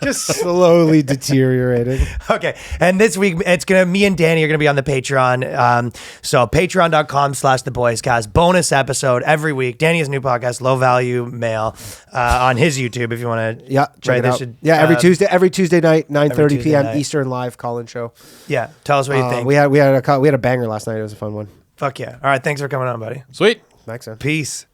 Just slowly deteriorating. Okay. And this week, me and Danny are going to be on the Patreon. So patreon.com/theboyscast. Bonus episode every week. Danny has a new podcast, Low Value Mail, on his YouTube if you want to. Yeah. Check it out. Every Tuesday night, 9:30 p.m. Eastern live call-in show. Yeah. Tell us what you think. We had a banger last night. It was a fun one. Fuck yeah. All right. Thanks for coming on, buddy. Sweet. Thanks, man. Peace.